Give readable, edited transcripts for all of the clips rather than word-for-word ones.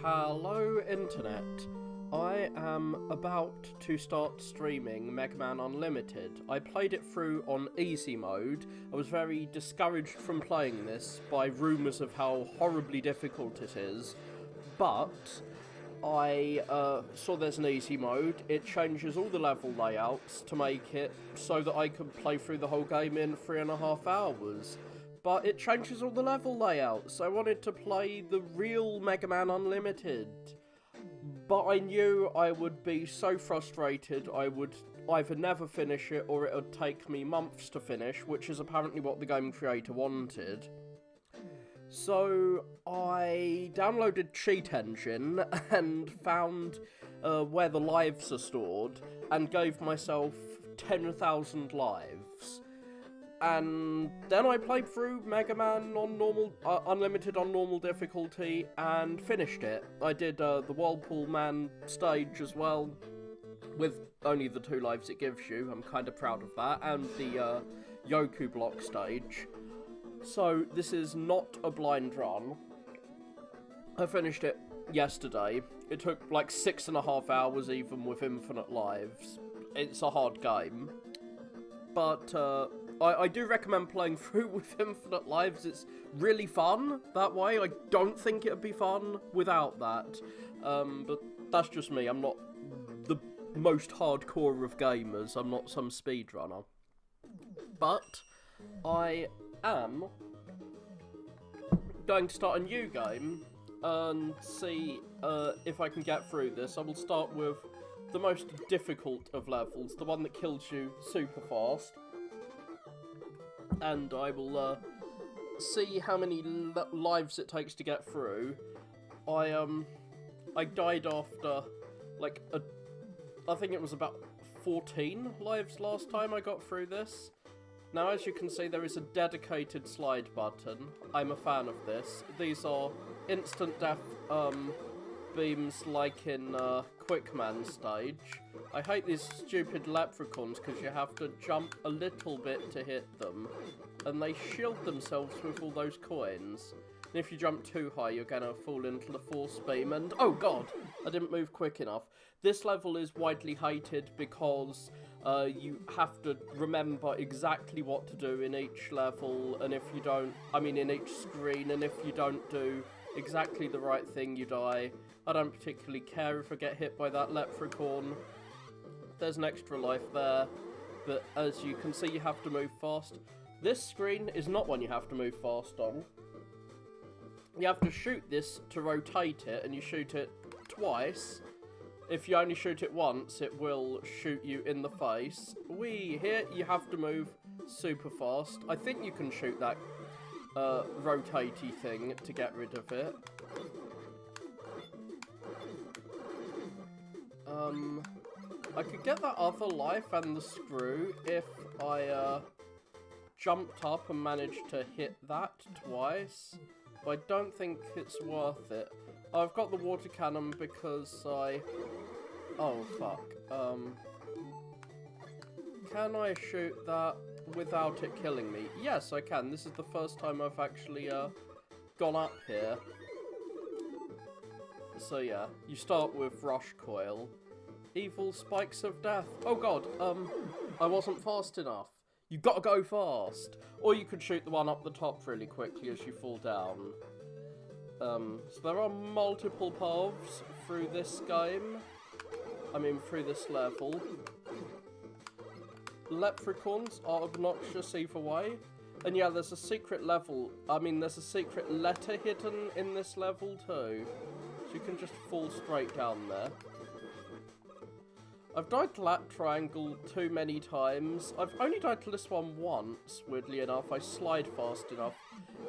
Hello Internet. I am about to start streaming Megaman Unlimited. I played it through on easy mode. I was very discouraged from playing this by rumours of how horribly difficult it is, but I saw there's an easy mode. It changes all the level layouts to make it so that I could play through the whole game in 3.5 hours. But it changes all the level layouts. I wanted to play the real Megaman Unlimited. But I knew I would be so frustrated I would either never finish it or it would take me months to finish, which is apparently what the game creator wanted. So I downloaded Cheat Engine and found where the lives are stored and gave myself 10,000 lives. And then I played through Mega Man on normal, Unlimited on normal difficulty and finished it. I did the Whirlpool Man stage as well, with only the 2 lives it gives you. I'm kind of proud of that. And the Yoku block stage. So this is not a blind run. I finished it yesterday. It took like 6.5 hours even with infinite lives. It's a hard game. But I do recommend playing through with infinite lives. It's really fun that way. I don't think it would be fun without that. But that's just me. I'm not the most hardcore of gamers. I'm not some speedrunner. But I am going to start a new game and see if I can get through this. I will start with the most difficult of levels, the one that kills you super fast. And I will see how many lives it takes to get through. I died after like I think it was about 14 lives last time I got through this. Now, as you can see, there is a dedicated slide button. I'm a fan of this. These are instant death beams like in Quickman stage. I hate these stupid leprechauns because you have to jump a little bit to hit them. And they shield themselves with all those coins. And if you jump too high, you're going to fall into the force beam. And, oh god, I didn't move quick enough. This level is widely hated because you have to remember exactly what to do in each level. And if you don't, in each screen. And if you don't do exactly the right thing, you die. I don't particularly care if I get hit by that leprechaun. There's an extra life there. But as you can see, you have to move fast. This screen is not one you have to move fast on. You have to shoot this to rotate it, and you shoot it twice. If you only shoot it once, it will shoot you in the face. Here you have to move super fast. I think you can shoot that rotatey thing to get rid of it. I could get that other life and the screw if I jumped up and managed to hit that twice. But I don't think it's worth it. I've got the water cannon because I... Oh, fuck. Can I shoot that without it killing me? Yes, I can. This is the first time I've actually gone up here. So yeah, you start with Rush Coil. Evil Spikes of Death. Oh god, I wasn't fast enough. You gotta go fast. Or you could shoot the one up the top really quickly as you fall down. So there are multiple paths through this game. Through this level. Leprechauns are obnoxious either way. And yeah, there's a secret level. There's a secret letter hidden in this level too. So you can just fall straight down there. I've died to that triangle too many times. I've only died to this one once, weirdly enough. I slide fast enough.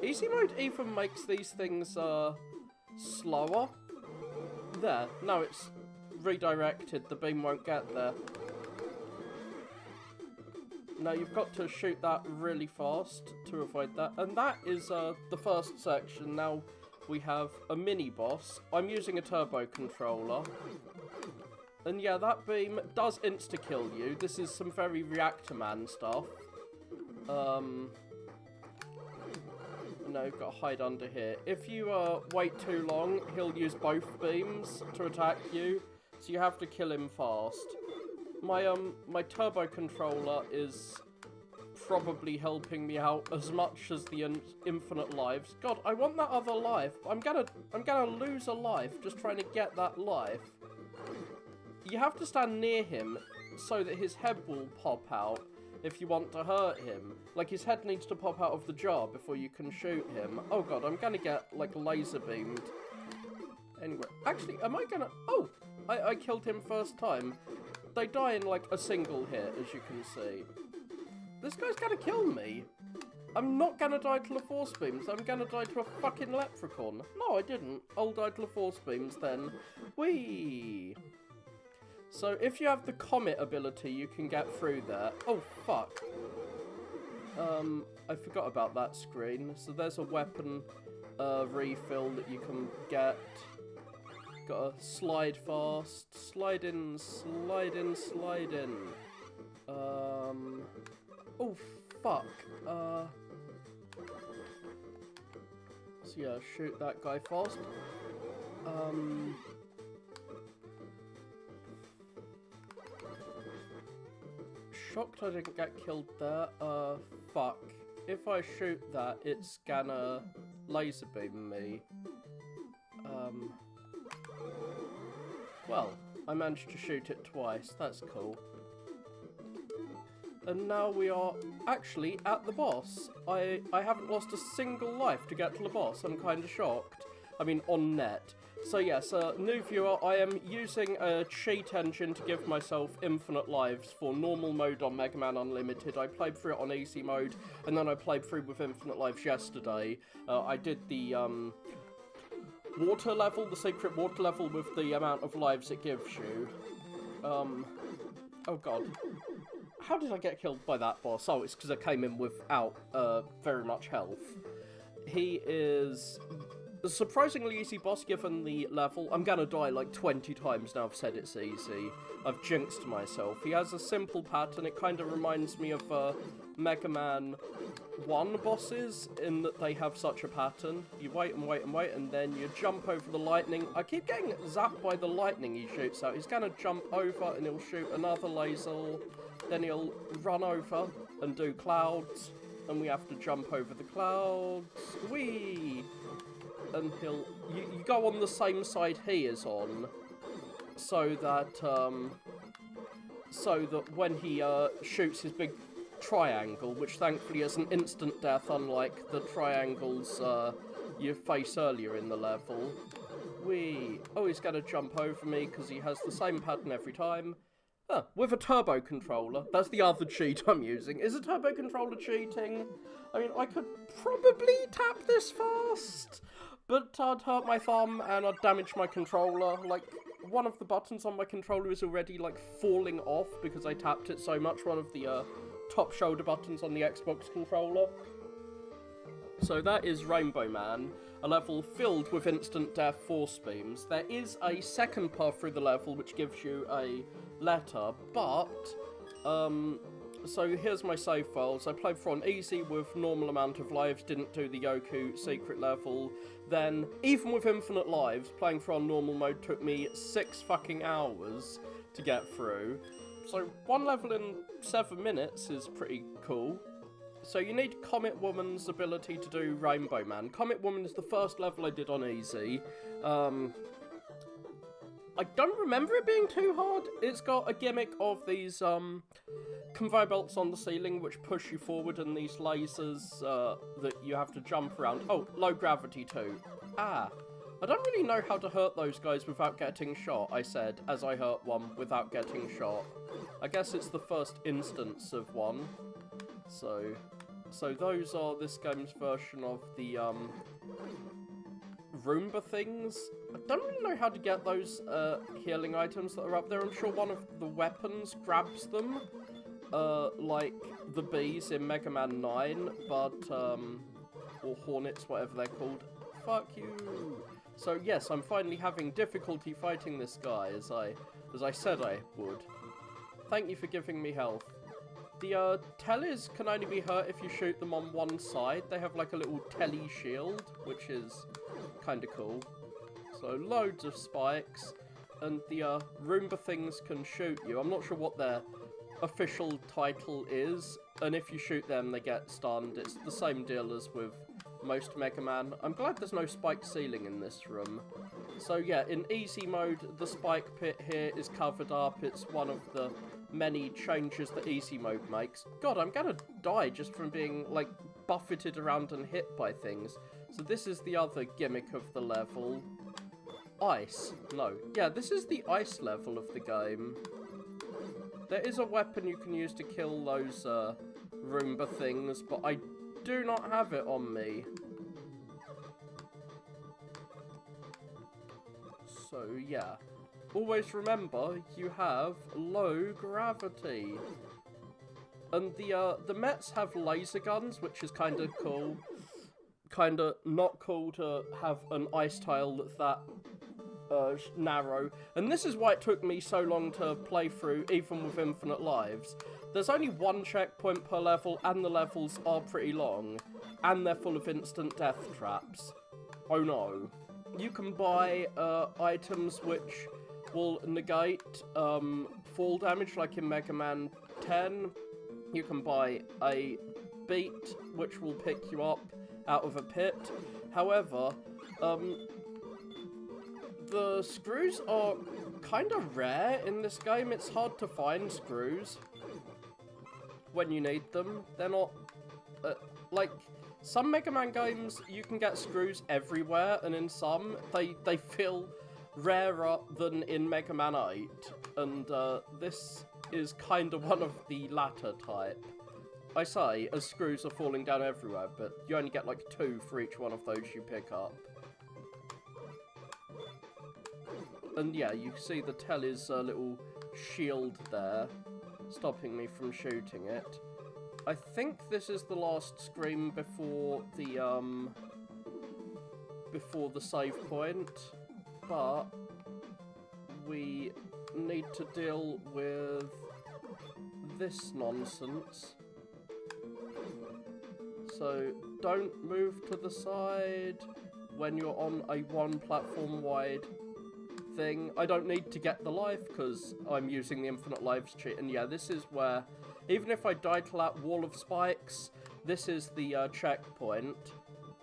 Easy mode even makes these things slower. There. No, it's redirected. The beam won't get there. Now you've got to shoot that really fast to avoid that. And that is the first section. Now we have a mini-boss. I'm using a turbo controller. And yeah, that beam does insta-kill you. This is some very Reactor Man stuff. No, you've got to hide under here. If you wait too long, he'll use both beams to attack you, so you have to kill him fast. My turbo controller is probably helping me out as much as the infinite lives. God, I want that other life. I'm gonna lose a life just trying to get that life. You have to stand near him so that his head will pop out if you want to hurt him. Like, his head needs to pop out of the jar before you can shoot him. Oh god, I'm gonna get, like, laser beamed. Anyway, actually, am I gonna... Oh! I killed him first time. They die in, like, a single hit, as you can see. This guy's gonna kill me. I'm not gonna die to the force beams. I'm gonna die to a fucking leprechaun. No, I didn't. I'll die to the force beams then. Whee! So, if you have the comet ability, you can get through there. Oh, fuck. I forgot about that screen. So there's a weapon refill that you can get. Gotta slide fast. Slide in, slide in, slide in. Oh, fuck. So yeah, shoot that guy fast. Shocked I didn't get killed there. Fuck. If I shoot that, it's gonna laser beam me. Well, I managed to shoot it twice. That's cool. And now we are actually at the boss. I haven't lost a single life to get to the boss. I'm kind of shocked. I mean, on net. So yes, new viewer, I am using a cheat engine to give myself infinite lives for normal mode on Megaman Unlimited. I played through it on easy mode, and then I played through with infinite lives yesterday. I did the water level, the secret water level with the amount of lives it gives you. Oh god. How did I get killed by that boss? Oh, it's because I came in without very much health. He is a surprisingly easy boss given the level. I'm gonna die like 20 times now I've said it's easy. I've jinxed myself. He has a simple pattern. It kind of reminds me of Mega Man 1 bosses in that they have such a pattern. You wait and wait and wait, and then you jump over the lightning. I keep getting zapped by the lightning he shoots out. He's gonna jump over and he'll shoot another laser. Then he'll run over and do clouds, and we have to jump over the clouds. Whee! And you go on the same side he is on, so that when he shoots his big triangle, which thankfully is an instant death, unlike the triangles you face earlier in the level. Whee! Oh, he's gonna jump over me because he has the same pattern every time. With a turbo controller. That's the other cheat I'm using. Is a turbo controller cheating? I mean, I could probably tap this fast, but I'd hurt my thumb and I'd damage my controller. Like, one of the buttons on my controller is already, like, falling off because I tapped it so much. One of the top shoulder buttons on the Xbox controller. So that is Rainbow Man, a level filled with instant death force beams. There is a second path through the level which gives you a letter, but so here's my save files. I played through on easy with normal amount of lives, didn't do the Yoku secret level. Then, even with infinite lives, playing through on normal mode took me 6 fucking hours to get through. So one level in 7 minutes is pretty cool. So you need Comet Woman's ability to do Rainbow Man. Comet Woman is the first level I did on easy. I don't remember it being too hard. It's got a gimmick of these conveyor belts on the ceiling which push you forward, and these lasers that you have to jump around. Oh, low gravity too. I don't really know how to hurt those guys without getting shot, I said, as I hurt one without getting shot. I guess it's the first instance of one. So those are this game's version of the Roomba things. I don't really know how to get those healing items that are up there. I'm sure one of the weapons grabs them, like the bees in Mega Man 9, but or Hornets, whatever they're called. Fuck you. So yes, I'm finally having difficulty fighting this guy, as I said I would. Thank you for giving me health. The tellies can only be hurt if you shoot them on one side. They have like a little telly shield, which is kind of cool. So loads of spikes, and the Roomba things can shoot you. I'm not sure what their official title is, and if you shoot them, they get stunned. It's the same deal as with most Mega Man. I'm glad there's no spiked ceiling in this room. So yeah, in easy mode, the spike pit here is covered up. It's one of the many changes that easy mode makes. God, I'm gonna die just from being, like, buffeted around and hit by things. So this is the other gimmick of the level. Ice. No. Yeah, this is the ice level of the game. There is a weapon you can use to kill those Roomba things, but I do not have it on me. So, yeah. Always remember, you have low gravity. And the Mets have laser guns, which is kind of cool. Kind of not cool to have an ice tile that's that narrow. And this is why it took me so long to play through, even with infinite lives. There's only one checkpoint per level, and the levels are pretty long. And they're full of instant death traps. Oh no. You can buy items which will negate fall damage, like in Mega Man 10. You can buy a beat, which will pick you up out of a pit. However, the screws are kind of rare in this game. It's hard to find screws when you need them. They're not, like, some Mega Man games, you can get screws everywhere, and in some, they feel rarer than in Mega Man 8, and this is kind of one of the latter type. I say, as screws are falling down everywhere, but you only get like 2 for each one of those you pick up. And yeah, you see the telly's little shield there, stopping me from shooting it. I think this is the last screen before the save point. But we need to deal with this nonsense. So don't move to the side when you're on a one platform wide thing. I don't need to get the life because I'm using the infinite lives cheat. And yeah, this is where, even if I die to that wall of spikes, this is the checkpoint.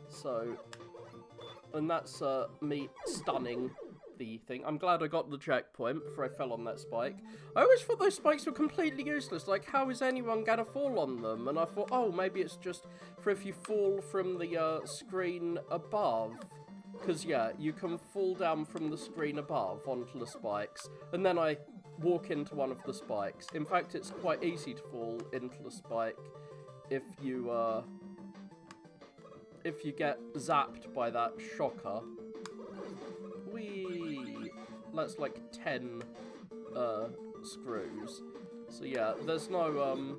So, and that's me stunning the thing. I'm glad I got the checkpoint before I fell on that spike. I always thought those spikes were completely useless. Like, how is anyone gonna fall on them? And I thought, oh, maybe it's just for if you fall from the screen above. Because, yeah, you can fall down from the screen above onto the spikes. And then I walk into one of the spikes. In fact, it's quite easy to fall into the spike if you get zapped by that shocker. Whee! That's like 10 screws. So yeah, there's no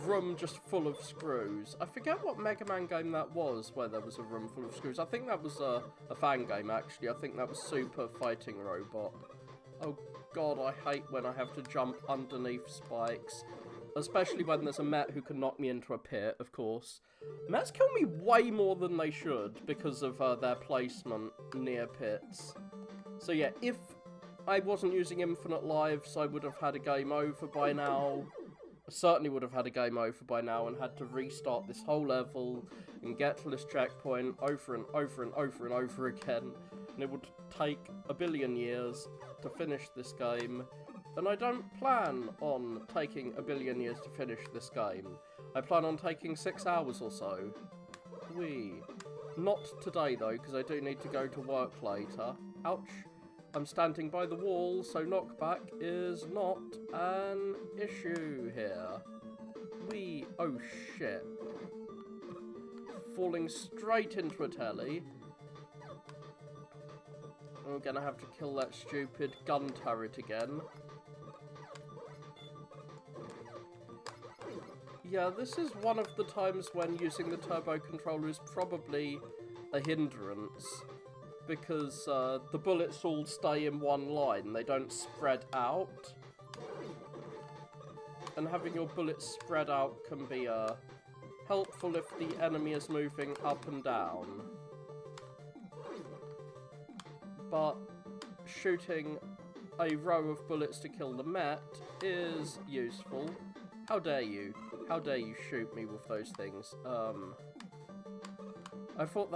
room just full of screws. I forget what Mega Man game that was where there was a room full of screws. I think that was a fan game, actually. I think that was Super Fighting Robot. Oh god, I hate when I have to jump underneath spikes. Especially when there's a Met who can knock me into a pit, of course. Mets kill me way more than they should because of their placement near pits. So yeah, if I wasn't using infinite lives, I would have had a game over by now. I certainly would have had a game over by now and had to restart this whole level and get to this checkpoint over and over and over and over again. And it would take a billion years to finish this game. And I don't plan on taking a billion years to finish this game. I plan on taking 6 hours or so. Whee. Not today though, because I do need to go to work later. Ouch. I'm standing by the wall, so knockback is not an issue here. Whee. Oh shit. Falling straight into a telly. I'm gonna have to kill that stupid gun turret again. Yeah, this is one of the times when using the turbo controller is probably a hindrance. Because the bullets all stay in one line, they don't spread out. and having your bullets spread out can be helpful if the enemy is moving up and down. But shooting a row of bullets to kill the Met is useful. How dare you? How dare you shoot me with those things? I thought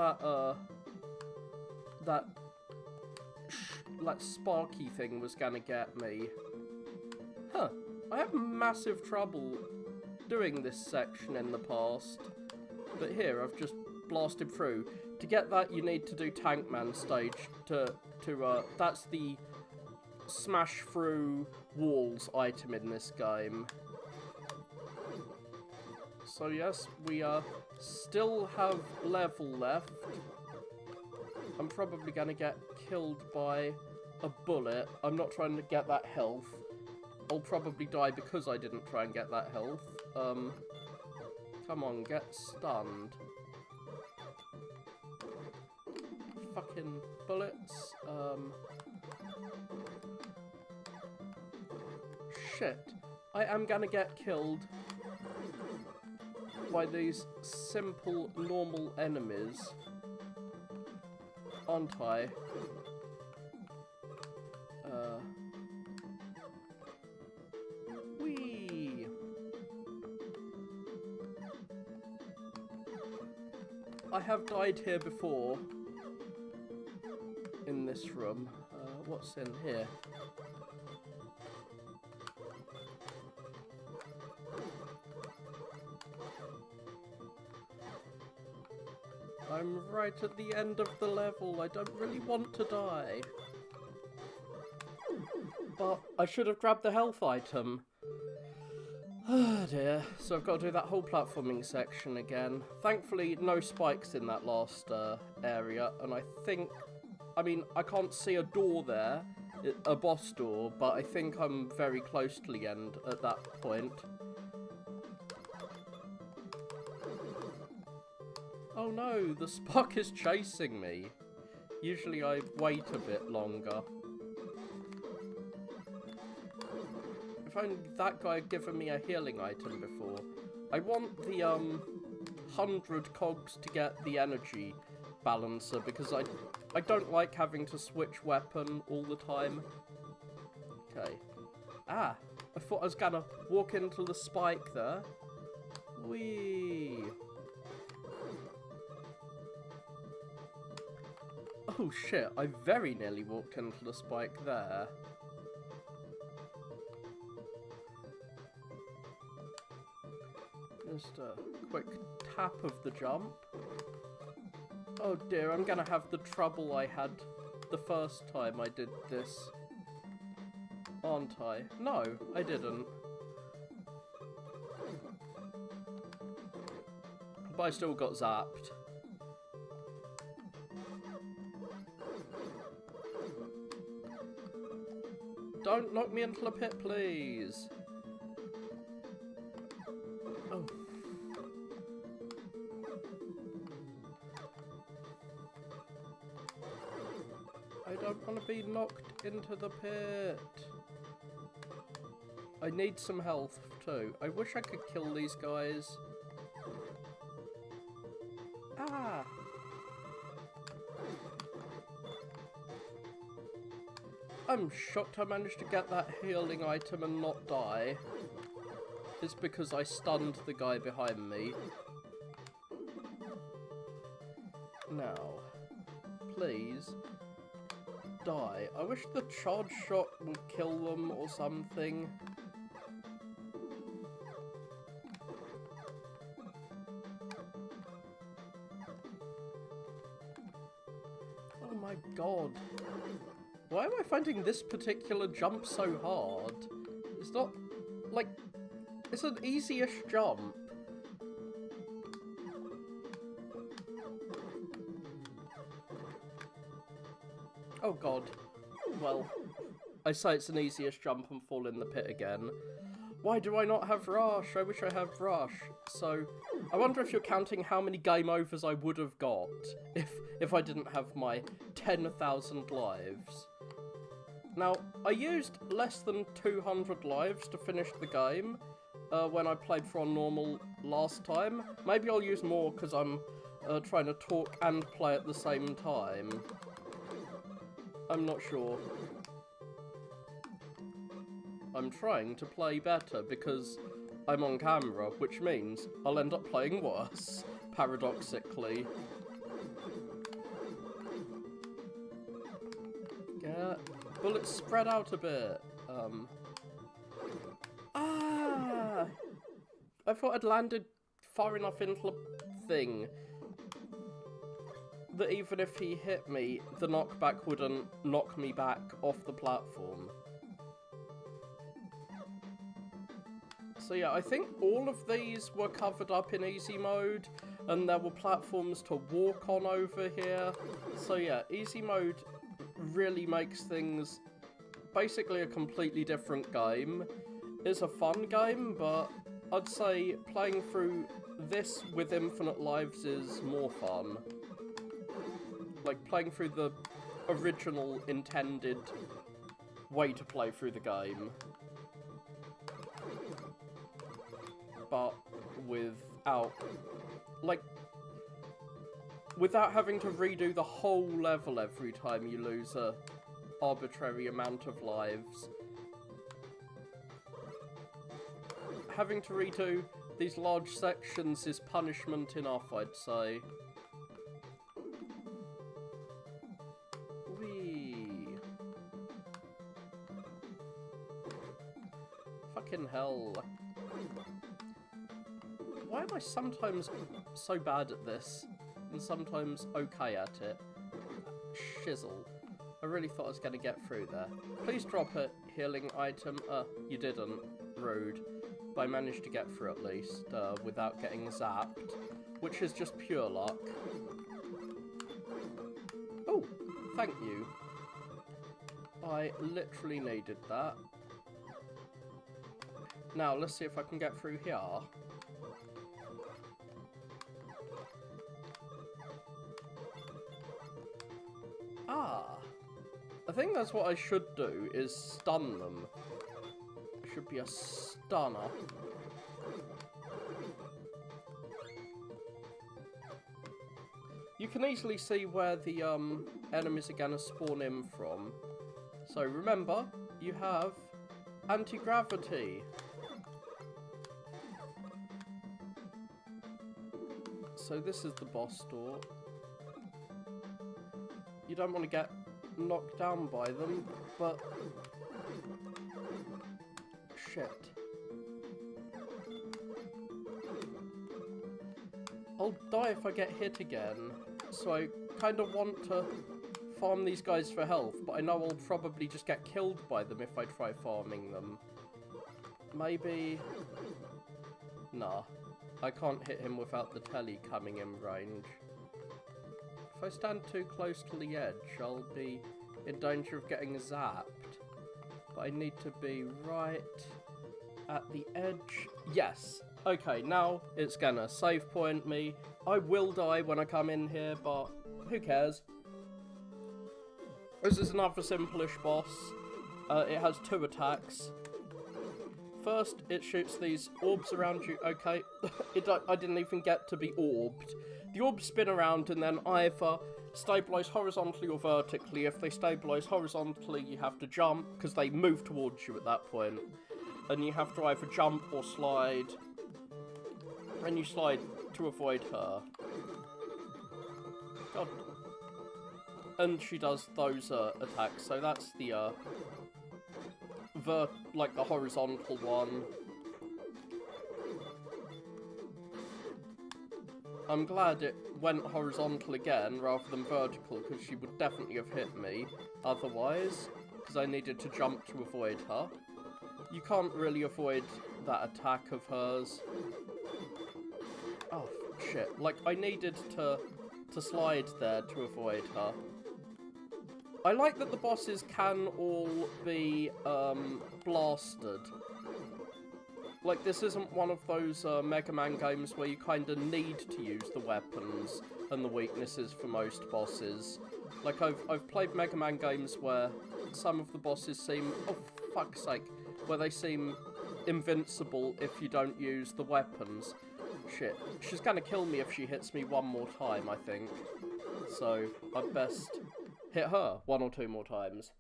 that sparky thing was gonna get me. Huh. I have massive trouble doing this section in the past. But here, I've just blasted through. To get that, you need to do Tankman stage that's the smash through walls item in this game. So yes, we still have level left. I'm probably gonna get killed by a bullet. I'm not trying to get that health. I'll probably die because I didn't try and get that health. Come on, get stunned. Fucking bullets. Shit. I am gonna get killed by these simple, normal enemies. Aren't I? Whee! I have died here before. In this room. What's in here? I'm right at the end of the level. I don't really want to die. But I should have grabbed the health item. Oh dear. So I've got to do that whole platforming section again. Thankfully, no spikes in that last area. And I mean, I can't see a door there. A boss door. But I think I'm very close to the end at that point. Oh no, the Spock is chasing me. Usually I wait a bit longer. If only that guy had given me a healing item before. I want the 100 cogs to get the energy balancer because I don't like having to switch weapon all the time. Okay. Ah, I thought I was gonna walk into the spike there. Whee! Oh shit, I very nearly walked into the spike there. Just a quick tap of the jump. Oh dear, I'm gonna have the trouble I had the first time I did this. Aren't I? No, I didn't. But I still got zapped. Don't knock me into the pit, please. Oh. I don't want to be knocked into the pit. I need some health, too. I wish I could kill these guys. Ah! I'm shocked I managed to get that healing item and not die. It's because I stunned the guy behind me. Now, please, die. I wish the charge shot would kill them or something. Oh my god. Why am I finding this particular jump so hard? It's not, like, it's an easy-ish jump. Oh god. Well, I say it's an easy-ish jump and fall in the pit again. Why do I not have Rush? I wish I had Rush. So, I wonder if you're counting how many game overs I would have got if I didn't have my 10,000 lives. Now, I used less than 200 lives to finish the game, when I played for on normal last time. Maybe I'll use more because I'm trying to talk and play at the same time. I'm not sure. I'm trying to play better because I'm on camera, which means I'll end up playing worse, paradoxically. Get bullets spread out a bit. I thought I'd landed far enough into the thing that even if he hit me, the knockback wouldn't knock me back off the platform. So yeah, I think all of these were covered up in easy mode, and there were platforms to walk on over here. So yeah, easy mode really makes things basically a completely different game. It's a fun game, but I'd say playing through this with infinite lives is more fun. Like, playing through the original intended way to play through the game. But without, like, without having to redo the whole level every time you lose a arbitrary amount of lives. Having to redo these large sections is punishment enough, I'd say. Whee! Fucking hell. Why am I sometimes so bad at this, and sometimes okay at it? Shizzle. I really thought I was going to get through there. Please drop a healing item. You didn't. Rude. But I managed to get through at least, without getting zapped, which is just pure luck. Oh, thank you. I literally needed that. Now, let's see if I can get through here. Ah. I think that's what I should do, is stun them. Should be a stunner. You can easily see where the enemies are gonna spawn in from. So remember, you have anti-gravity. So this is the boss door. You don't want to get knocked down by them, but shit. I'll die if I get hit again, so I kind of want to farm these guys for health, but I know I'll probably just get killed by them if I try farming them. Maybe... Nah, I can't hit him without the telly coming in range. If I stand too close to the edge, I'll be in danger of getting zapped. But I need to be right at the edge. Yes. Okay, now it's gonna save point me. I will die when I come in here, but who cares? This is another simple-ish boss. It has 2 attacks. First, it shoots these orbs around you. Okay, I didn't even get to be orbed. The orbs spin around and then either stabilize horizontally or vertically. If they stabilize horizontally, you have to jump, because they move towards you at that point. And you have to either jump or slide. And you slide to avoid her. God. And she does those attacks, so that's the the horizontal one. I'm glad it went horizontal again rather than vertical, because she would definitely have hit me otherwise, because I needed to jump to avoid her. You can't really avoid that attack of hers. Oh, shit. Like, I needed to slide there to avoid her. I like that the bosses can all be, blasted. Like, this isn't one of those Mega Man games where you kind of need to use the weapons and the weaknesses for most bosses. Like, I've played Mega Man games where some of the bosses seem, oh fuck's sake, where they seem invincible if you don't use the weapons. Shit, she's gonna kill me if she hits me one more time, I think. So, I'd best hit her 1 or 2 more times.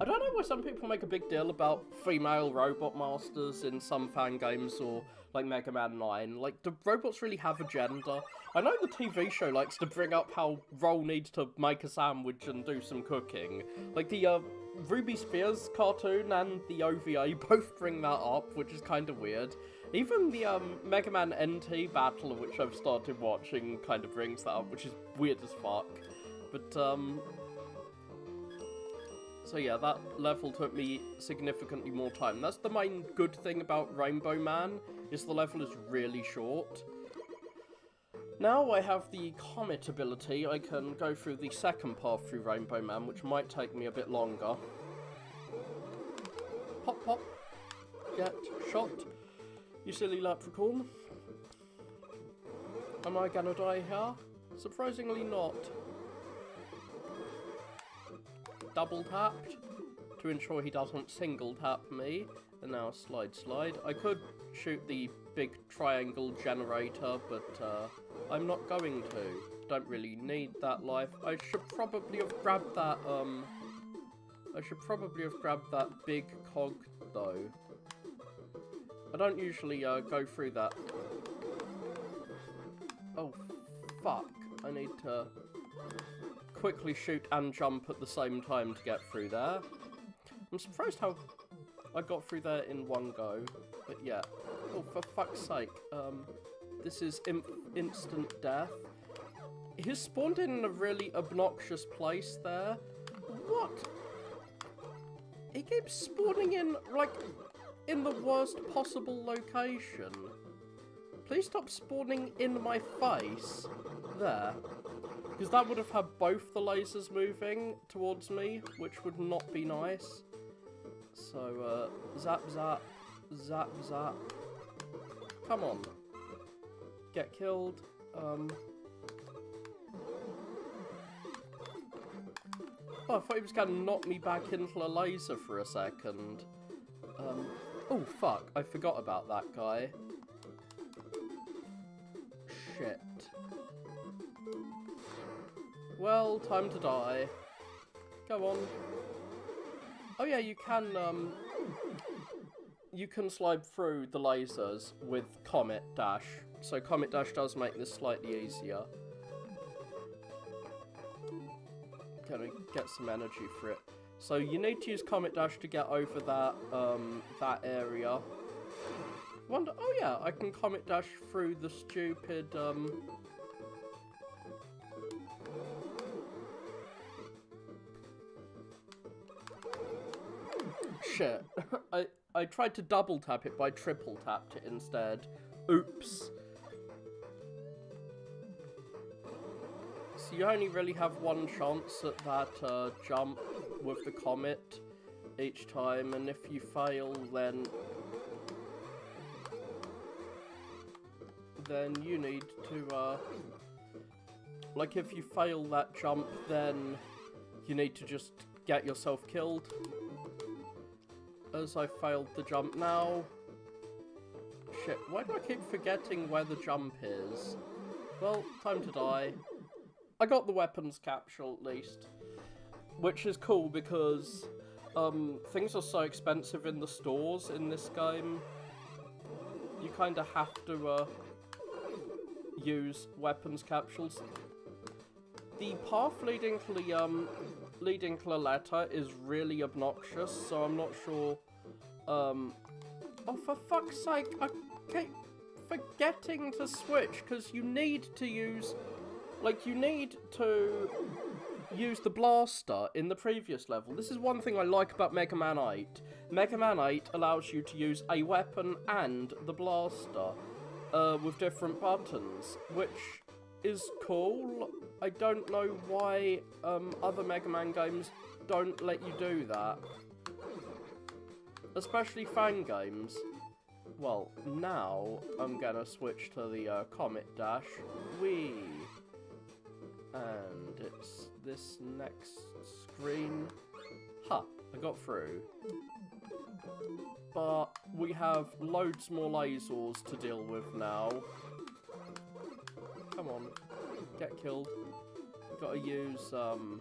I don't know why some people make a big deal about female robot masters in some fan games or like Mega Man 9. Like, do robots really have a gender? I know the TV show likes to bring up how Roll needs to make a sandwich and do some cooking. Like, the Ruby Spears cartoon and the OVA both bring that up, which is kind of weird. Even the Mega Man NT battle, which I've started watching, kind of brings that up, which is weird as fuck. But, so yeah, that level took me significantly more time. That's the main good thing about Rainbow Man, is the level is really short. Now I have the Comet ability, I can go through the second path through Rainbow Man, which might take me a bit longer. Pop, pop. Get shot. You silly leprechaun. Am I gonna die here? Surprisingly not. Double tapped to ensure he doesn't single tap me. And now slide, slide. I could shoot the big triangle generator, but I'm not going to. Don't really need that life. I should probably have grabbed that, big cog, though. I don't usually go through that. Oh, fuck. I need to quickly shoot and jump at the same time to get through there. I'm surprised how I got through there in one go, but yeah. Oh, for fuck's sake. This is instant death. He's spawned in a really obnoxious place there. What? He keeps spawning in, like, in the worst possible location. Please stop spawning in my face. There. Because that would have had both the lasers moving towards me, which would not be nice. So, zap, zap, zap, zap. Come on. Get killed. Oh, I thought he was going to knock me back into a laser for a second. Oh, fuck. I forgot about that guy. Shit. Well, time to die. Go on. Oh yeah, you can slide through the lasers with Comet Dash. So Comet Dash does make this slightly easier. Gonna get some energy for it. So you need to use Comet Dash to get over that, that area. Wonder, oh yeah, I can Comet Dash through the stupid, shit. I tried to double tap it, but I triple tapped it instead. Oops. So you only really have one chance at that jump with the comet each time, and if you fail, then you need to, like, if you fail that jump, then you need to just get yourself killed. As I failed the jump now. Shit, why do I keep forgetting where the jump is? Well, time to die. I got the weapons capsule, at least. Which is cool because, things are so expensive in the stores in this game. You kind of have to, use weapons capsules. The path leading to the letter is really obnoxious, so I'm not sure, oh, for fuck's sake, I keep forgetting to switch, because you need to use, like, you need to use the blaster in the previous level. This is one thing I like about Mega Man 8. Mega Man 8 allows you to use a weapon and the blaster, with different buttons, which is cool. I don't know why other Mega Man games don't let you do that. Especially fan games. Well, now I'm gonna switch to the Comet Dash. Whee! And it's this next screen. Ha! I got through. But we have loads more lasers to deal with now. Come on, get killed. Gotta use some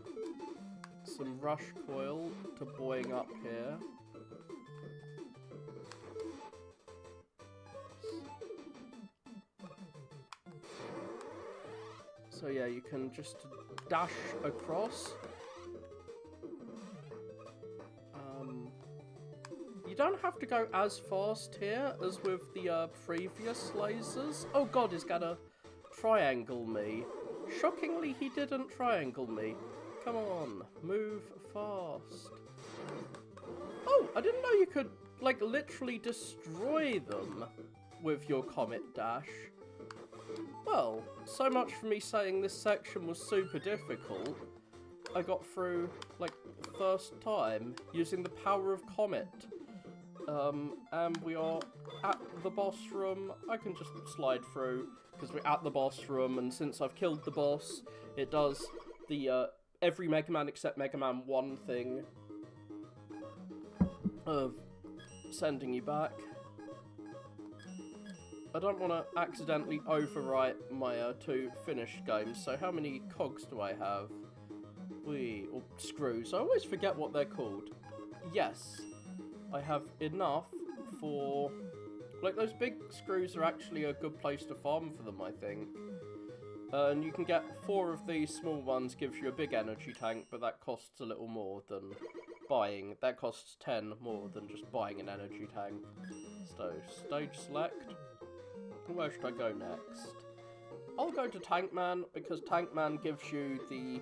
rush coil to buoying up here. So yeah, you can just dash across. You don't have to go as fast here as with the previous lasers. Oh god, he's gonna triangle me. Shockingly, he didn't triangle me. Come on, move fast. Oh, I didn't know you could, like, literally destroy them with your Comet Dash. Well, so much for me saying this section was super difficult. I got through, like, first time using the power of Comet. And we are at the boss room. I can just slide through because we're at the boss room, and since I've killed the boss, it does the every Mega Man except Mega Man 1 thing of sending you back. I don't want to accidentally overwrite my 2 finished games, so how many cogs do I have? Or screws. I always forget what they're called. Yes, I have enough for... Like, those big screws are actually a good place to farm for them, I think. And you can get 4 of these small ones, gives you a big energy tank, but that costs a little more than buying. That costs 10 more than just buying an energy tank. So, stage select. Where should I go next? I'll go to Tank Man, because Tank Man gives you the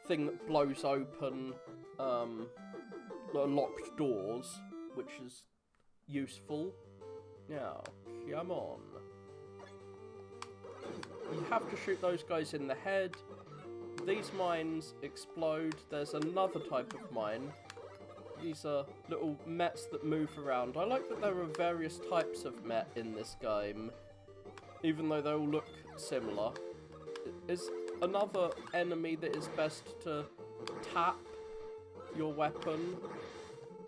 thing that blows open locked doors, which is useful. Now, come on. You have to shoot those guys in the head. These mines explode. There's another type of mine. These are little mets that move around. I like that there are various types of met in this game, even though they all look similar. Is another enemy that is best to tap your weapon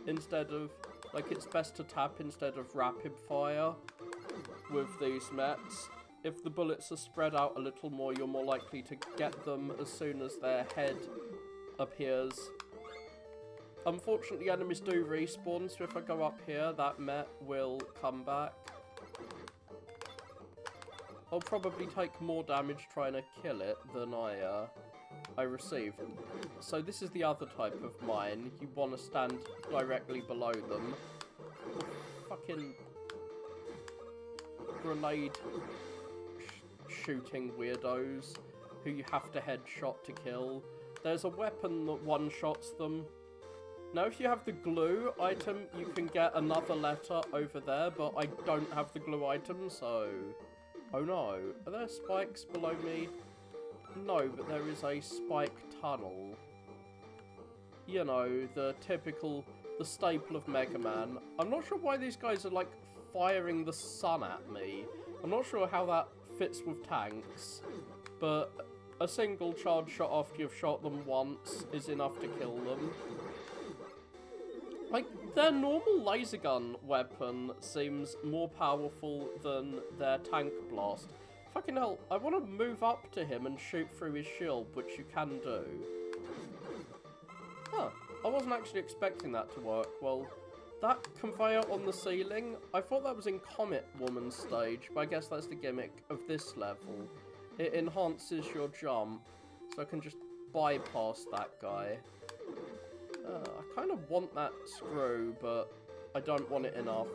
instead of... Like, it's best to tap instead of rapid fire with these mets. If the bullets are spread out a little more, you're more likely to get them as soon as their head appears. Unfortunately, enemies do respawn, so if I go up here, that met will come back. I'll probably take more damage trying to kill it than I receive. So this is the other type of mine. You want to stand directly below them. Fucking grenade shooting weirdos who you have to headshot to kill. There's a weapon that one-shots them. Now if you have the glue item, you can get another letter over there, but I don't have the glue item, so... Oh no, are there spikes below me? No, but there is a spike tunnel. You know, the typical, the staple of Mega Man. I'm not sure why these guys are, like, firing the sun at me. I'm not sure how that fits with tanks, but a single charge shot after you've shot them once is enough to kill them. Like, their normal laser gun weapon seems more powerful than their tank blast. Fucking hell, I want to move up to him and shoot through his shield, which you can do. Huh, I wasn't actually expecting that to work. Well, that conveyor on the ceiling, I thought that was in Comet Woman's stage, but I guess that's the gimmick of this level. It enhances your jump, so I can just bypass that guy. I kind of want that screw, but I don't want it enough.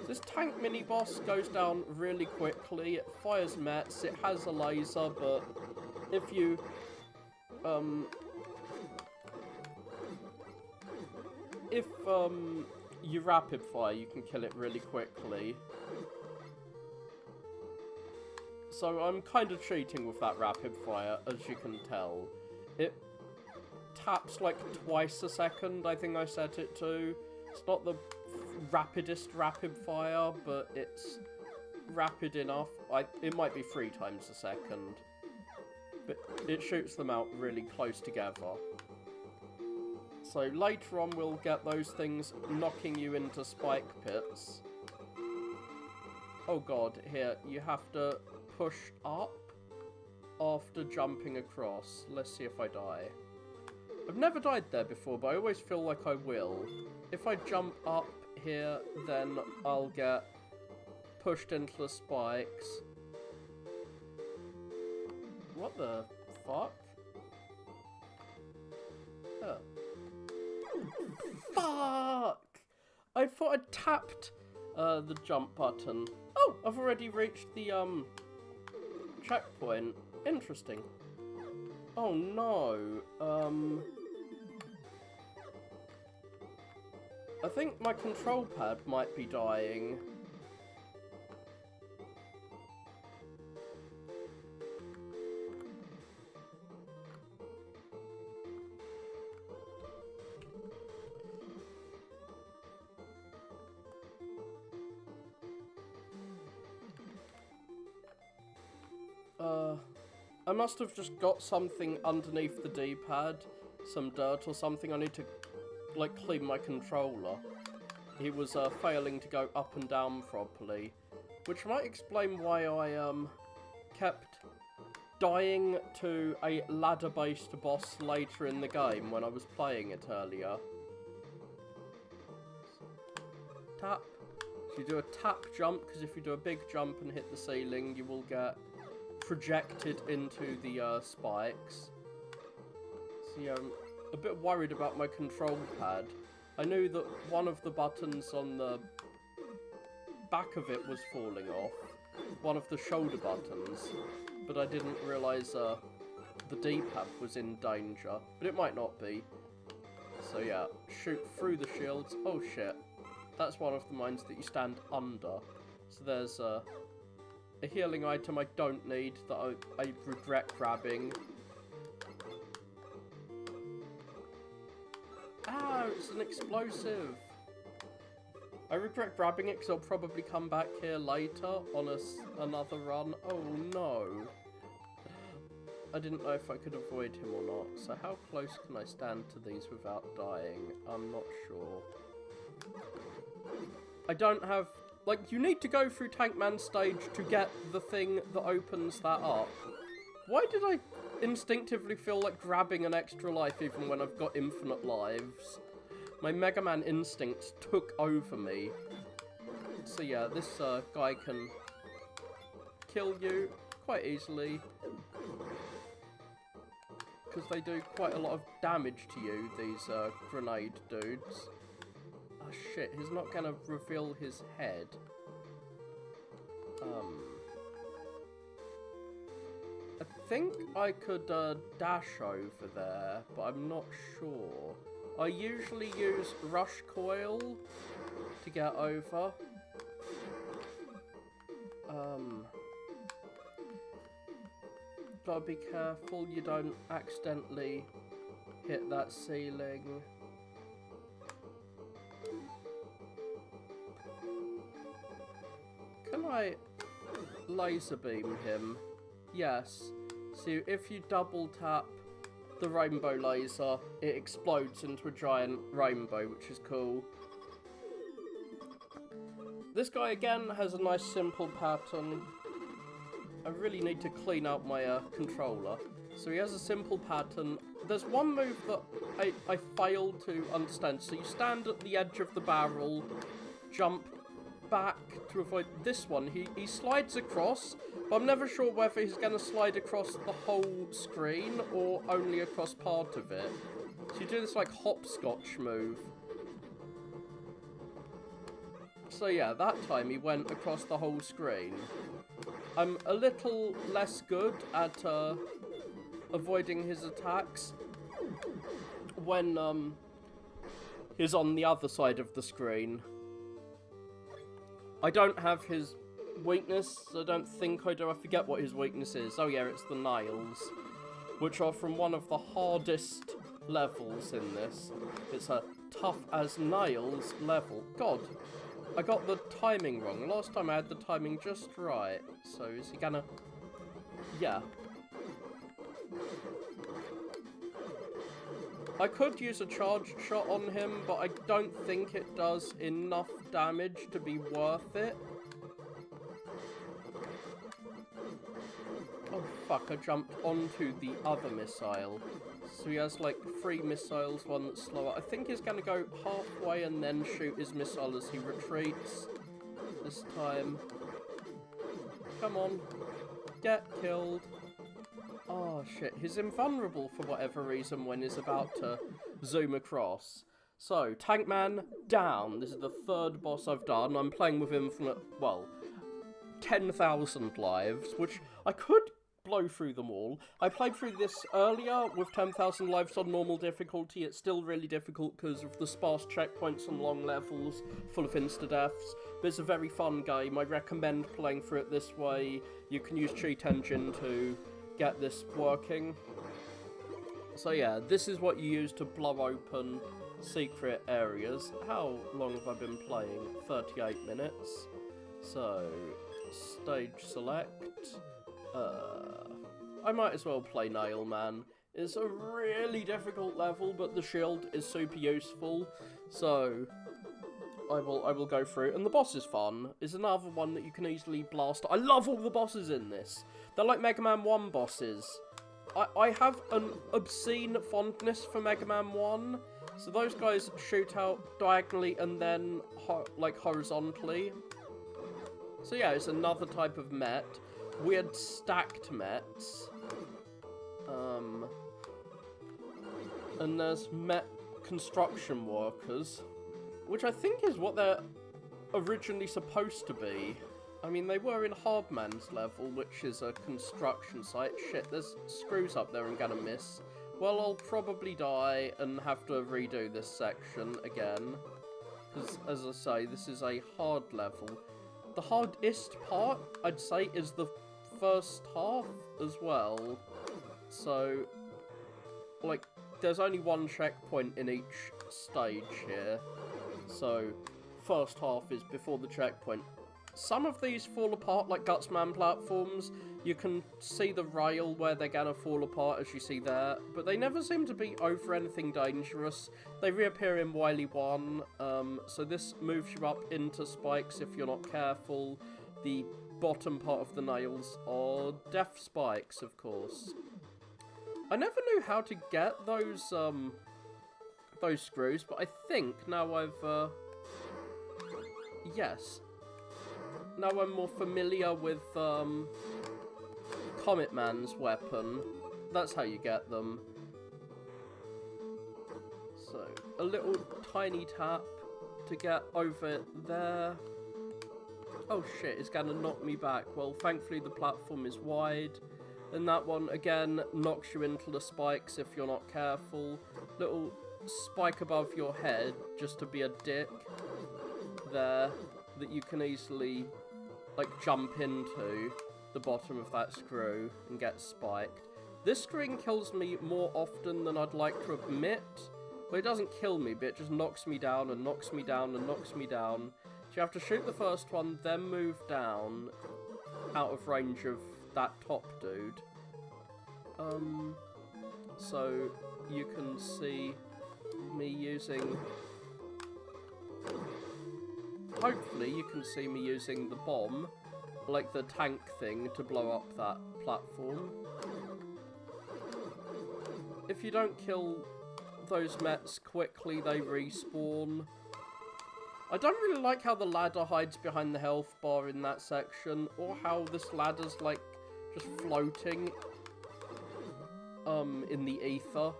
This tank mini-boss goes down really quickly. It fires mets, it has a laser, but if you... you rapid fire, you can kill it really quickly. So I'm kind of cheating with that rapid fire, as you can tell. It taps like twice a second, I think I set it to. It's not the rapidest rapid fire, but it's rapid enough. It might be 3 times a second, but it shoots them out really close together. So later on we'll get those things knocking you into spike pits. Oh god, here, you have to push up after jumping across. Let's see if I die. I've never died there before, but I always feel like I will. If I jump up here, then I'll get pushed into the spikes. What the fuck? Oh. Fuck! I thought I tapped the jump button. Oh, I've already reached the checkpoint. Interesting. Oh no. I think my control pad might be dying. I must have just got something underneath the D-pad, some dirt or something. I need to, like, clean my controller. He was failing to go up and down properly, which might explain why I kept dying to a ladder-based boss later in the game when I was playing it earlier. Tap. So you do a tap jump, because if you do a big jump and hit the ceiling, you will get projected into the spikes. So yeah, I'm a bit worried about my control pad. I knew that one of the buttons on the back of it was falling off, one of the shoulder buttons, but I didn't realise the D-pad was in danger, but it might not be. So yeah, shoot through the shields. Oh shit, that's one of the mines that you stand under. So there's a healing item I don't need that I regret grabbing. Ah, it's an explosive. I regret grabbing it because I'll probably come back here later on another run. Oh no. I didn't know if I could avoid him or not. So how close can I stand to these without dying? I'm not sure. I don't have... Like, you need to go through Tankman stage to get the thing that opens that up. Why did I instinctively feel like grabbing an extra life even when I've got infinite lives? My Mega Man instincts took over me. So yeah, this guy can kill you quite easily, because they do quite a lot of damage to you, these grenade dudes. Oh shit, he's not gonna reveal his head. I think I could dash over there, but I'm not sure. I usually use Rush Coil to get over. Gotta be careful you don't accidentally hit that ceiling. Can I laser beam him? Yes. So if you double tap the rainbow laser, it explodes into a giant rainbow, which is cool. This guy again has a nice simple pattern. I really need to clean out my controller. So he has a simple pattern. There's one move that I failed to understand. So you stand at the edge of the barrel, jump back to avoid this one. He slides across, but I'm never sure whether he's going to slide across the whole screen or only across part of it. So you do this like hopscotch move. So yeah, that time he went across the whole screen. I'm a little less good at avoiding his attacks when he's on the other side of the screen. I don't have his weakness, I don't think I do. I forget what his weakness is. Oh yeah, it's the nails, which are from one of the hardest levels in this. It's a tough as nails level. God, I got the timing wrong. Last time I had the timing just right. So is he gonna... Yeah. I could use a charged shot on him, but I don't think it does enough damage to be worth it. Oh fuck, I jumped onto the other missile. So he has like 3 missiles, one that's slower. I think he's going to go halfway and then shoot his missile as he retreats. This time. Come on. Get killed. Oh shit, he's invulnerable for whatever reason when he's about to zoom across. So, Tankman down. This is the 3rd boss I've done. I'm playing with Infinite, well, 10,000 lives, which I could blow through them all. I played through this earlier with 10,000 lives on normal difficulty. It's still really difficult because of the sparse checkpoints and long levels full of insta-deaths. But it's a very fun game. I recommend playing through it this way. You can use Cheat Engine to get this working. So yeah, this is what you use to blow open secret areas. How long have I been playing? 38 minutes. So, stage select. I might as well play Nailman. It's a really difficult level, but the shield is super useful. So, I will go through. And the boss is fun. It's another one that you can easily blast. I love all the bosses in this. They're like Mega Man 1 bosses. I have an obscene fondness for Mega Man 1. So those guys shoot out diagonally and then like horizontally. So yeah, it's another type of Met. Weird stacked Mets. And there's Met construction workers, which I think is what they're originally supposed to be. I mean, they were in Hardman's level, which is a construction site. Shit, there's screws up there I'm gonna miss. Well, I'll probably die and have to redo this section again. Because, as I say, this is a hard level. The hardest part, I'd say, is the first half as well. So, like, there's only one checkpoint in each stage here. So, first half is before the checkpoint. Some of these fall apart like Gutsman platforms. You can see the rail where they're gonna fall apart, as you see there. But they never seem to be over anything dangerous. They reappear in Wily 1. So this moves you up into spikes if you're not careful. The bottom part of the nails are death spikes, of course. I never knew how to get those screws, but I think now I've, yes. Now I'm more familiar with, Comet Man's weapon. That's how you get them. So, a little tiny tap to get over there. Oh shit, it's gonna knock me back. Well, thankfully the platform is wide. And that one, again, knocks you into the spikes if you're not careful. Little spike above your head, just to be a dick. There, that you can easily, like, jump into the bottom of that screw and get spiked. This screen kills me more often than I'd like to admit. Well, it doesn't kill me, but it just knocks me down and knocks me down and knocks me down. So you have to shoot the first one, then move down out of range of that top dude. So you can see me using... Hopefully you can see me using the bomb, like the tank thing, to blow up that platform. If you don't kill those Mets quickly, they respawn. I don't really like how the ladder hides behind the health bar in that section, or how this ladder's like just floating in the ether.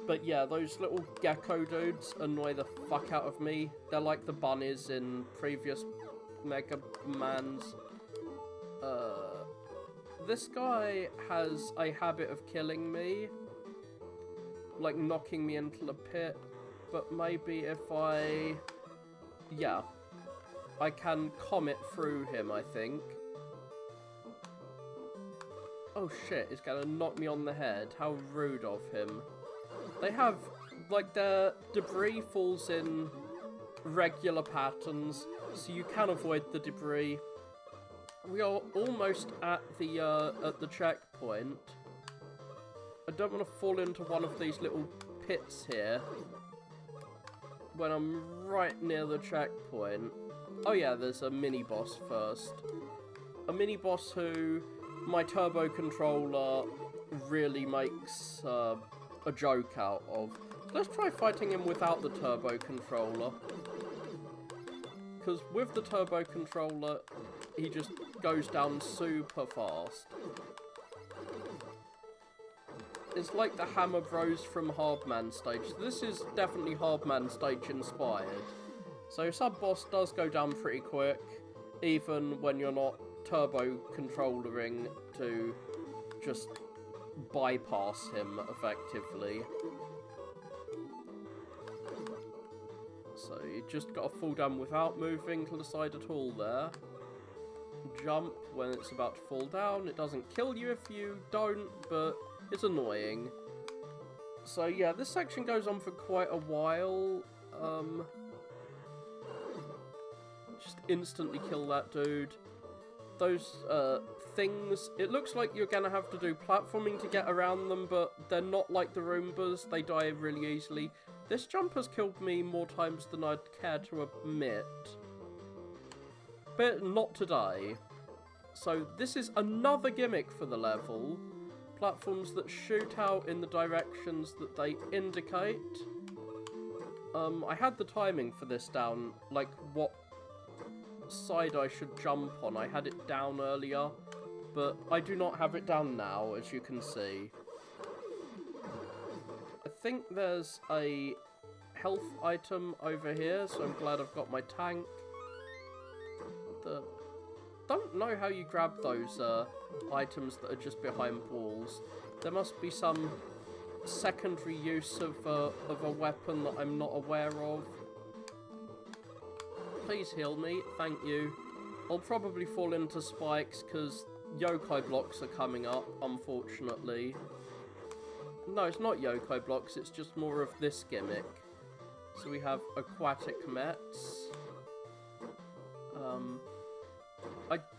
But yeah, those little gecko dudes annoy the fuck out of me. They're like the bunnies in previous Mega Mans. This guy has a habit of killing me, like knocking me into the pit, but maybe if I... yeah, I can comet through him, I think. Oh shit, he's gonna knock me on the head. How rude of him. They have, like, their debris falls in regular patterns, so you can avoid the debris. We are almost at the checkpoint. I don't want to fall into one of these little pits here when I'm right near the checkpoint. Oh yeah, there's a mini-boss first. A mini-boss who my turbo controller really makes a joke out of. Let's try fighting him without the turbo controller. Because with the turbo controller, he just goes down super fast. It's like the Hammer Bros from Hardman stage. This is definitely Hardman stage inspired. So sub-boss does go down pretty quick, even when you're not turbo controllering to just bypass him effectively. So you just gotta fall down without moving to the side at all there. Jump when it's about to fall down. It doesn't kill you if you don't, but it's annoying. So yeah, this section goes on for quite a while. Just instantly kill that dude. Those things, it looks like you're gonna have to do platforming to get around them, but they're not like the Roombas. They die really easily. This jump has killed me more times than I'd care to admit. But not today. So this is another gimmick for the level. Platforms that shoot out in the directions that they indicate. I had the timing for this down, like what side I should jump on. I had it down earlier, but I do not have it down now, as you can see. I think there's a health item over here, so I'm glad I've got my tank. Don't know how you grab those items that are just behind walls. There must be some secondary use of a weapon that I'm not aware of. Please heal me, thank you. I'll probably fall into spikes because yokai blocks are coming up, unfortunately. No, it's not yokai blocks, it's just more of this gimmick. So we have aquatic mets.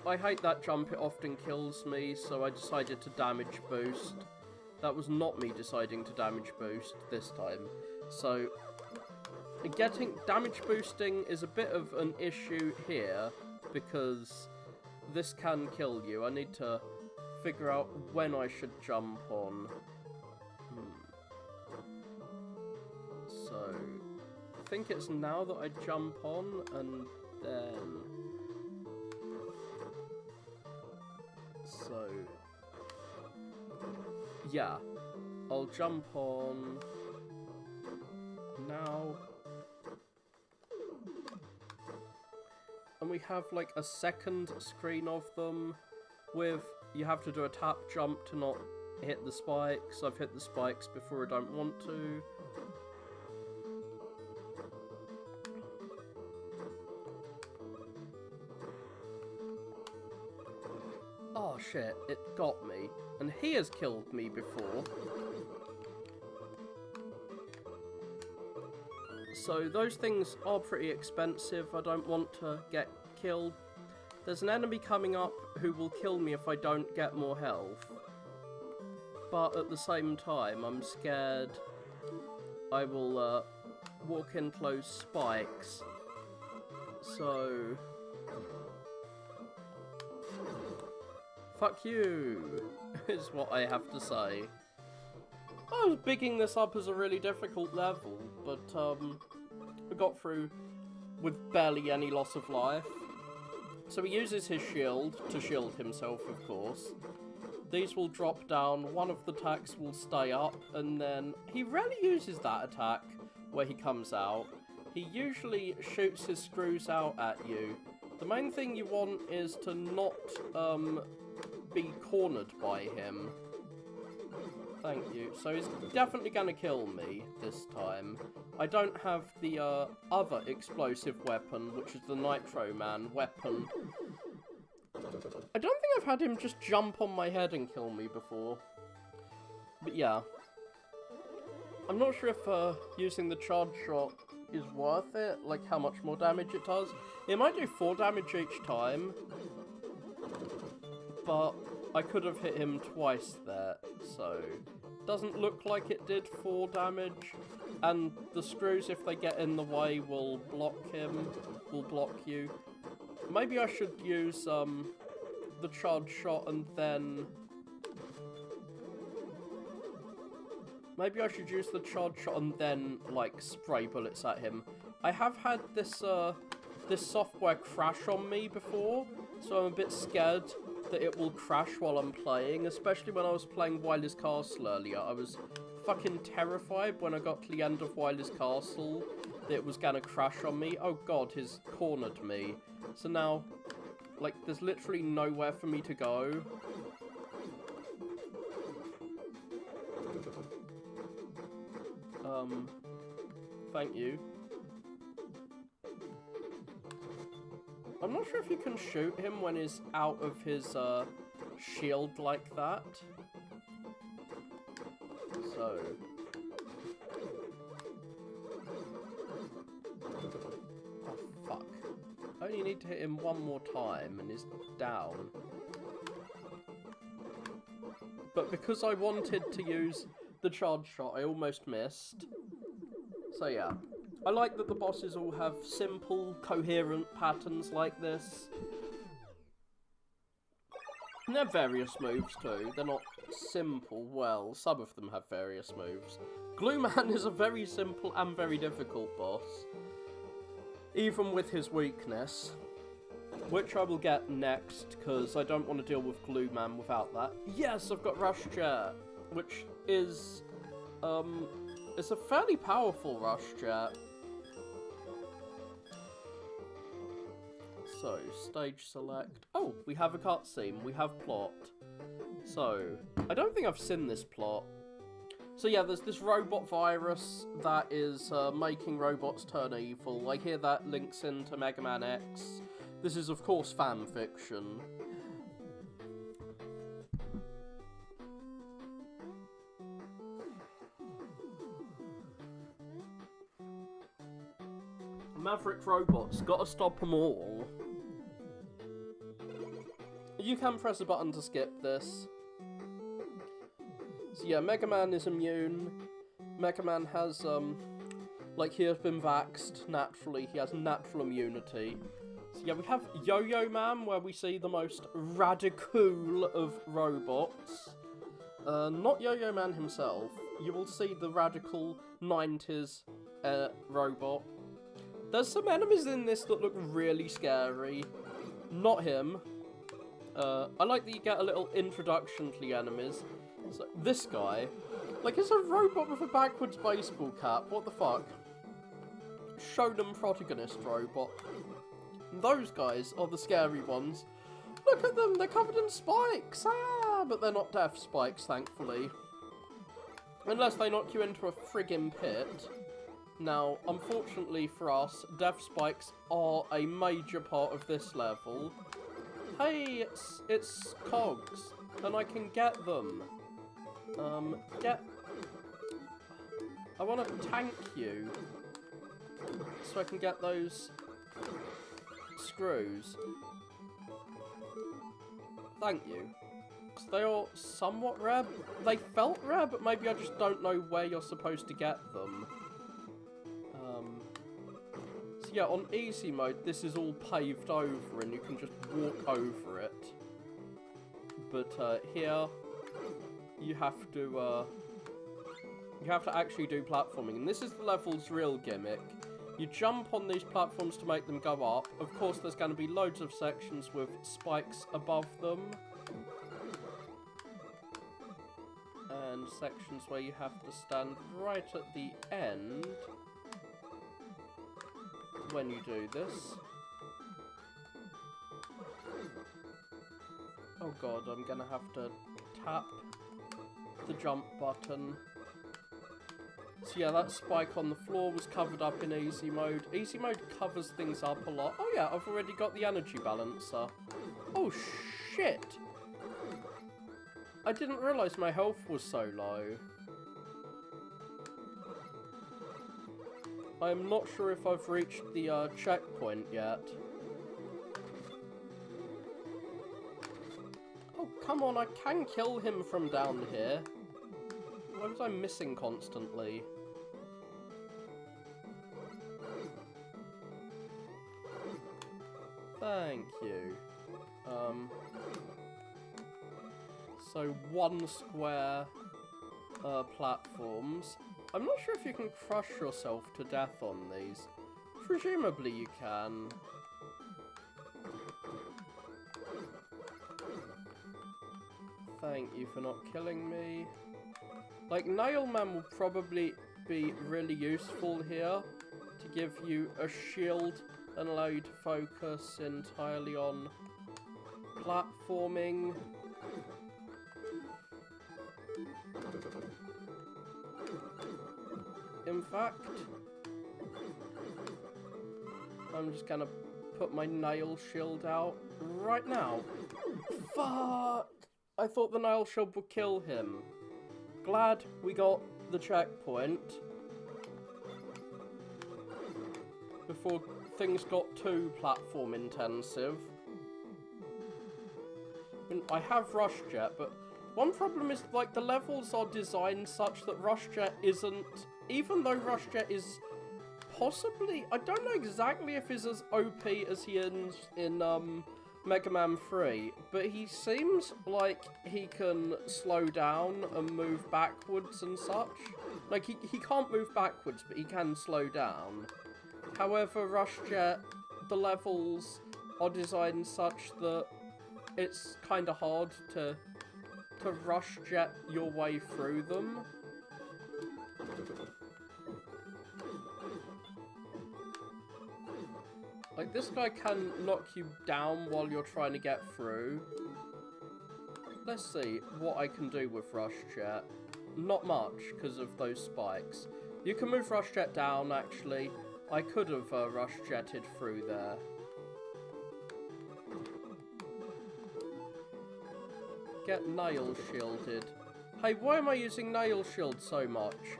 I hate that jump, it often kills me, so I decided to damage boost. That was not me deciding to damage boost this time. So, getting damage boosting is a bit of an issue here, because this can kill you. I need to figure out when I should jump on. So, I think it's now that I jump on, and then... So, yeah, I'll jump on now, and we have like a second screen of them with, you have to do a tap jump to not hit the spikes. I've hit the spikes before I don't want to. Oh shit, it got me. And he has killed me before. So those things are pretty expensive. I don't want to get killed. There's an enemy coming up who will kill me if I don't get more health. But at the same time, I'm scared I will walk into those spikes. So... fuck you, is what I have to say. I was bigging this up as a really difficult level, but we got through with barely any loss of life. So he uses his shield to shield himself, of course. These will drop down, one of the attacks will stay up, and then he rarely uses that attack where he comes out. He usually shoots his screws out at you. The main thing you want is to not be cornered by him. Thank you. So he's definitely gonna kill me this time. I don't have the other explosive weapon, which is the Nitro Man weapon. I don't think I've had him just jump on my head and kill me before. But yeah. I'm not sure if using the charge shot is worth it, like how much more damage it does. It might do 4 damage each time. But I could have hit him twice there, so doesn't look like it did 4 damage. And the screws, if they get in the way, will block him, will block you. Maybe I should use the charge shot and then... Maybe I should use the charge shot and then, like, spray bullets at him. I have had this, this software crash on me before, so I'm a bit scared that it will crash while I'm playing, especially when I was playing Wily's Castle earlier. I was fucking terrified when I got to the end of Wily's Castle that it was gonna crash on me. Oh god, he's cornered me. So now, like, there's literally nowhere for me to go. Thank you. I'm not sure if you can shoot him when he's out of his, shield like that. So... Oh, fuck. I only need to hit him one more time and he's down. But because I wanted to use the charge shot, I almost missed. So yeah. I like that the bosses all have simple, coherent patterns like this. And they have various moves too. They're not simple. Well, some of them have various moves. Glue Man is a very simple and very difficult boss. Even with his weakness. Which I will get next, because I don't want to deal with Glue Man without that. Yes, I've got Rush Jet, which is, it's a fairly powerful Rush Jet. So, stage select. Oh, we have a cutscene. We have plot. So, I don't think I've seen this plot. So yeah, there's this robot virus that is making robots turn evil. I hear that links into Mega Man X. This is, of course, fan fiction. Maverick robots, gotta stop them all. You can press a button to skip this. So yeah, Mega Man is immune. Mega Man has, like, he has been vaxxed naturally. He has natural immunity. So yeah, we have Yo-Yo Man, where we see the most radical of robots. Not Yo-Yo Man himself. You will see the radical 90s robot. There's some enemies in this that look really scary. Not him. I like that you get a little introduction to the enemies. So, this guy, like, it's a robot with a backwards baseball cap. What the fuck? Shonen protagonist robot. Those guys are the scary ones. Look at them, they're covered in spikes. Ah, but they're not death spikes, thankfully. Unless they knock you into a friggin' pit. Now, unfortunately for us, death spikes are a major part of this level. Hey, it's cogs, and I can get them. I want to tank you, so I can get those screws. Thank you. Because they are somewhat rare. They felt rare, but maybe I just don't know where you're supposed to get them. So yeah, on easy mode, this is all paved over, and you can just walk over it. But here, you have to actually do platforming, and this is the level's real gimmick. You jump on these platforms to make them go up. Of course, there's going to be loads of sections with spikes above them. And sections where you have to stand right at the end when you do this. Oh god, I'm going to have to tap the jump button. So yeah, that spike on the floor was covered up in easy mode. Easy mode covers things up a lot. Oh yeah, I've already got the energy balancer. Oh shit! I didn't realise my health was so low. I'm not sure if I've reached the checkpoint yet. Oh, come on, I can kill him from down here. Why was I missing constantly? Thank you. So 1 square platforms. I'm not sure if you can crush yourself to death on these. Presumably you can. Thank you for not killing me. Like, Nailman will probably be really useful here to give you a shield and allow you to focus entirely on platforming. In fact, I'm just gonna put my nail shield out right now. Fuck! I thought the nail shield would kill him. Glad we got the checkpoint before things got too platform intensive. I mean, I have Rush Jet, but one problem is, like, the levels are designed such that Rush Jet isn't, even though Rush Jet is possibly, I don't know exactly if he's as OP as he is in Mega Man 3, but he seems like he can slow down and move backwards and such. Like, he can't move backwards, but he can slow down. However, Rush Jet, the levels are designed such that it's kind of hard to Rush Jet your way through them. Like, this guy can knock you down while you're trying to get through. Let's see what I can do with Rush Jet. Not much, because of those spikes. You can move Rush Jet down, actually. I could have Rush Jetted through there. Get nail shielded. Hey, why am I using nail shield so much?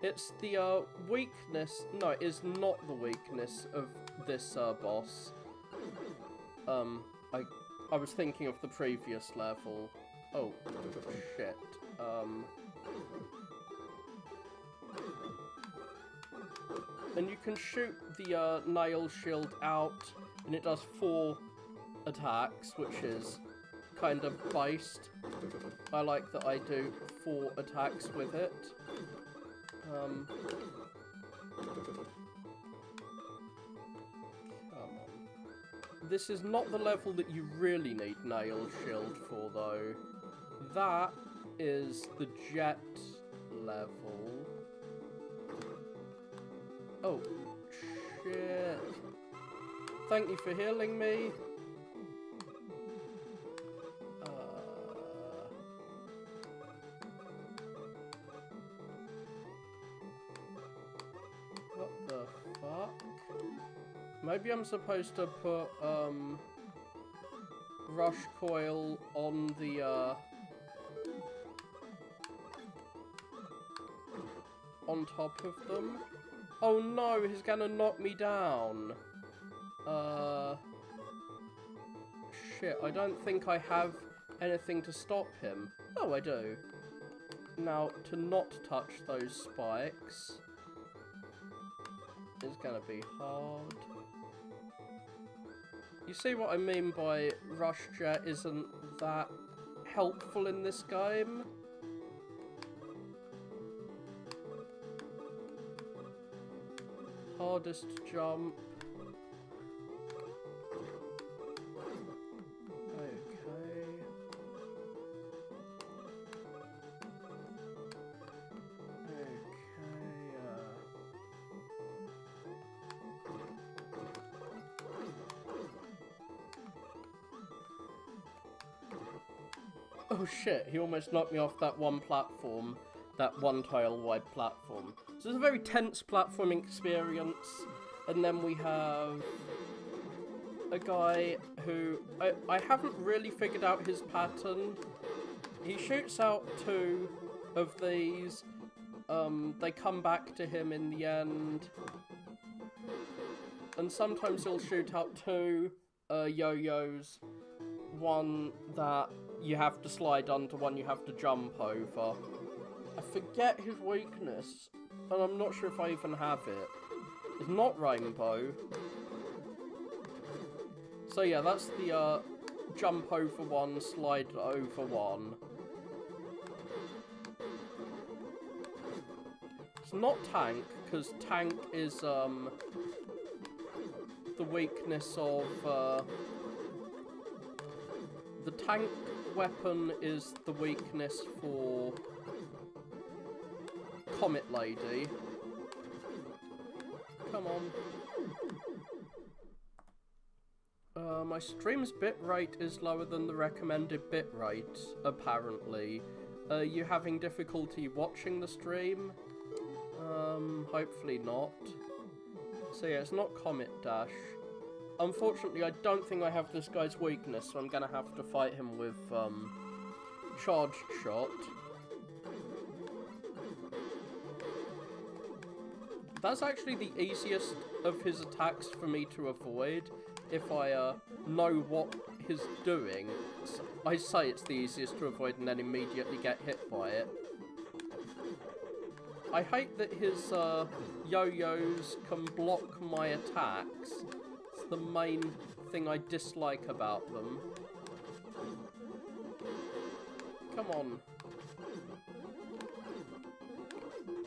It's the weakness. No, it is not the weakness of this boss. I was thinking of the previous level. Oh, shit. And you can shoot the nail shield out, and it does 4 attacks, which is kind of based. I like that I do 4 attacks with it. Come on. This is not the level that you really need Nail Shield for, though. That is the jet level. Oh, shit. Thank you for healing me. What the fuck? Maybe I'm supposed to put, Rush Coil on the, on top of them? Oh no, he's gonna knock me down. Shit, I don't think I have anything to stop him. Oh, I do. Now, to not touch those spikes is gonna be hard. You see what I mean by Rush Jet isn't that helpful in this game? Hardest jump. Okay. Oh shit, he almost knocked me off that one platform. That one tile-wide platform. So it's a very tense platforming experience. And then we have a guy who I haven't really figured out his pattern. He shoots out 2 of these. They come back to him in the end. And sometimes he'll shoot out 2 yo-yos. One that you have to slide onto, one you have to jump over. I forget his weakness, and I'm not sure if I even have it. It's not Rainbow. So yeah, that's the jump over one, slide over one. It's not Tank, because Tank is the weakness of the tank weapon is the weakness for Comet Lady. Come on. My stream's bitrate is lower than the recommended bitrate, apparently. Are you having difficulty watching the stream? Hopefully not. So yeah, it's not Comet Dash. Unfortunately, I don't think I have this guy's weakness, so I'm gonna have to fight him with, Charged Shot. That's actually the easiest of his attacks for me to avoid, if I, know what he's doing. So I say it's the easiest to avoid and then immediately get hit by it. I hate that his, yo-yos can block my attacks. It's the main thing I dislike about them. Come on.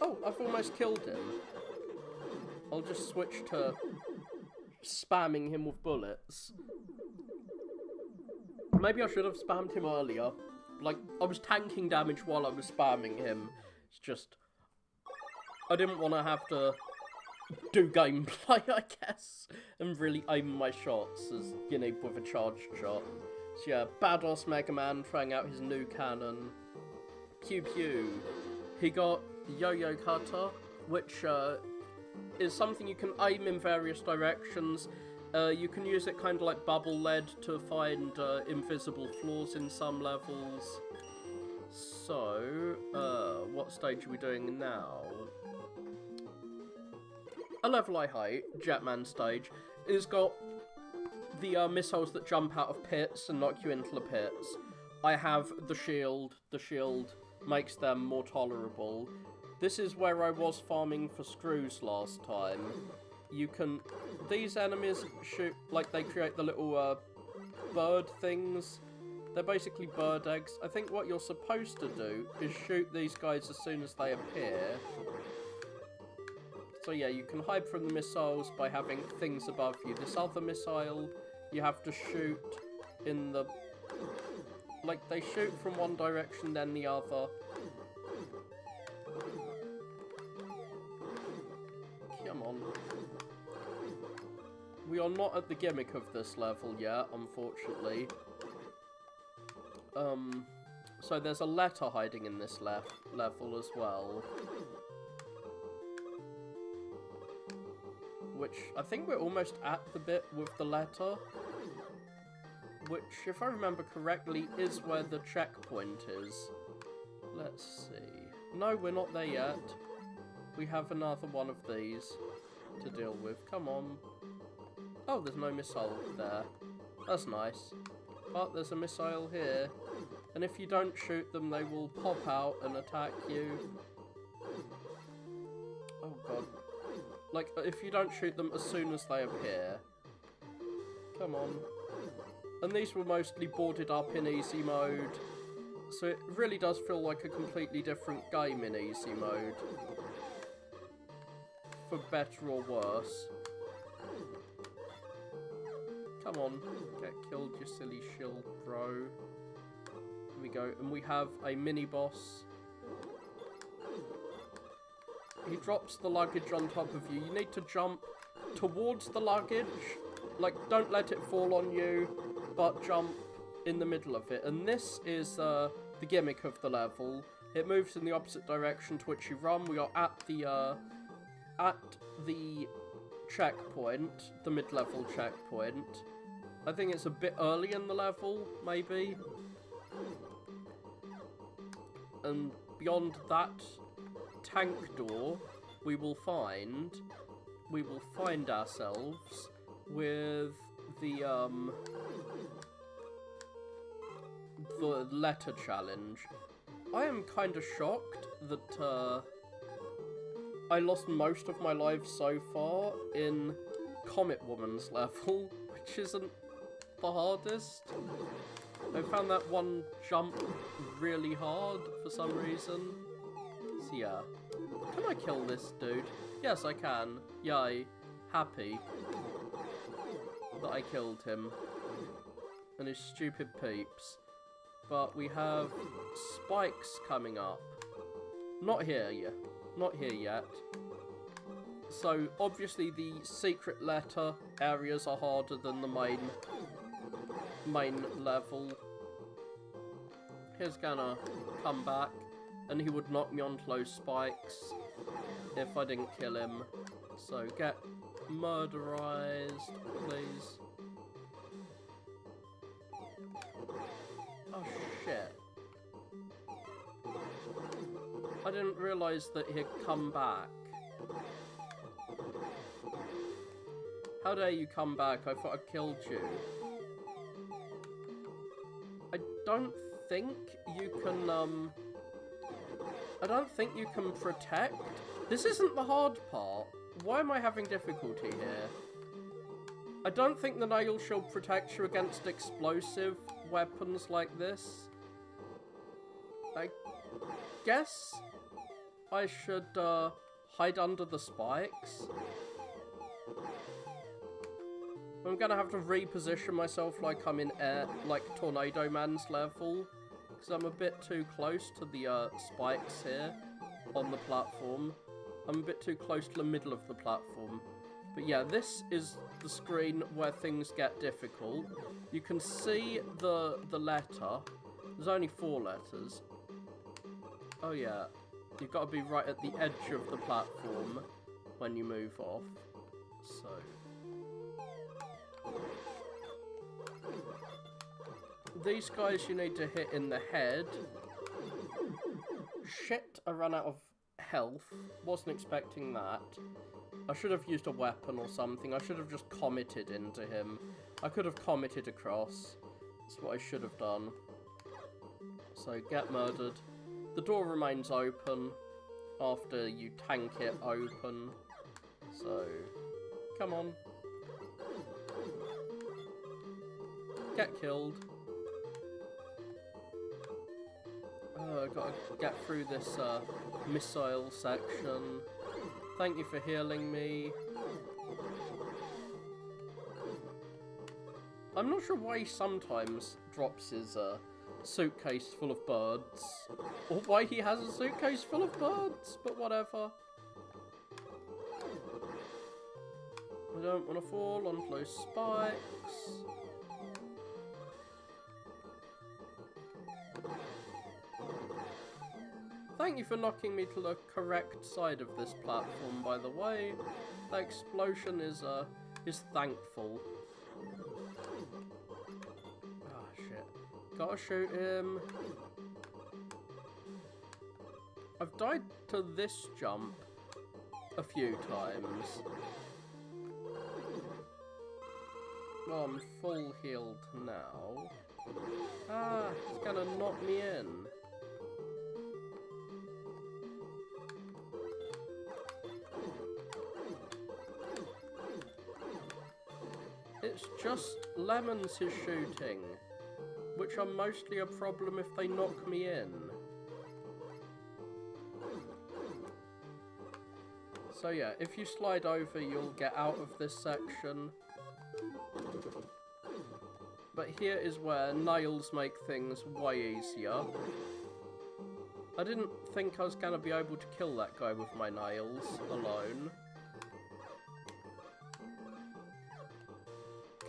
Oh, I've almost killed him. I'll just switch to spamming him with bullets. Maybe I should have spammed him earlier. Like, I was tanking damage while I was spamming him. It's just... I didn't want to have to do gameplay, I guess, and really aim my shots as, you know, with a charged shot. So yeah, badass Mega Man trying out his new cannon. Pew pew. He got Yo-Yo Cutter, which is something you can aim in various directions. You can use it kind of like bubble lead to find invisible floors in some levels. So, what stage are we doing now? A level I hate, Jetman stage, is got the missiles that jump out of pits and knock you into the pits. I have the shield. The shield makes them more tolerable. This is where I was farming for screws last time. You can... These enemies shoot... Like, they create the little, bird things. They're basically bird eggs. I think what you're supposed to do is shoot these guys as soon as they appear. So yeah, you can hide from the missiles by having things above you. This other missile, you have to shoot in the... Like, they shoot from one direction, then the other. Come on. We are not at the gimmick of this level yet, unfortunately. So there's a letter hiding in this level as well. Which, I think we're almost at the bit with the letter. Which, if I remember correctly, is where the checkpoint is. Let's see. No, we're not there yet. We have another one of these to deal with. Come on. Oh, there's no missile there. That's nice. But there's a missile here. And if you don't shoot them, they will pop out and attack you. Oh god. Like, if you don't shoot them as soon as they appear. Come on. And these were mostly boarded up in easy mode. So it really does feel like a completely different game in easy mode. For better or worse. Come on. Get killed, you silly shill, bro. Here we go. And we have a mini-boss. He drops the luggage on top of you. You need to jump towards the luggage. Like, don't let it fall on you, but jump in the middle of it. And this is the gimmick of the level. It moves in the opposite direction to which you run. We are at the checkpoint, the mid-level checkpoint. I think it's a bit early in the level, maybe. And beyond that tank door, we will find ourselves with the letter challenge. I am kind of shocked that I lost most of my life so far in Comet Woman's level, which isn't the hardest. I found that one jump really hard for some reason. So yeah. Can I kill this dude? Yes, I can. Yay. Happy that I killed him. And his stupid peeps. But we have spikes coming up. Not here yet. Not here yet. So, obviously the secret letter areas are harder than the main level. He's gonna come back, and he would knock me onto those spikes if I didn't kill him. So, get murderized, please. Oh, shit. I didn't realise that he'd come back. How dare you come back? I thought I killed you. I don't think you can, I don't think you can protect. This isn't the hard part. Why am I having difficulty here? I don't think the nail shield protects you against explosive weapons like this. I guess I should hide under the spikes. I'm gonna have to reposition myself like I'm in air, like Tornado Man's level, because I'm a bit too close to the spikes here on the platform. I'm a bit too close to the middle of the platform. But yeah, this is the screen where things get difficult. You can see the letter. There's only 4 letters. Oh yeah, you've got to be right at the edge of the platform when you move off. So... these guys you need to hit in the head. Shit, I ran out of health. Wasn't expecting that. I should have used a weapon or something. I should have just committed into him. I could have committed across. That's what I should have done. So, get murdered. The door remains open after you tank it open. So, come on. Get killed. I've got to get through this missile section. Thank you for healing me. I'm not sure why he sometimes drops his suitcase full of birds. Or why he has a suitcase full of birds, but whatever. I don't want to fall onto those spikes. Thank you for knocking me to the correct side of this platform, by the way. The explosion is thankful. Ah, shit. Gotta shoot him. I've died to this jump a few times. Oh, I'm full healed now. Ah, it's gonna knock me in. It's just lemons he's shooting, which are mostly a problem if they knock me in. So yeah, if you slide over, you'll get out of this section. But here is where nails make things way easier. I didn't think I was going to be able to kill that guy with my nails alone.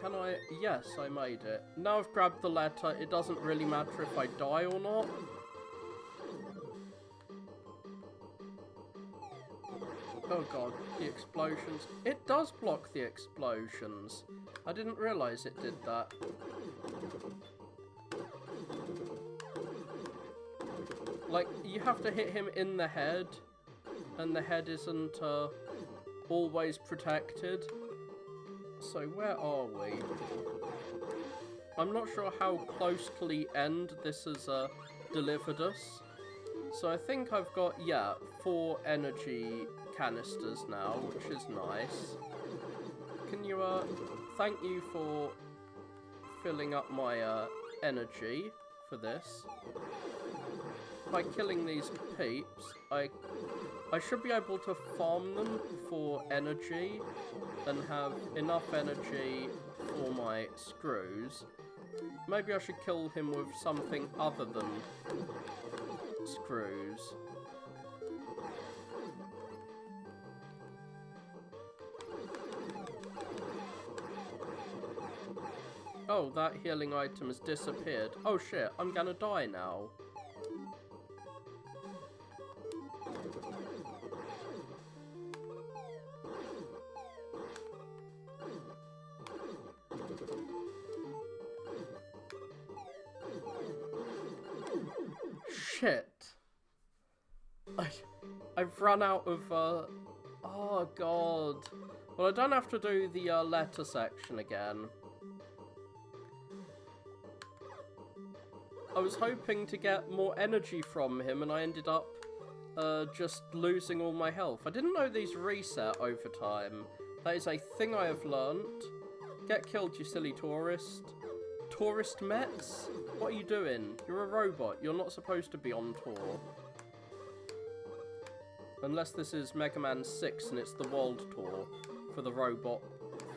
Can I? Yes, I made it. Now I've grabbed the letter, it doesn't really matter if I die or not. Oh god, the explosions. It does block the explosions. I didn't realise it did that. Like, you have to hit him in the head, and the head isn't always protected. So where are we? I'm not sure how close to the end this has delivered us. So I think I've got, yeah, 4 energy canisters now, which is nice. Can you, thank you for filling up my, energy for this. By killing these peeps, I should be able to farm them for energy and have enough energy for my screws. Maybe I should kill him with something other than screws. Oh, that healing item has disappeared. Oh shit, I'm gonna die now. Shit. I've run out of, oh god. Well, I don't have to do the, letter section again. I was hoping to get more energy from him, and I ended up, just losing all my health. I didn't know these reset over time. That is a thing I have learnt. Get killed, you silly tourist. Tourist Mets? What are you doing? You're a robot. You're not supposed to be on tour. Unless this is Mega Man 6 and it's the world tour for the robot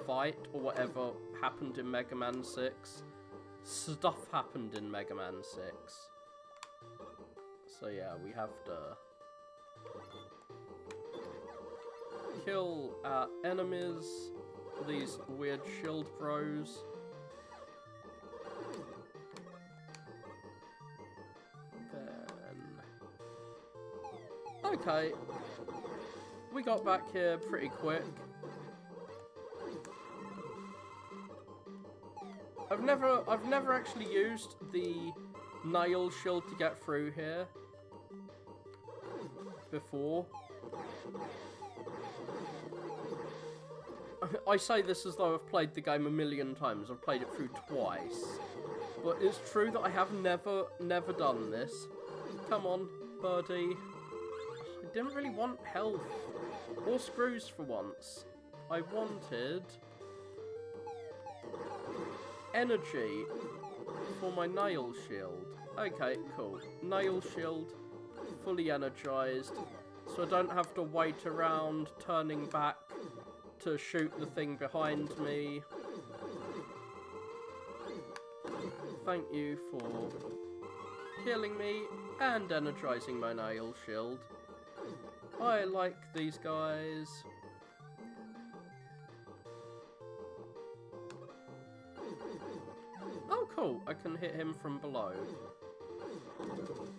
fight or whatever happened in Mega Man 6. Stuff happened in Mega Man 6. So yeah, we have to kill enemies, these weird shield bros. Okay, we got back here pretty quick. I've never actually used the nail shield to get through here before. I say this as though I've played the game a million times. I've played it through twice, but it's true that I have never done this. Come on, birdie. I didn't really want health or screws for once. I wanted energy for my nail shield. Okay, cool. Nail shield fully energized, so I don't have to wait around turning back to shoot the thing behind me. Thank you for healing me and energizing my nail shield. I like these guys. Oh, cool. I can hit him from below.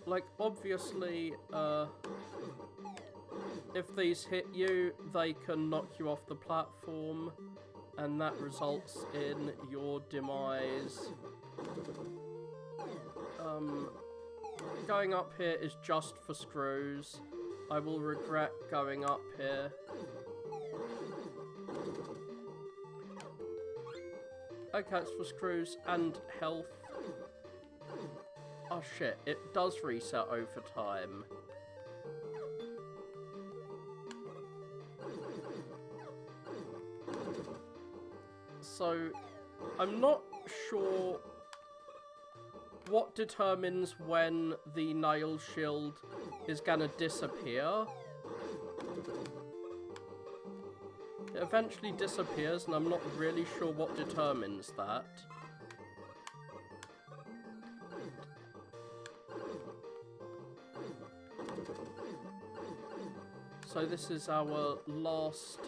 Like, obviously, if these hit you, they can knock you off the platform, and that results in your demise. Going up here is just for screws. I will regret going up here. Okay, it's for screws and health. Oh shit, it does reset over time. So, I'm not sure what determines when the nail shield is gonna disappear. It eventually disappears, and I'm not really sure what determines that. So this is our last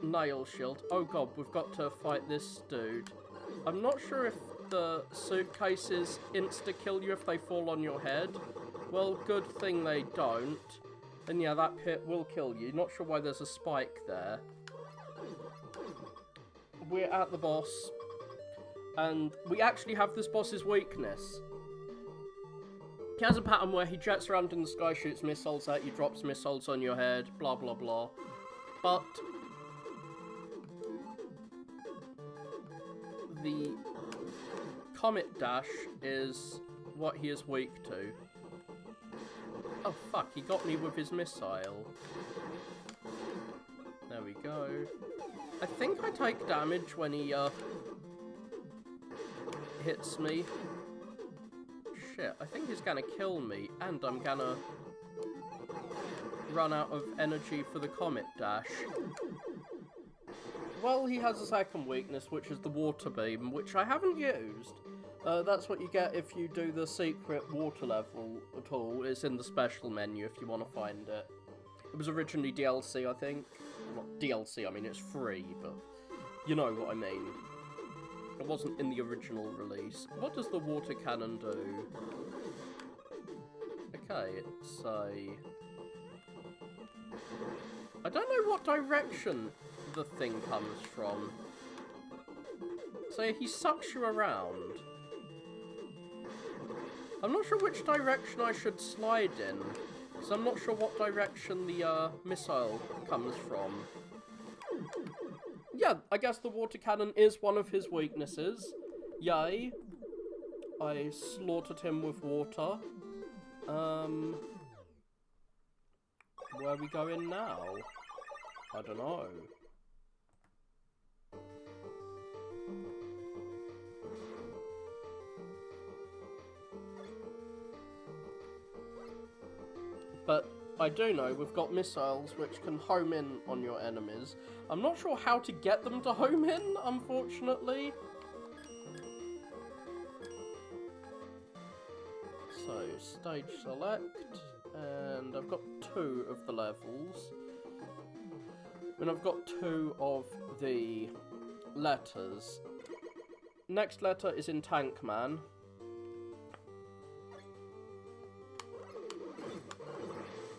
nail shield. Oh god, we've got to fight this dude. I'm not sure if the suitcases insta-kill you if they fall on your head. Well, good thing they don't. And yeah, that pit will kill you. Not sure why there's a spike there. We're at the boss. And we actually have this boss's weakness. He has a pattern where he jets around in the sky, shoots missiles at you, drops missiles on your head, blah blah blah. But the Comet Dash is what he is weak to. Oh fuck, he got me with his missile. There we go. I think I take damage when he hits me. Shit, I think he's gonna kill me, and I'm gonna run out of energy for the comet dash. Well, he has a second weakness, which is the water beam, which I haven't used. That's what you get if you do the secret water level at all. It's in the special menu if you want to find it. It was originally DLC, I think. Not DLC, I mean it's free, but you know what I mean. It wasn't in the original release. What does the water cannon do? Okay, it's a... I don't know what direction the thing comes from. So he sucks you around. I'm not sure which direction I should slide in, so I'm not sure what direction the missile comes from. Yeah, I guess the water cannon is one of his weaknesses. Yay. I slaughtered him with water. Where are we going now? I don't know. But I do know we've got missiles which can home in on your enemies. I'm not sure how to get them to home in, unfortunately. So, stage select, and I've got 2 of the levels. And I've got 2 of the letters. Next letter is in Tank Man.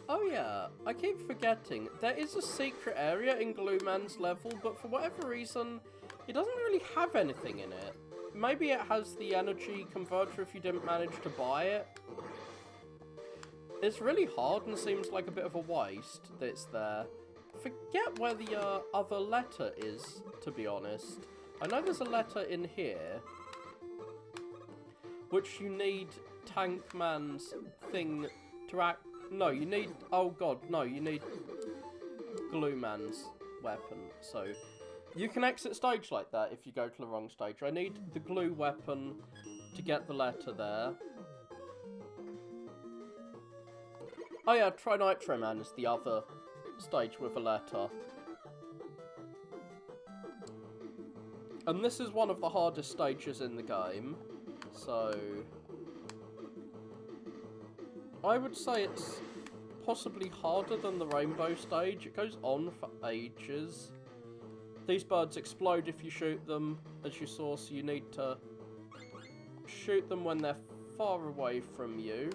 Oh yeah, I keep forgetting. There is a secret area in Glue Man's level, but for whatever reason, it doesn't really have anything in it. Maybe it has the energy converter if you didn't manage to buy it. It's really hard and seems like a bit of a waste that it's there. Forget where the other letter is, to be honest. I know there's a letter in here, which you need Tank Man's thing to act... No, you need... Oh god, no, you need Glue Man's weapon. So, you can exit stage like that if you go to the wrong stage. I need the glue weapon to get the letter there. Oh yeah, Try Nitro Man is the other stage with a letter. And this is one of the hardest stages in the game. So... I would say it's possibly harder than the rainbow stage. It goes on for ages. These birds explode if you shoot them, as you saw, so you need to shoot them when they're far away from you.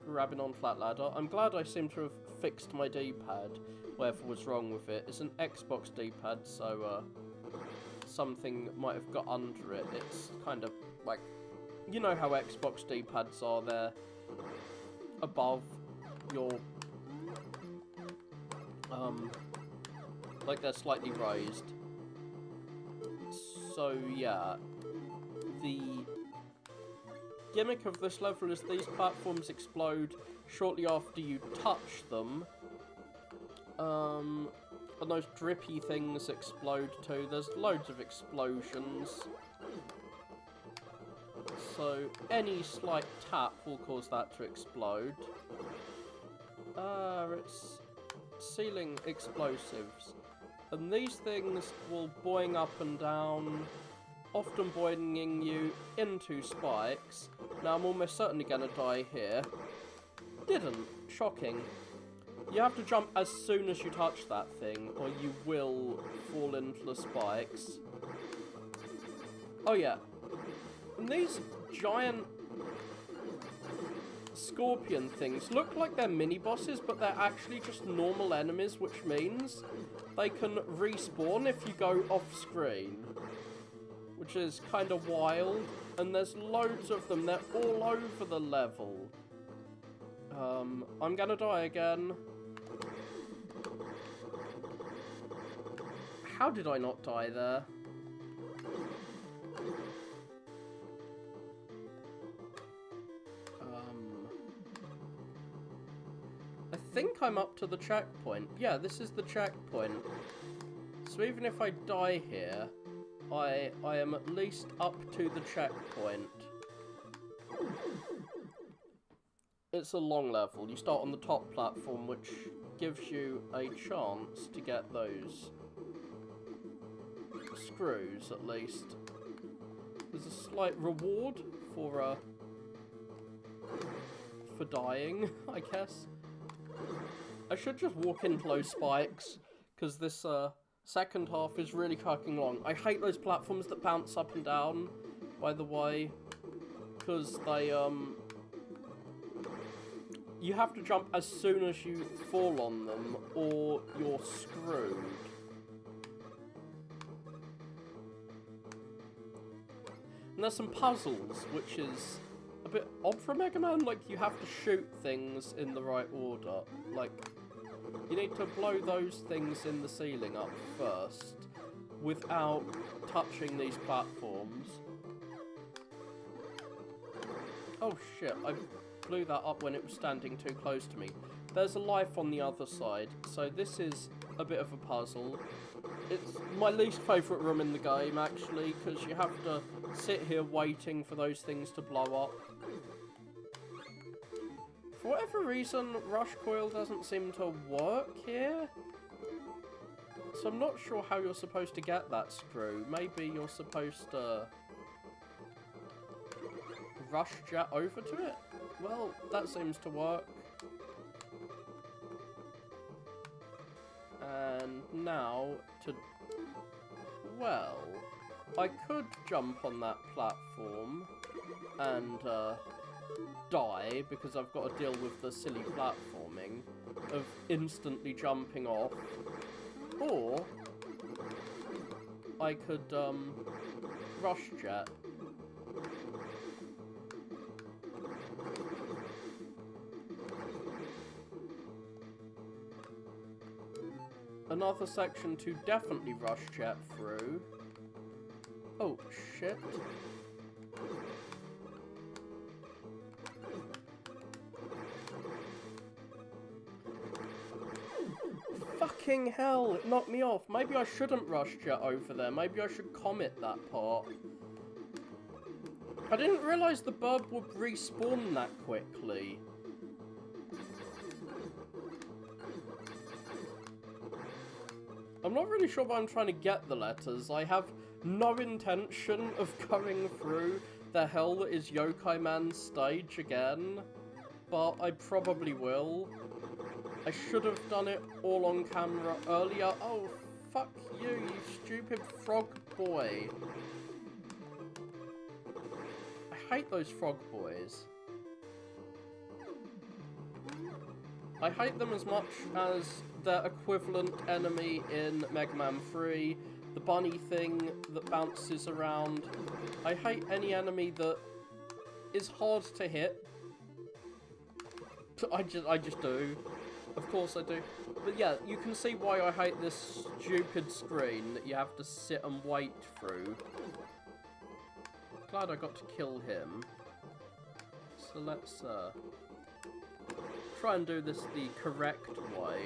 Grabbing on flat ladder. I'm glad I seem to have fixed my D-pad, whatever was wrong with it. It's an Xbox D-pad, so something might have got under it. It's kind of like, you know how Xbox D-pads are, they're above your, like they're slightly raised. So yeah, the gimmick of this level is these platforms explode shortly after you touch them. And those drippy things explode too. There's loads of explosions. So any slight tap will cause that to explode. It's ceiling explosives. And these things will boing up and down, often boinging you into spikes. Now I'm almost certainly gonna die here. Didn't. Shocking. You have to jump as soon as you touch that thing, or you will fall into the spikes. Oh yeah. And these giant scorpion things look like they're mini-bosses, but they're actually just normal enemies, which means they can respawn if you go off-screen. Which is kind of wild. And there's loads of them. They're all over the level. I'm gonna die again. How did I not die there? think I'm up to the checkpoint. Yeah, this is the checkpoint. So even if I die here, I am at least up to the checkpoint. It's a long level. You start on the top platform, which gives you a chance to get those screws, at least. There's a slight reward for dying, I guess. I should just walk into those spikes, because this second half is really fucking long. I hate those platforms that bounce up and down, by the way, because they, you have to jump as soon as you fall on them, or you're screwed. And there's some puzzles, which is a bit odd for Mega Man. Like, you have to shoot things in the right order. Like, you need to blow those things in the ceiling up first, without touching these platforms. Oh shit, I blew that up when it was standing too close to me. There's a life on the other side, so this is a bit of a puzzle. It's my least favourite room in the game, actually, because you have to sit here waiting for those things to blow up. For whatever reason, Rush Coil doesn't seem to work here. So I'm not sure how you're supposed to get that screw. Maybe you're supposed to rush jet over to it? Well, that seems to work. And now to... Well, I could jump on that platform and die, because I've got to deal with the silly platforming of instantly jumping off. Or I could rush jet. Another section to definitely rush jet through. Oh, shit. Fucking hell, it knocked me off. Maybe I shouldn't rush jet over there. Maybe I should comet that part. I didn't realise the bird would respawn that quickly. I'm not really sure why I'm trying to get the letters. I have no intention of going through the hell that is Yokai Man's stage again, but I probably will. I should have done it all on camera earlier. Oh, fuck you, you stupid frog boy. I hate those frog boys. I hate them as much as their equivalent enemy in Mega Man 3, the bunny thing that bounces around. I hate any enemy that is hard to hit. I just do. Of course I do. But yeah, you can see why I hate this stupid screen that you have to sit and wait through. Glad I got to kill him. So let's try and do this the correct way.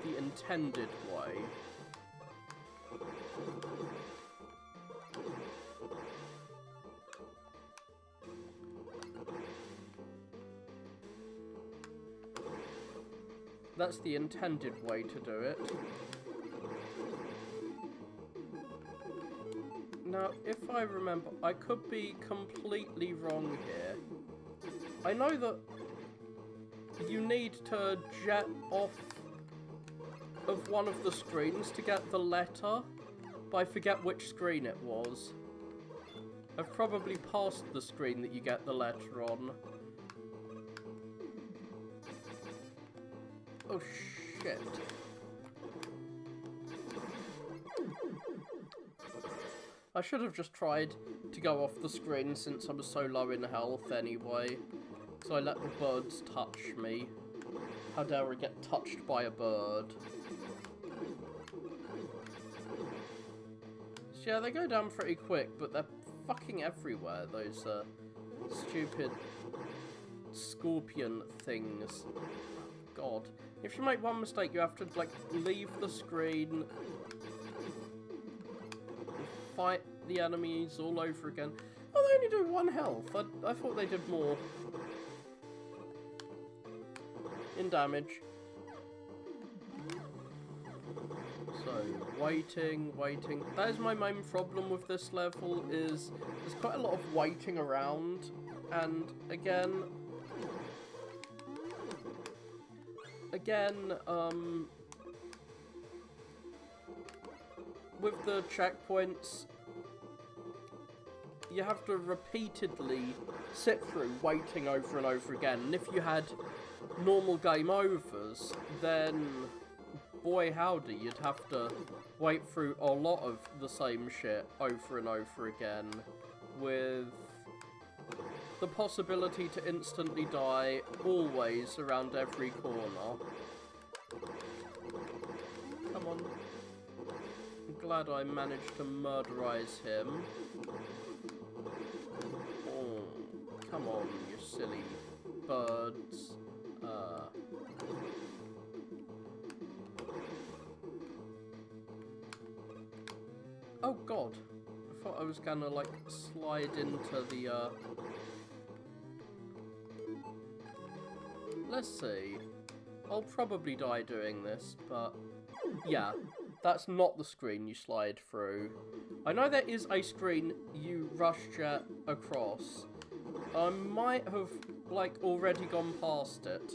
The intended way. That's the intended way to do it. Now, if I remember, I could be completely wrong here. I know that you need to jet off of one of the screens to get the letter, but I forget which screen it was. I've probably passed the screen that you get the letter on. Oh shit. I should have just tried to go off the screen since I was so low in health anyway. So I let the birds touch me. How dare I get touched by a bird? So yeah, they go down pretty quick, but they're fucking everywhere, those stupid scorpion things. God. If you make one mistake, you have to, like, leave the screen, fight the enemies all over again. Oh, they only do 1 health. I thought they did more in damage. So, waiting. That is my main problem with this level, is there's quite a lot of waiting around. And again, with the checkpoints, you have to repeatedly sit through waiting over and over again. And if you had normal game overs, then boy howdy, you'd have to wait through a lot of the same shit over and over again, with the possibility to instantly die always around every corner. Come on. I'm glad I managed to murderize him. Oh, come on, you silly birds. Oh god. I thought I was gonna, like, slide into the, Let's see. I'll probably die doing this, but yeah, that's not the screen you slide through. I know there is a screen you rush jet across. I might have, like, already gone past it.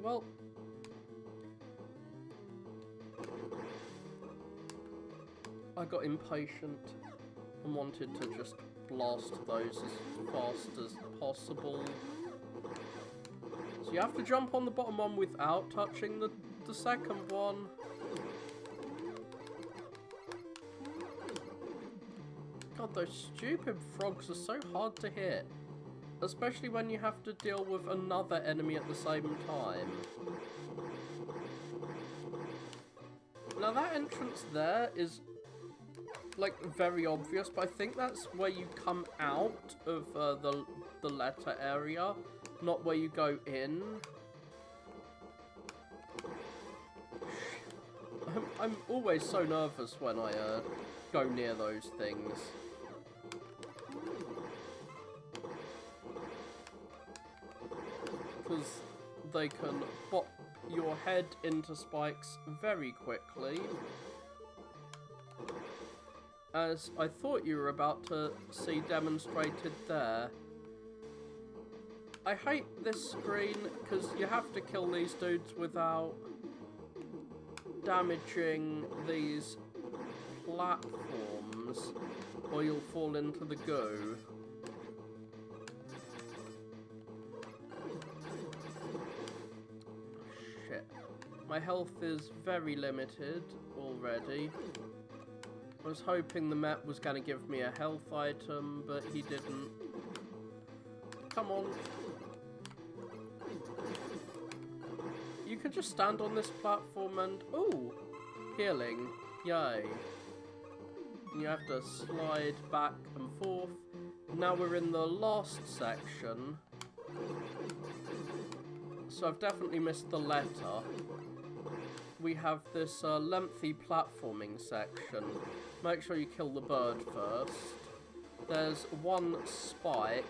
Well, I got impatient and wanted to just blast those as fast as possible. So you have to jump on the bottom one without touching the second one. God, those stupid frogs are so hard to hit. Especially when you have to deal with another enemy at the same time. Now that entrance there is, like, very obvious, but I think that's where you come out of the letter area, not where you go in. I'm always so nervous when I go near those things. Because they can bop your head into spikes very quickly. As I thought you were about to see demonstrated there. I hate this screen because you have to kill these dudes without damaging these platforms, or you'll fall into the goo. Shit. My health is very limited already. I was hoping the map was going to give me a health item, but he didn't. Come on. You could just stand on this platform and... Ooh! Healing. Yay. And you have to slide back and forth. Now we're in the last section. So I've definitely missed the letter. We have this lengthy platforming section. Make sure you kill the bird first. There's one spike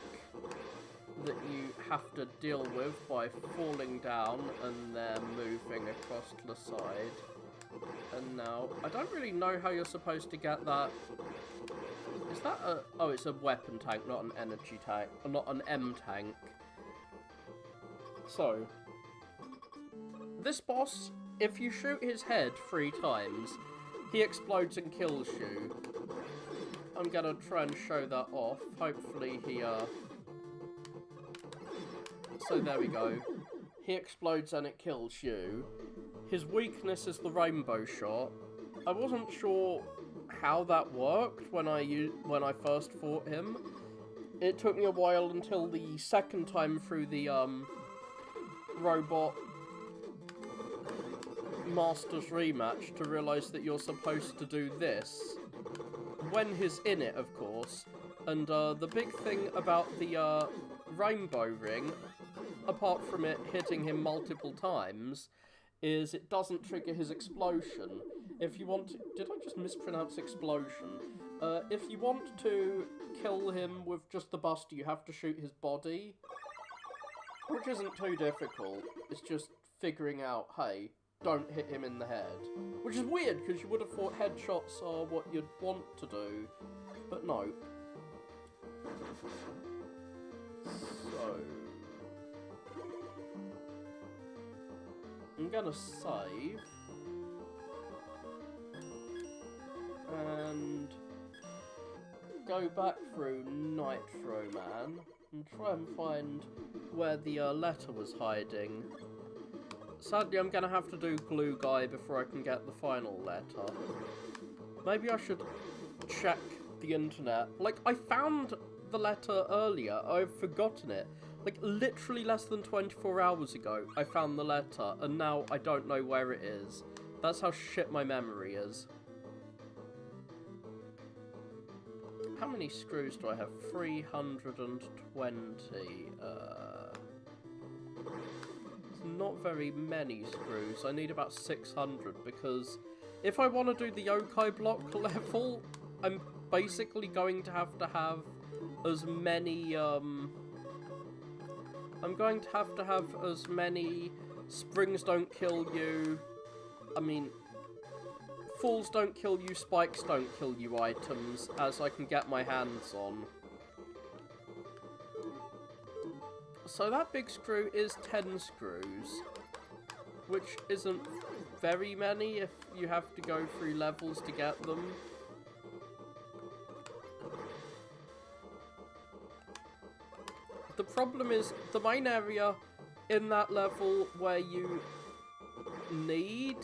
that you have to deal with by falling down and then moving across to the side. And now, I don't really know how you're supposed to get that. Is that a... Oh, it's a weapon tank, not an energy tank. Or not an M tank. So, this boss, if you shoot his head 3 times, he explodes and kills you. I'm gonna try and show that off. Hopefully he, So there we go. He explodes and it kills you. His weakness is the rainbow shot. I wasn't sure how that worked when I first fought him. It took me a while until the second time through the robot Masters Rematch to realise that you're supposed to do this. When he's in it, of course. And the big thing about the rainbow ring, apart from it hitting him multiple times, is it doesn't trigger his explosion. If you want to... Did I just mispronounce explosion? If you want to kill him with just the buster, you have to shoot his body. Which isn't too difficult. It's just figuring out, hey, don't hit him in the head. Which is weird, because you would have thought headshots are what you'd want to do. But no. So... I'm gonna save. And... go back through Nitro Man. And try and find where the letter was hiding. Sadly, I'm gonna have to do Glue Guy before I can get the final letter. Maybe I should check the internet. Like, I found the letter earlier. I've forgotten it. Like, literally less than 24 hours ago, I found the letter, and now I don't know where it is. That's how shit my memory is. How many screws do I have? 320. It's not very many screws. I need about 600, because if I want to do the yokai block level, I'm basically going to have as many, I'm going to have as many springs don't kill you, I mean, falls don't kill you, spikes don't kill you items as I can get my hands on. So that big screw is 10 screws, which isn't very many if you have to go through levels to get them. The problem is the main area in that level where you need...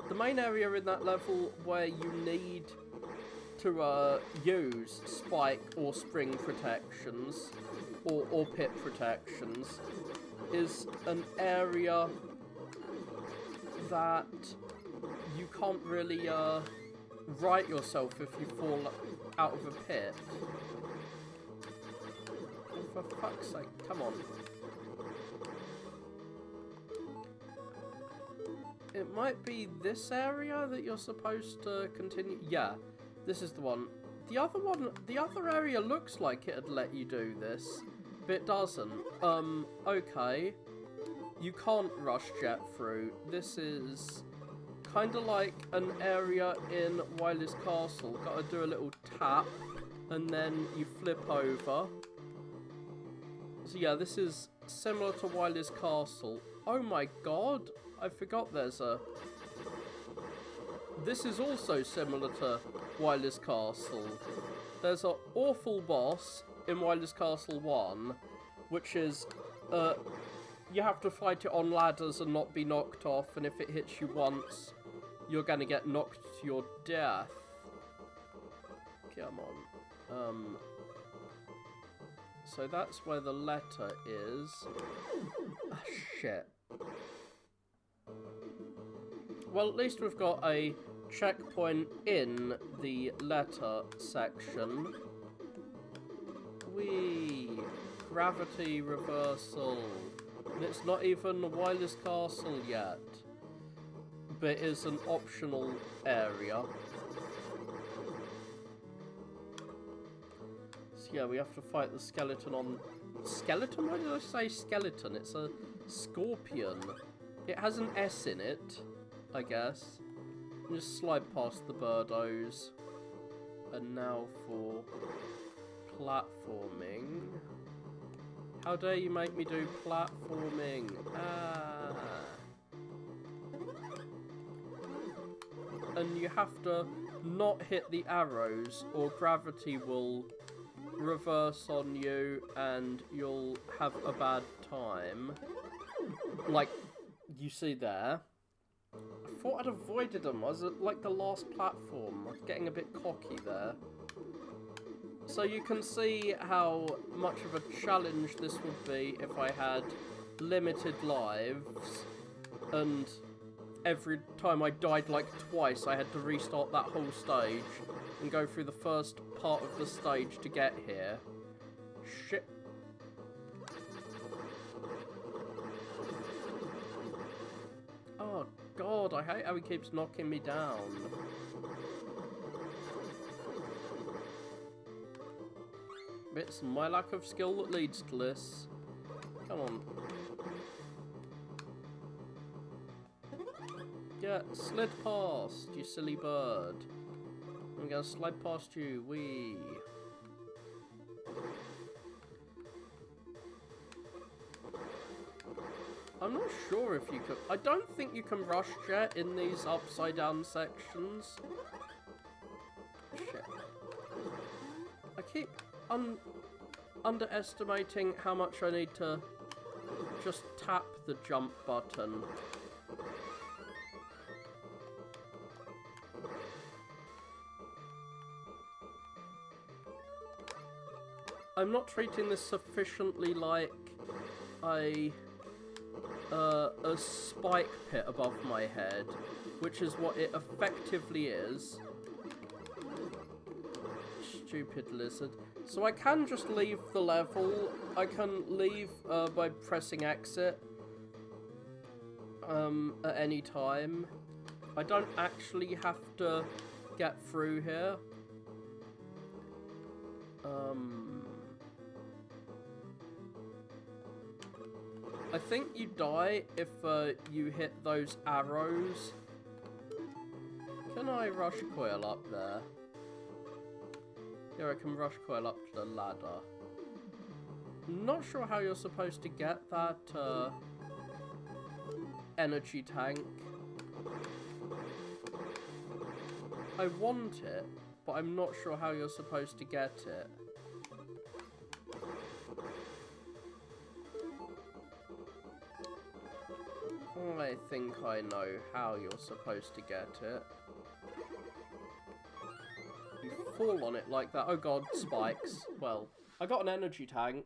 The main area in that level where you need to use spike or spring protections or pit protections is an area that you can't really right yourself if you fall out of a pit. Oh, for fuck's sake, come on. It might be this area that you're supposed to continue. Yeah, this is the one. The other area looks like it'd let you do this, but it doesn't. Okay. You can't rush jet through. This is kind of like an area in Wily's Castle. Gotta do a little tap, and then you flip over. So yeah, this is similar to Wily's Castle. Oh my god! I forgot there's a... This is also similar to Wily's Castle. There's an awful boss in Wily's Castle 1, which is, you have to fight it on ladders and not be knocked off, and if it hits you once, you're gonna get knocked to your death. Come on. So that's where the letter is. Ah, shit. Well, at least we've got a checkpoint in the letter section. Whee! Gravity reversal. And it's not even Wily's Castle yet. But it is an optional area. So yeah, we have to fight the skeleton on... Skeleton? Why did I say skeleton? It's a scorpion. It has an S in it, I guess. Just slide past the birdos. And now for platforming. How dare you make me do platforming? Ah. And you have to not hit the arrows or gravity will reverse on you and you'll have a bad time. Like you see there. I thought I'd avoided them. I was at like the last platform. I was getting a bit cocky there. So you can see how much of a challenge this would be if I had limited lives, and every time I died like twice, I had to restart that whole stage and go through the first part of the stage to get here. Shit. Oh god, I hate how he keeps knocking me down. It's my lack of skill that leads to this. Come on. Yeah, slid past, you silly bird. I'm gonna slide past you, wee. I'm not sure if you could. I don't think you can rush jet in these upside down sections. Shit. I keep underestimating how much I need to just tap the jump button. I'm not treating this sufficiently like a spike pit above my head, which is what it effectively is. Stupid lizard. So I can just leave the level. I can leave by pressing exit at any time. I don't actually have to get through here. I think you die if you hit those arrows. Can I rush coil up there? Yeah, I can rush coil up to the ladder. Not sure how you're supposed to get that energy tank. I want it, but I'm not sure how you're supposed to get it. I think I know how you're supposed to get it. You fall on it like that. Oh god, spikes. Well, I got an energy tank.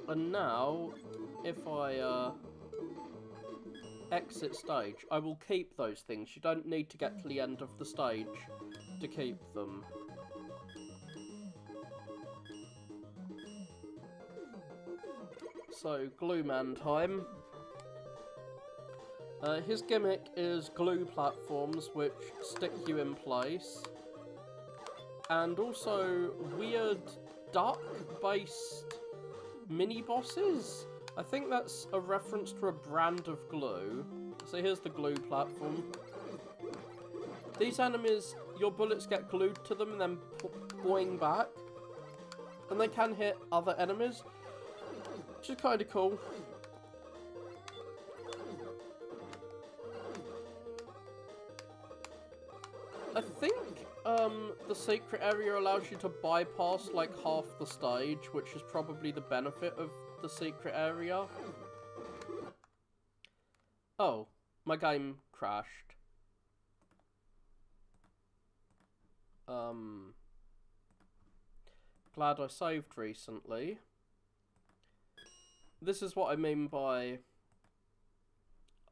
And now, if I exit stage, I will keep those things. You don't need to get to the end of the stage to keep them. So, Glue Man time. His gimmick is glue platforms which stick you in place. And also weird duck-based mini-bosses. I think that's a reference to a brand of glue. So here's the glue platform. These enemies, your bullets get glued to them and then boing back. And they can hit other enemies, which is kind of cool. I think the secret area allows you to bypass like half the stage, which is probably the benefit of the secret area. Oh, my game crashed. Glad I saved recently. This is what I mean by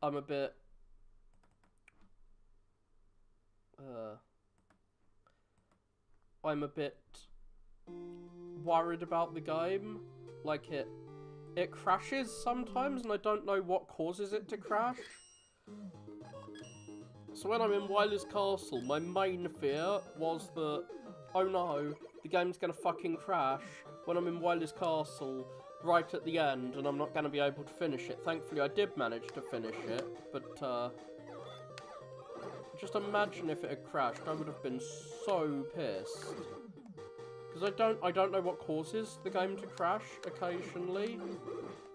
I'm a bit worried about the game. Like it crashes sometimes and I don't know what causes it to crash. So when I'm in Wiler's Castle, my main fear was that, oh no, the game's gonna fucking crash when I'm in Wiler's Castle right at the end and I'm not gonna be able to finish it. Thankfully I did manage to finish it, but just imagine if it had crashed, I would have been so pissed. Because I don't know what causes the game to crash occasionally.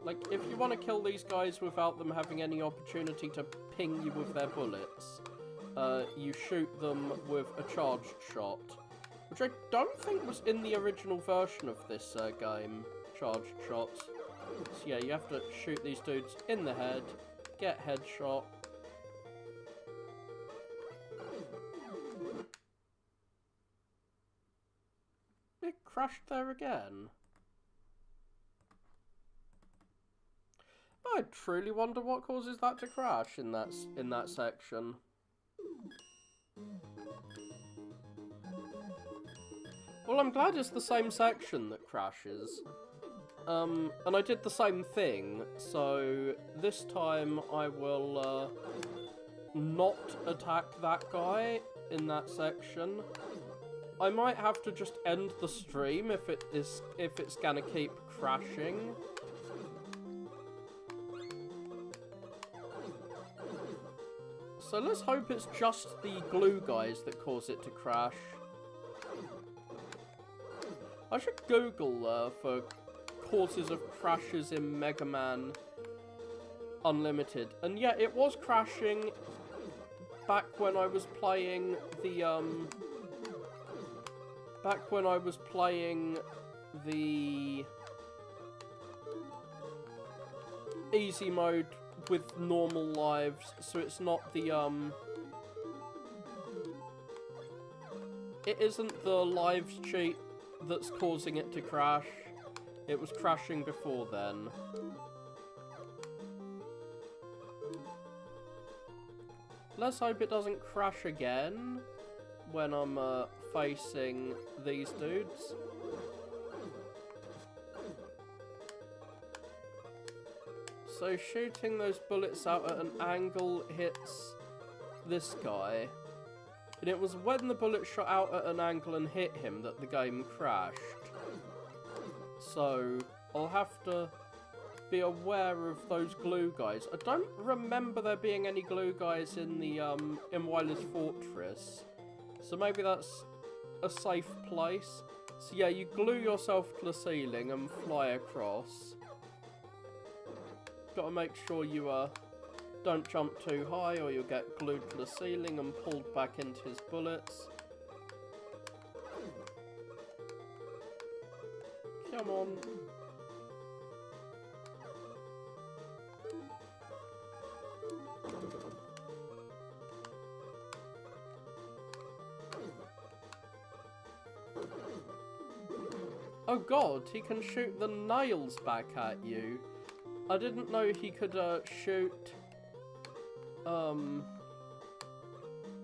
Like, if you want to kill these guys without them having any opportunity to ping you with their bullets, you shoot them with a charged shot. Which I don't think was in the original version of this game, charged shots. So yeah, you have to shoot these dudes in the head, get headshot. It crashed there again. I truly wonder what causes that to crash in that section. Well, I'm glad it's the same section that crashes. And I did the same thing, so this time I will not attack that guy in that section. I might have to just end the stream if it's gonna keep crashing. So let's hope it's just the glue guys that cause it to crash. I should Google for causes of crashes in Megaman Unlimited. And yeah, it was crashing back when I was playing the easy mode with normal lives, so it's not the it isn't the lives cheat that's causing it to crash. It was crashing before then. Let's hope it doesn't crash again when I'm facing these dudes. So shooting those bullets out at an angle hits this guy. And it was when the bullet shot out at an angle and hit him that the game crashed. So I'll have to be aware of those glue guys. I don't remember there being any glue guys in the in Wiler's Fortress. So maybe that's a safe place. So yeah, you glue yourself to the ceiling and fly across. Gotta make sure you don't jump too high or you'll get glued to the ceiling and pulled back into his bullets. Come on. Oh god, he can shoot the nails back at you. I didn't know he could shoot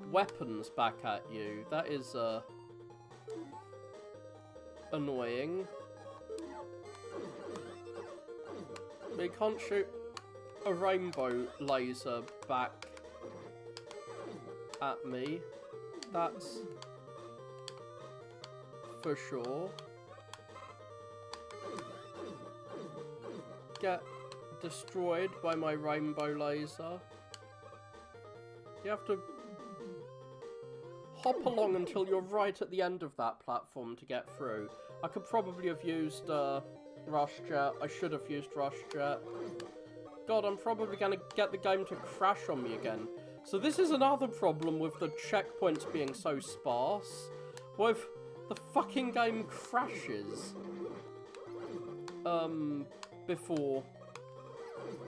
weapons back at you. That is annoying. But he can't shoot a rainbow laser back at me. That's for sure. Get destroyed by my rainbow laser. You have to hop along until you're right at the end of that platform to get through. I could probably have used Rush Jet. I should have used Rush Jet. God, I'm probably going to get the game to crash on me again. So this is another problem with the checkpoints being so sparse. What if the fucking game crashes? Before,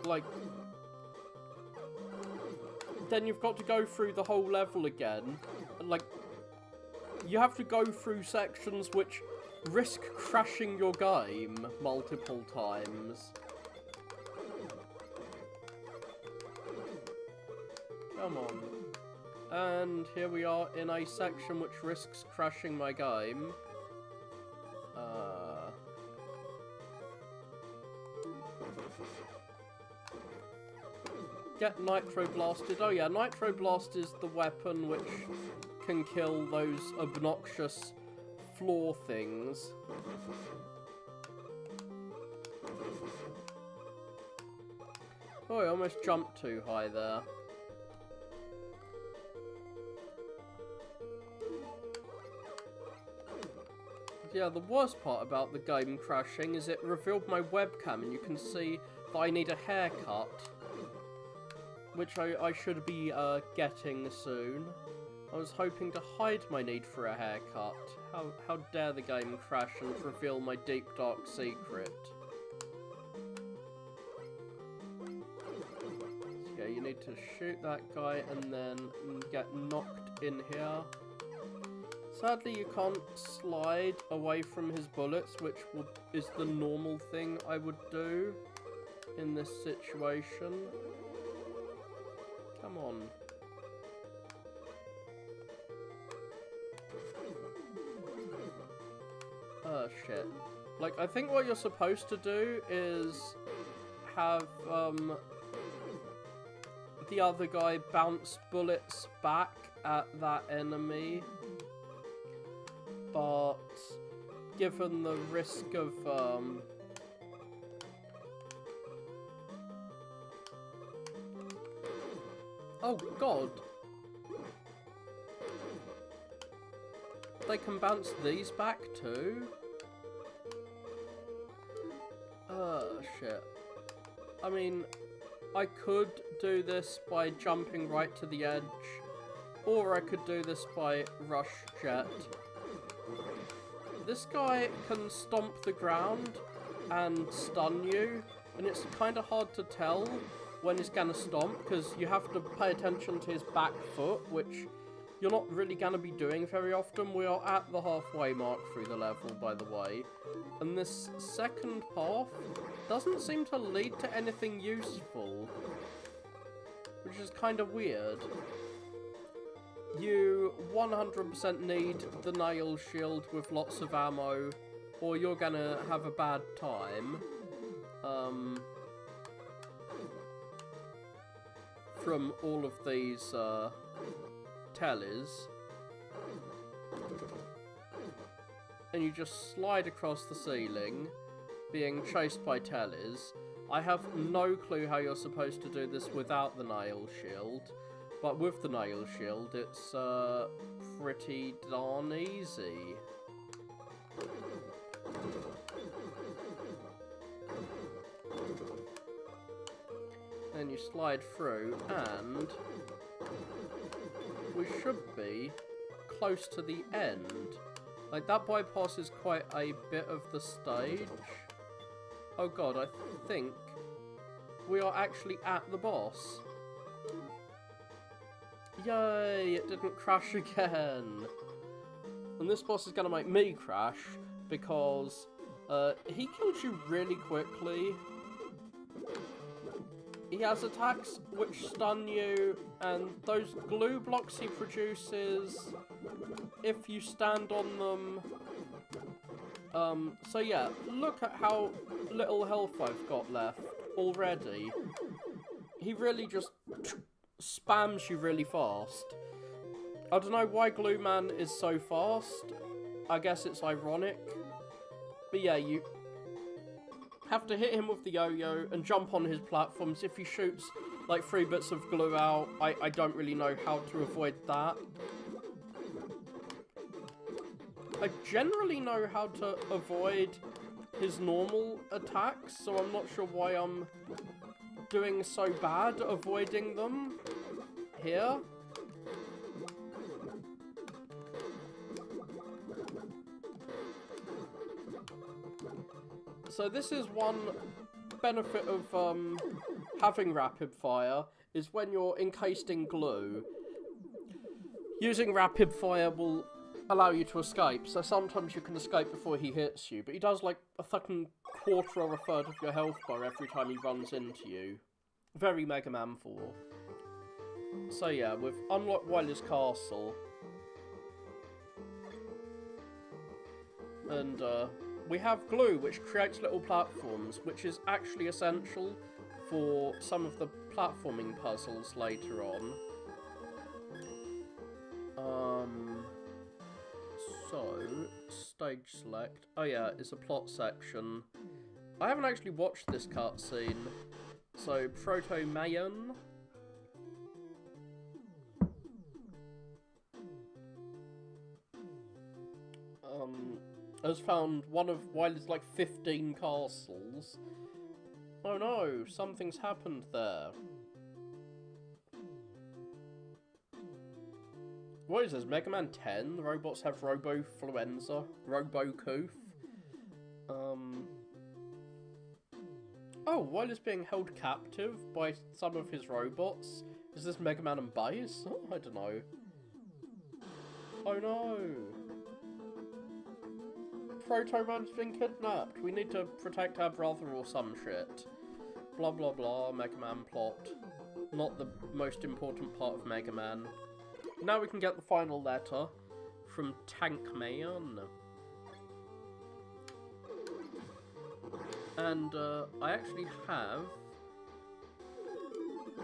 like, then you've got to go through the whole level again. Like, you have to go through sections which risk crashing your game multiple times. Come on. And here we are in a section which risks crashing my game. Get Nitro Blasted. Oh yeah, Nitro Blast is the weapon which can kill those obnoxious floor things. Oh, I almost jumped too high there. Yeah, the worst part about the game crashing is it revealed my webcam and you can see that I need a haircut. Which I should be getting soon. I was hoping to hide my need for a haircut. How dare the game crash and reveal my deep dark secret. So yeah, you need to shoot that guy and then get knocked in here. Sadly you can't slide away from his bullets, which is the normal thing I would do in this situation. Come on. Oh, shit. Like, I think what you're supposed to do is have, the other guy bounce bullets back at that enemy. But, given the risk of, oh, God. They can bounce these back, too? Shit. I mean, I could do this by jumping right to the edge, or I could do this by rush jet. This guy can stomp the ground and stun you, and it's kind of hard to tell when he's gonna stomp, because you have to pay attention to his back foot, which you're not really gonna be doing very often. We are at the halfway mark through the level, by the way. And this second path doesn't seem to lead to anything useful, which is kind of weird. You 100% need the nail shield with lots of ammo, or you're gonna have a bad time. From all of these, tellies. And you just slide across the ceiling, being chased by tellies. I have no clue how you're supposed to do this without the nail shield, but with the nail shield, it's pretty darn easy. Then you slide through, and we should be close to the end. Like, that bypasses quite a bit of the stage. Oh god, I think we are actually at the boss. Yay, it didn't crash again. And this boss is gonna make me crash, because he kills you really quickly. He has attacks which stun you, and those glue blocks he produces, if you stand on them. So yeah, look at how little health I've got left already. He really just spams you really fast. I don't know why Glue Man is so fast. I guess it's ironic. But yeah, you have to hit him with the yo-yo and jump on his platforms. If he shoots like 3 bits of glue out, I don't really know how to avoid that. I generally know how to avoid his normal attacks, so I'm not sure why I'm doing so bad avoiding them here. So this is one benefit of having rapid fire, is when you're encased in glue, using rapid fire will allow you to escape. So sometimes you can escape before he hits you, but he does like a fucking quarter or a third of your health bar every time he runs into you. Very Mega Man 4. So yeah, we've unlocked Wily's Castle. And we have glue, which creates little platforms, which is actually essential for some of the platforming puzzles later on. So, stage select. Oh yeah, it's a plot section. I haven't actually watched this cutscene. So, Proto-Man has found one of Wily's like 15 castles. Oh no, something's happened there. What is this, Mega Man 10? The robots have Robo-Fluenza, Robo-Coof. Oh, Wily's being held captive by some of his robots. Is this Mega Man and Base? Oh, I don't know. Oh no. Proto-Man's been kidnapped. We need to protect our brother or some shit. blah blah blah, Mega Man plot. Not the most important part of Mega Man. Now we can get the final letter from Tank Man. And I actually have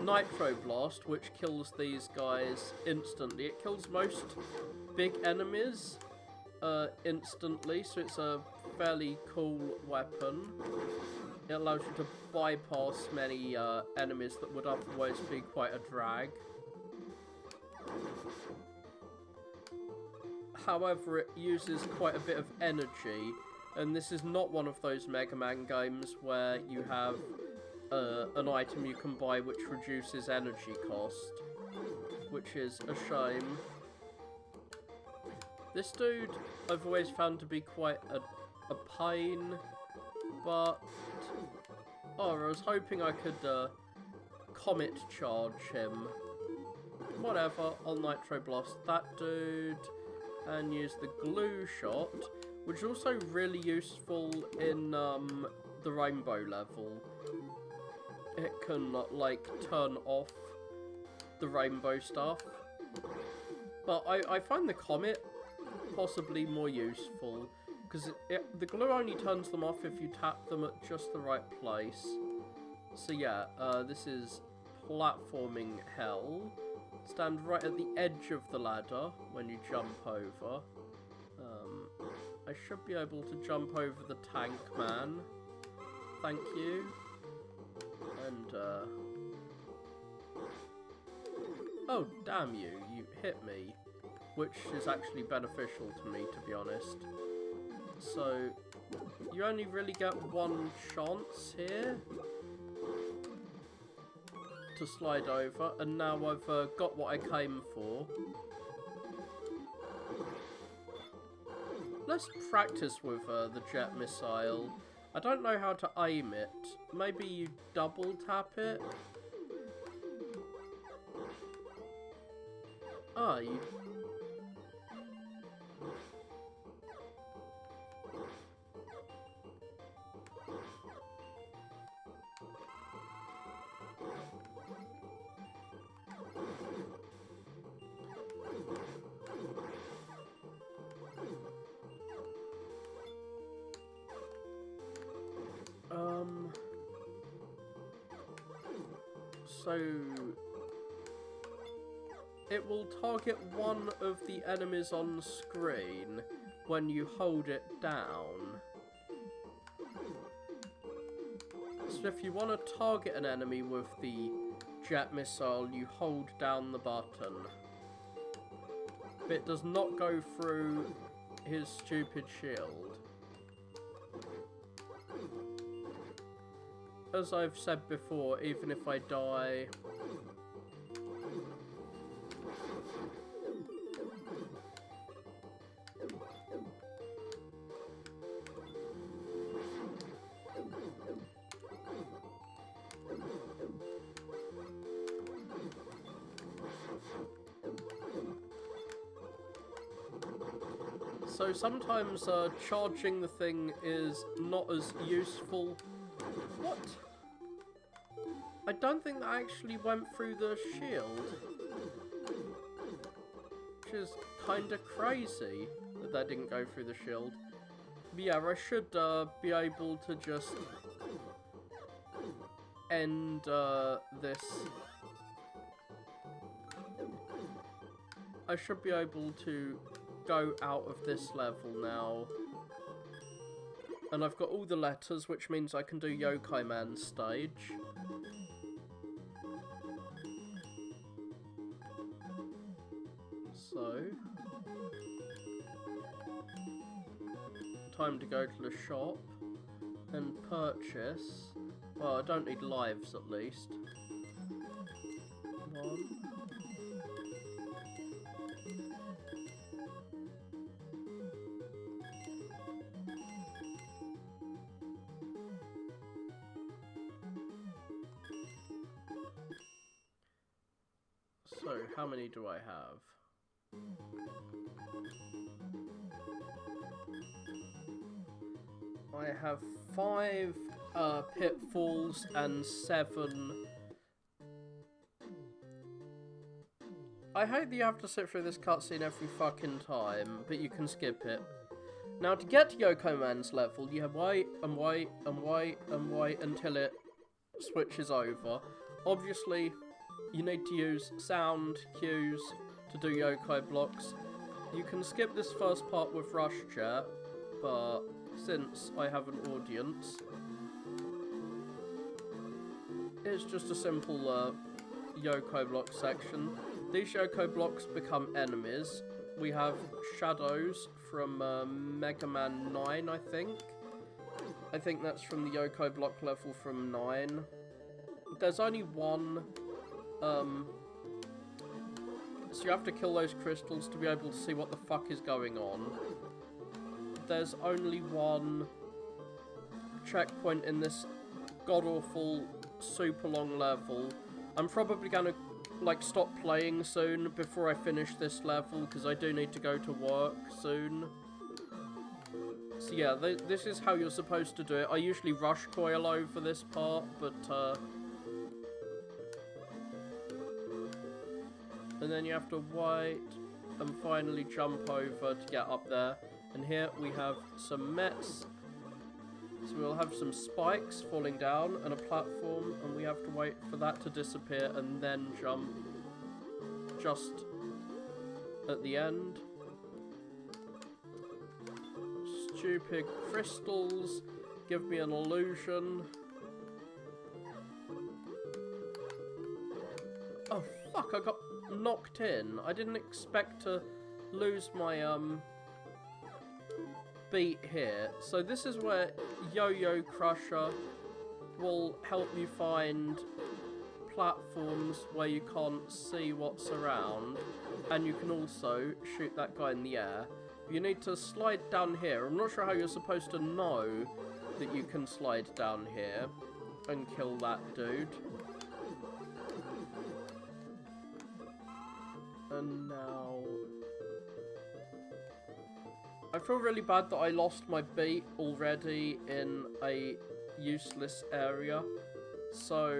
Nitro Blast, which kills these guys instantly. It kills most big enemies instantly, so it's a fairly cool weapon. It allows you to bypass many enemies that would otherwise be quite a drag. However, it uses quite a bit of energy, and this is not one of those Mega Man games where you have an item you can buy which reduces energy cost, which is a shame. This dude I've always found to be quite a pain, but oh, I was hoping I could Comet charge him. Whatever, I'll Nitro Blast that dude and use the glue shot, which is also really useful in the rainbow level. It can like turn off the rainbow stuff, but I find the Comet possibly more useful, because the glue only turns them off if you tap them at just the right place. So yeah, this is platforming hell. Stand right at the edge of the ladder when you jump over. I should be able to jump over the Tank Man. Thank you. And oh damn you hit me. Which is actually beneficial to me, to be honest. So, you only really get one chance here to slide over, and now I've got what I came for. Let's practice with the jet missile. I don't know how to aim it. Maybe you double tap it? Ah, you... So it will target one of the enemies on screen when you hold it down. So if you want to target an enemy with the jet missile, you hold down the button. But it does not go through his stupid shield. As I've said before, even if I die... So sometimes charging the thing is not as useful. What? I don't think that actually went through the shield. Which is kinda crazy that that didn't go through the shield. But yeah, I should be able to just end this. I should be able to go out of this level now. And I've got all the letters, which means I can do Yokai Man's stage. So, time to go to the shop and purchase. Well, I don't need lives at least. 1. So, how many do I have? I have 5 pitfalls and 7... I hate that you have to sit through this cutscene every fucking time, but you can skip it. Now, to get to Yoko Man's level, you have wait and wait and wait and wait until it switches over. Obviously, you need to use sound cues to do yokai blocks. You can skip this first part with Rush Chat, but since I have an audience, it's just a simple yokai block section. These yokai blocks become enemies. We have shadows from Megaman 9, I think. I think that's from the yokai block level from 9. There's only one, so you have to kill those crystals to be able to see what the fuck is going on. There's only one checkpoint in this god-awful, super long level. I'm probably gonna, like, stop playing soon before I finish this level, because I do need to go to work soon. So yeah, this is how you're supposed to do it. I usually rush coil over this part, but and then you have to wait and finally jump over to get up there. And here we have some mets. So we'll have some spikes falling down and a platform, and we have to wait for that to disappear and then jump just at the end. Stupid crystals give me an illusion. Oh fuck, I got knocked in. I didn't expect to lose my beat here. So this is where Yo-Yo Crusher will help you find platforms where you can't see what's around, and you can also shoot that guy in the air. You need to slide down here. I'm not sure how you're supposed to know that you can slide down here and kill that dude. And now... I feel really bad that I lost my beat already in a useless area. So...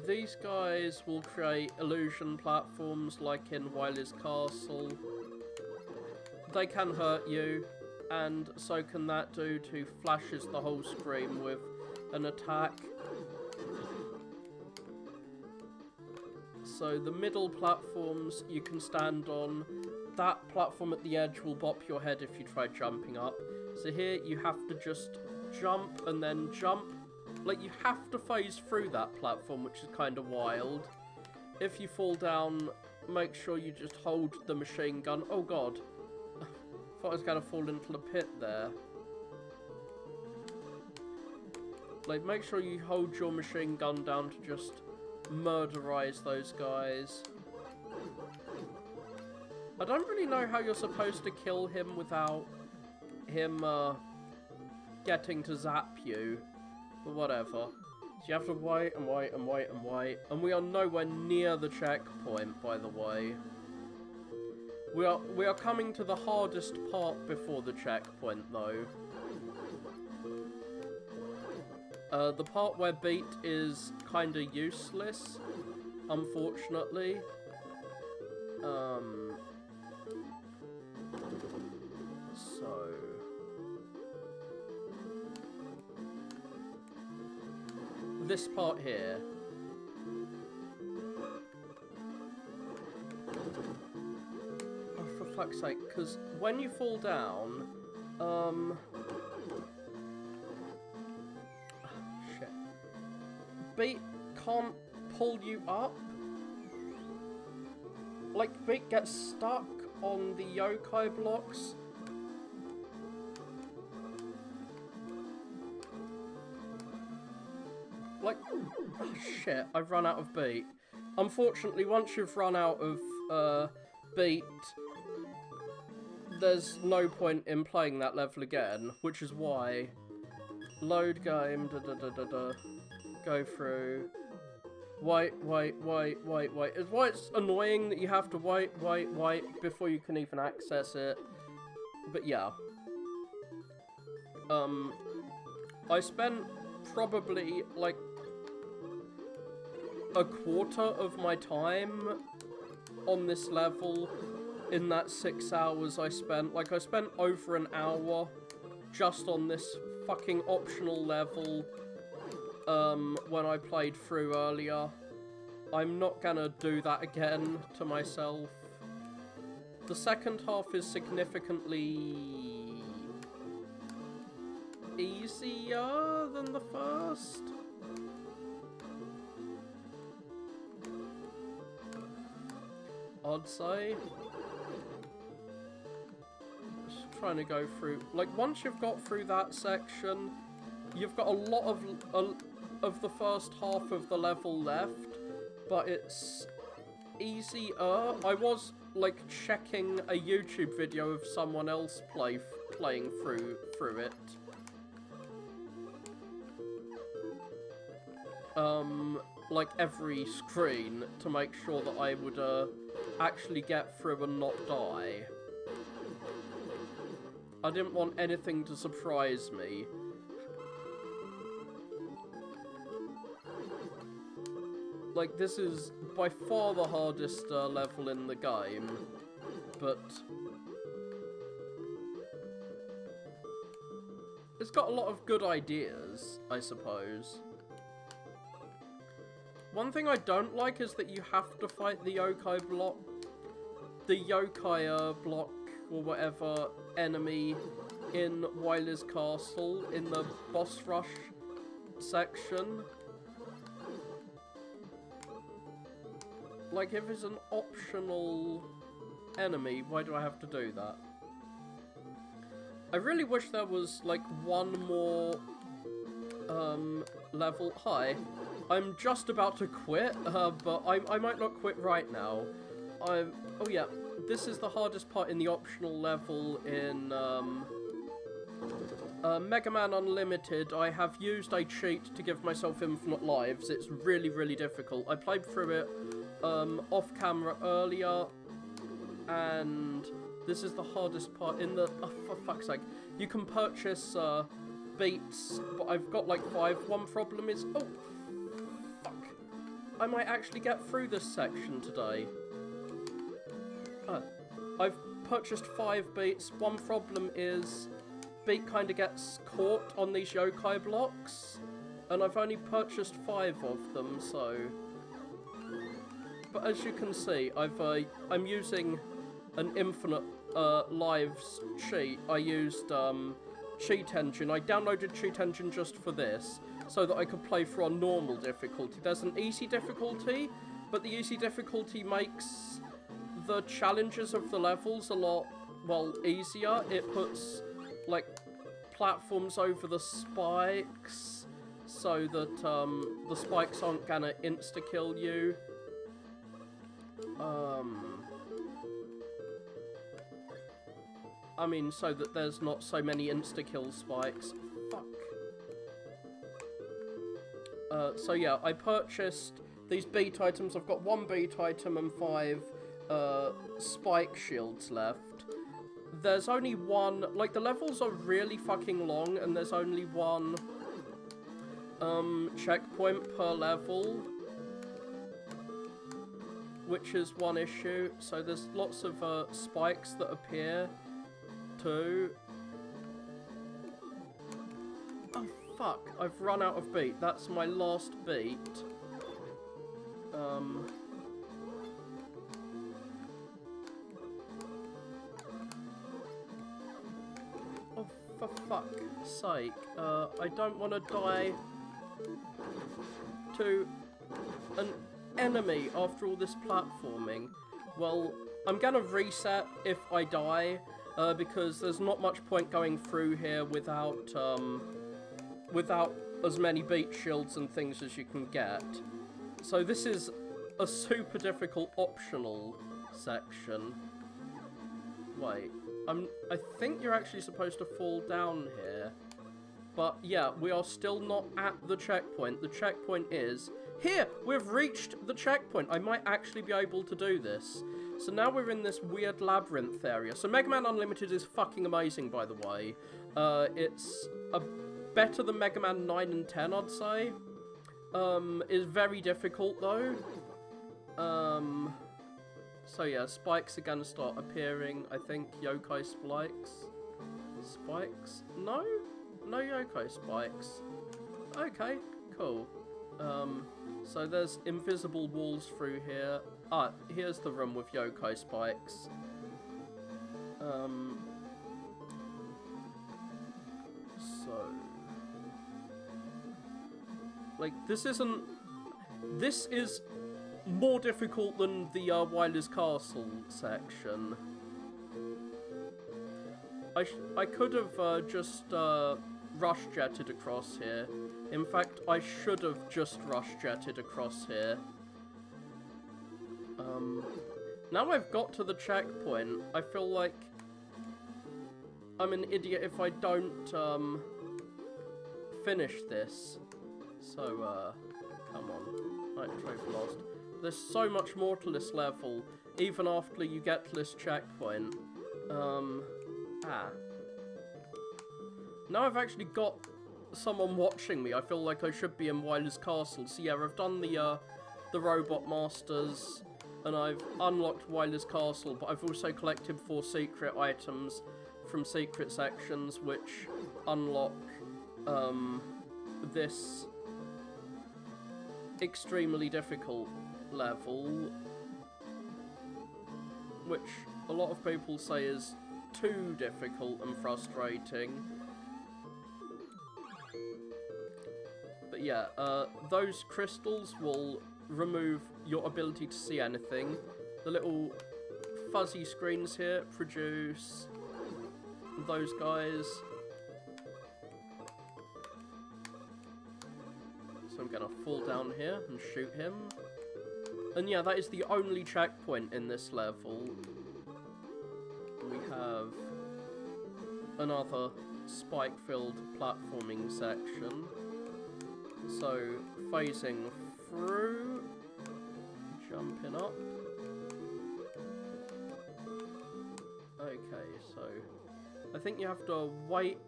these guys will create illusion platforms like in Wily's Castle. They can hurt you, and so can that dude who flashes the whole screen with an attack. So the middle platforms you can stand on. That platform at the edge will bop your head if you try jumping up. So here you have to just jump and then jump. Like, you have to phase through that platform, which is kind of wild. If you fall down, make sure you just hold the machine gun. Oh god. Thought I was going to fall into the pit there. Like, make sure you hold your machine gun down to just murderize those guys. I don't really know how you're supposed to kill him without him getting to zap you. But whatever. So you have to wait and wait and wait and wait. And we are nowhere near the checkpoint, by the way. We are coming to the hardest part before the checkpoint, though. The part where beat is kinda useless, unfortunately. So... this part here. Oh, for fuck's sake, because when you fall down, shit. Beat can't pull you up. Like, Beat gets stuck on the yokai blocks. Like, oh shit, I've run out of beat. Unfortunately, once you've run out of beat, there's no point in playing that level again, which is why load game, go through, wait. It's why it's annoying that you have to wait before you can even access it. But yeah. I spent probably, like, a quarter of my time on this level in that 6 hours I spent. Like, I spent over an hour just on this fucking optional level, when I played through earlier. I'm not gonna do that again to myself. The second half is significantly easier than the first. I'd say. Just trying to go through, like, once you've got through that section, you've got a lot of the first half of the level left, but it's easier. I was, like, checking a YouTube video of someone else playing through it. Like, every screen to make sure that I would, actually get through and not die. I didn't want anything to surprise me. Like, this is by far the hardest level in the game, but it's got a lot of good ideas, I suppose. One thing I don't like is that you have to fight the yokai block, or whatever enemy in Wiler's Castle in the boss rush section. Like, if it's an optional enemy, why do I have to do that? I really wish there was, like, one more level. Hi. I'm just about to quit, but I might not quit right now. Oh yeah, this is the hardest part in the optional level in Megaman Unlimited. I have used a cheat to give myself infinite lives. It's really, really difficult. I played through it off camera earlier, and this is the hardest part in the... Oh, for fuck's sake. You can purchase beats, but I've got like 5. One problem is... Oh, fuck. I might actually get through this section today. I've purchased 5 beats. One problem is beat kind of gets caught on these yokai blocks, and I've only purchased 5 of them, so... But as you can see, I'm using an infinite lives cheat. I used Cheat Engine. I downloaded Cheat Engine just for this, so that I could play through on normal difficulty. There's an easy difficulty, but the easy difficulty makes the challenges of the levels a lot, well, easier. It puts, like, platforms over the spikes, so that the spikes aren't gonna insta-kill you. I mean, so that there's not so many insta-kill spikes. Fuck. So yeah, I purchased these beat items. I've got 1 beat item and 5 spike shields left. There's only 1, like, the levels are really fucking long, and there's only 1 checkpoint per level, which is one issue. So there's lots of spikes that appear too. Oh fuck, I've run out of beat. That's my last beat. Oh, for fuck's sake. I don't want to die to an enemy after all this platforming. Well, I'm gonna reset if I die, because there's not much point going through here without as many beat shields and things as you can get. So this is a super difficult optional section. Wait, I think you're actually supposed to fall down here. But yeah, we are still not at the checkpoint. The checkpoint is here. We've reached the checkpoint. I might actually be able to do this. So now we're in this weird labyrinth area. So Megaman Unlimited is fucking amazing, by the way. It's better than Mega Man 9 and 10, I'd say. Is very difficult though. So yeah, spikes are gonna start appearing. I think yokai spikes. Spikes? No? No yokai spikes. Okay, cool. So there's invisible walls through here. Ah, here's the room with yokai spikes. So... like, this is more difficult than the Wyler's Castle section. I could have just rush jetted across here. In fact, I should have just rush jetted across here. Now I've got to the checkpoint, I feel like I'm an idiot if I don't finish this. So, come on. Right, trophy lost. There's so much more to this level, even after you get to this checkpoint. Now I've actually got someone watching me, I feel like I should be in Wyler's Castle. So yeah, I've done the Robot Masters, and I've unlocked Wyler's Castle, but I've also collected 4 secret items from secret sections, which unlock, this extremely difficult level, which a lot of people say is too difficult and frustrating. But yeah, those crystals will remove your ability to see anything. The little fuzzy screens here produce those guys. So I'm gonna fall down here and shoot him. And yeah, that is the only checkpoint in this level. We have another spike-filled platforming section. So, phasing through, jumping up. Okay, so I think you have to wait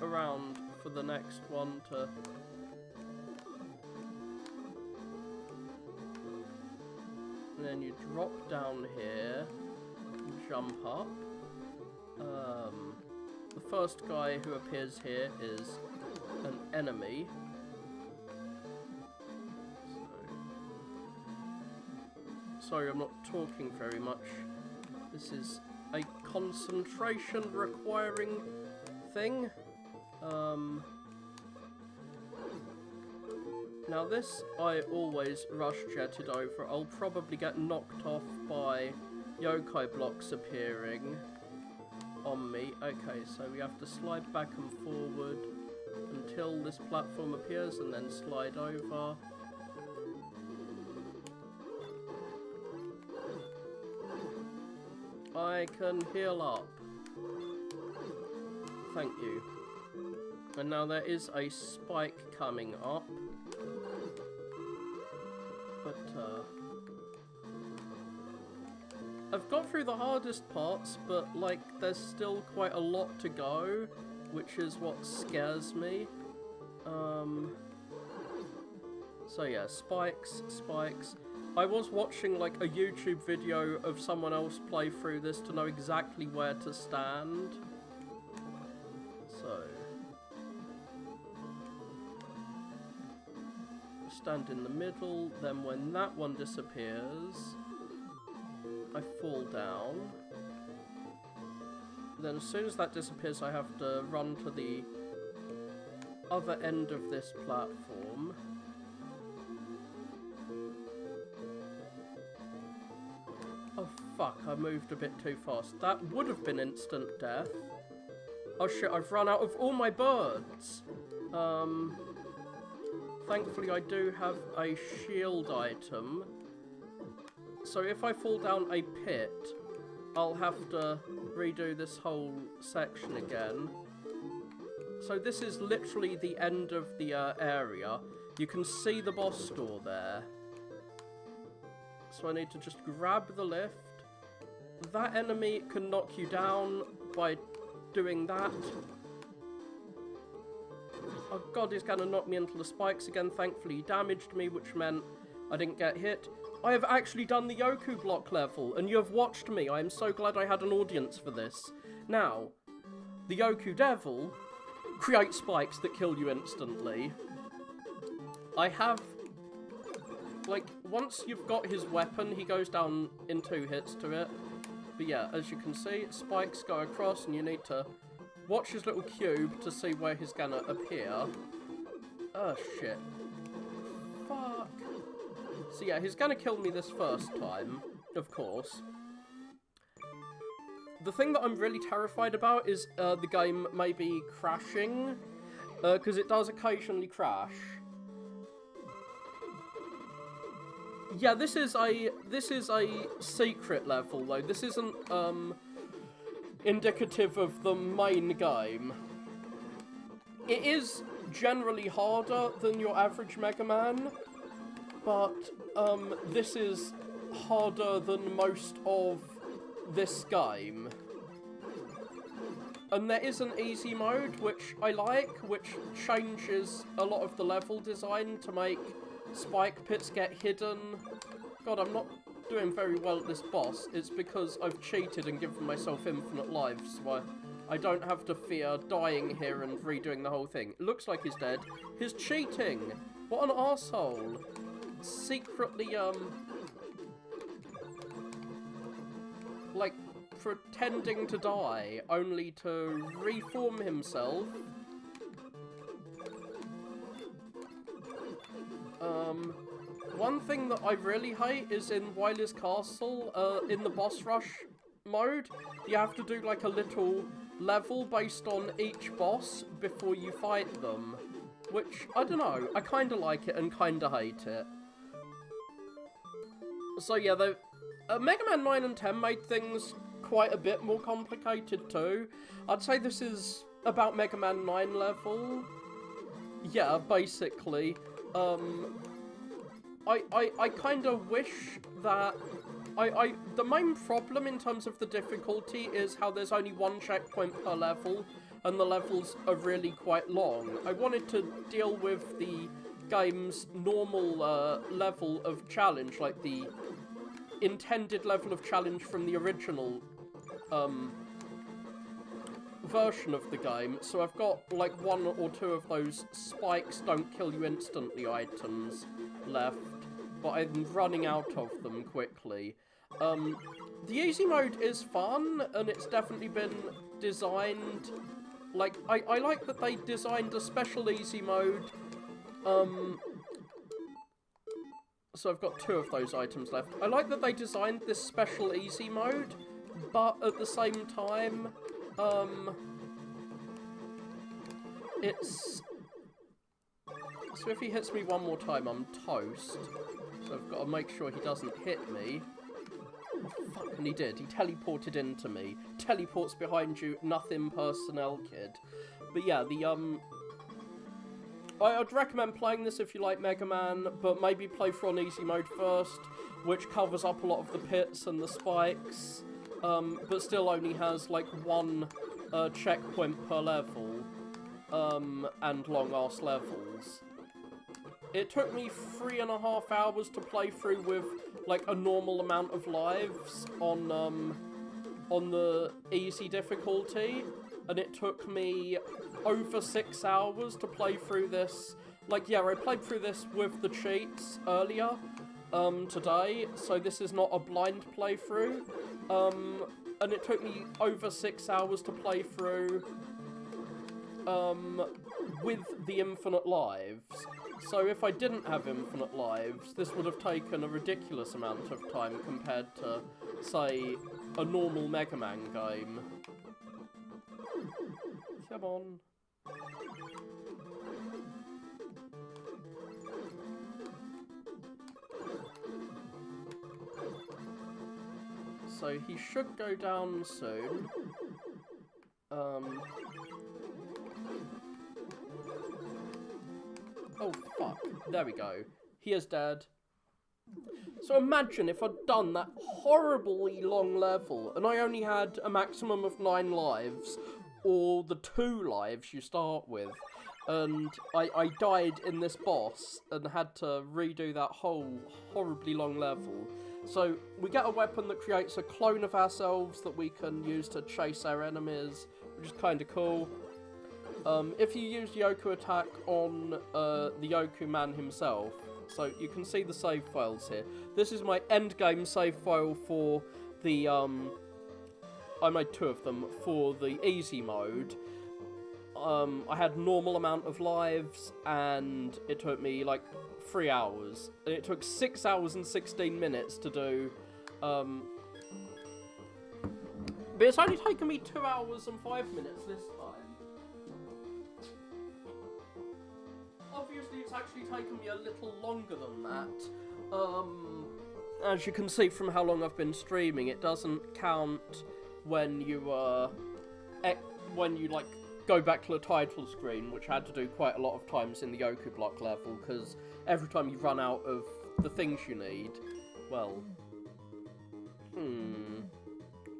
around for the next one to... and then you drop down here, jump up. The first guy who appears here is an enemy. Sorry, I'm not talking very much. This is a concentration requiring thing. Now this I always rush jetted over. I'll probably get knocked off by yokai blocks appearing on me. Okay, so we have to slide back and forward until this platform appears and then slide over. I can heal up. Thank you. And now there is a spike coming up. But, I've got through the hardest parts, but, like, there's still quite a lot to go, which is what scares me. So yeah, spikes. I was watching, like, a YouTube video of someone else play through this to know exactly where to stand. So... stand in the middle, then when that one disappears, I fall down. Then as soon as that disappears, I have to run to the other end of this platform. Oh fuck, I moved a bit too fast. That would have been instant death. Oh shit, I've run out of all my birds. Thankfully I do have a shield item. So if I fall down a pit, I'll have to redo this whole section again. So this is literally the end of the area. You can see the boss door there. So I need to just grab the lift. That enemy can knock you down by doing that. Oh god, he's gonna knock me into the spikes again. Thankfully he damaged me, which meant I didn't get hit. I have actually done the Yoku block level, and you have watched me. I am so glad I had an audience for this. Now, the Yoku Devil creates spikes that kill you instantly. I have, like, once you've got his weapon, he goes down in 2 hits to it. But yeah, as you can see, spikes go across, and you need to watch his little cube to see where he's gonna appear. Oh, shit. Fuck. So yeah, he's gonna kill me this first time, of course. The thing that I'm really terrified about is the game maybe crashing, because it does occasionally crash. Yeah, this is a secret level though. This isn't indicative of the main game. It is generally harder than your average Mega Man, but this is harder than most of this game. And there is an easy mode, which I like, which changes a lot of the level design to make spike pits get hidden. God, I'm not doing very well at this boss. It's because I've cheated and given myself infinite lives, so I don't have to fear dying here and redoing the whole thing. It looks like he's dead. He's cheating! What an arsehole! Secretly, like, pretending to die, only to reform himself. One thing that I really hate is in Wily's Castle, in the boss rush mode, you have to do like a little level based on each boss before you fight them. Which, I don't know, I kinda like it and kinda hate it. So yeah, Mega Man 9 and 10 made things quite a bit more complicated too. I'd say this is about Mega Man 9 level. Yeah, basically. I kind of wish that... the main problem in terms of the difficulty is how there's only 1 checkpoint per level, and the levels are really quite long. I wanted to deal with the game's normal level of challenge, like the intended level of challenge from the original version of the game. So I've got like 1 or 2 of those spikes don't kill you instantly items left, but I'm running out of them quickly. The easy mode is fun, and it's definitely been designed, like, I like that they designed a special easy mode. So I've got 2 of those items left. I like that they designed this special easy mode, but at the same time, it's... So if he hits me 1 more time, I'm toast. So I've got to make sure he doesn't hit me. Oh, fuck, and he did. He teleported into me. Teleports behind you, nothing personnel, kid. But yeah, I'd recommend playing this if you like Mega Man, but maybe play through on easy mode first, which covers up a lot of the pits and the spikes, but still only has like 1 checkpoint per level, and long-ass levels. It took me 3.5 hours to play through with like a normal amount of lives on the easy difficulty, and it took me over 6 hours to play through this. Like, yeah, I played through this with the cheats earlier today, so this is not a blind playthrough. And it took me over 6 hours to play through with the infinite lives. So if I didn't have infinite lives, this would have taken a ridiculous amount of time compared to, say, a normal Mega Man game. Come on. So he should go down soon. Oh, fuck. There we go. He is dead. So imagine if I'd done that horribly long level, and I only had a maximum of 9 lives, or the 2 lives you start with. and I died in this boss and had to redo that whole horribly long level. So we get a weapon that creates a clone of ourselves that we can use to chase our enemies, which is kind of cool. If you use Yoku attack on the Yoku man himself, so you can see the save files here. This is my endgame save file for the, I made 2 of them, for the easy mode. I had normal amount of lives, and it took me like 3 hours. And it took 6 hours and 16 minutes to do, but it's only taken me 2 hours and 5 minutes this time. Obviously, it's actually taken me a little longer than that. As you can see from how long I've been streaming, it doesn't count when you, like, go back to the title screen, which I had to do quite a lot of times in the Yoku block level, because every time you run out of the things you need, well,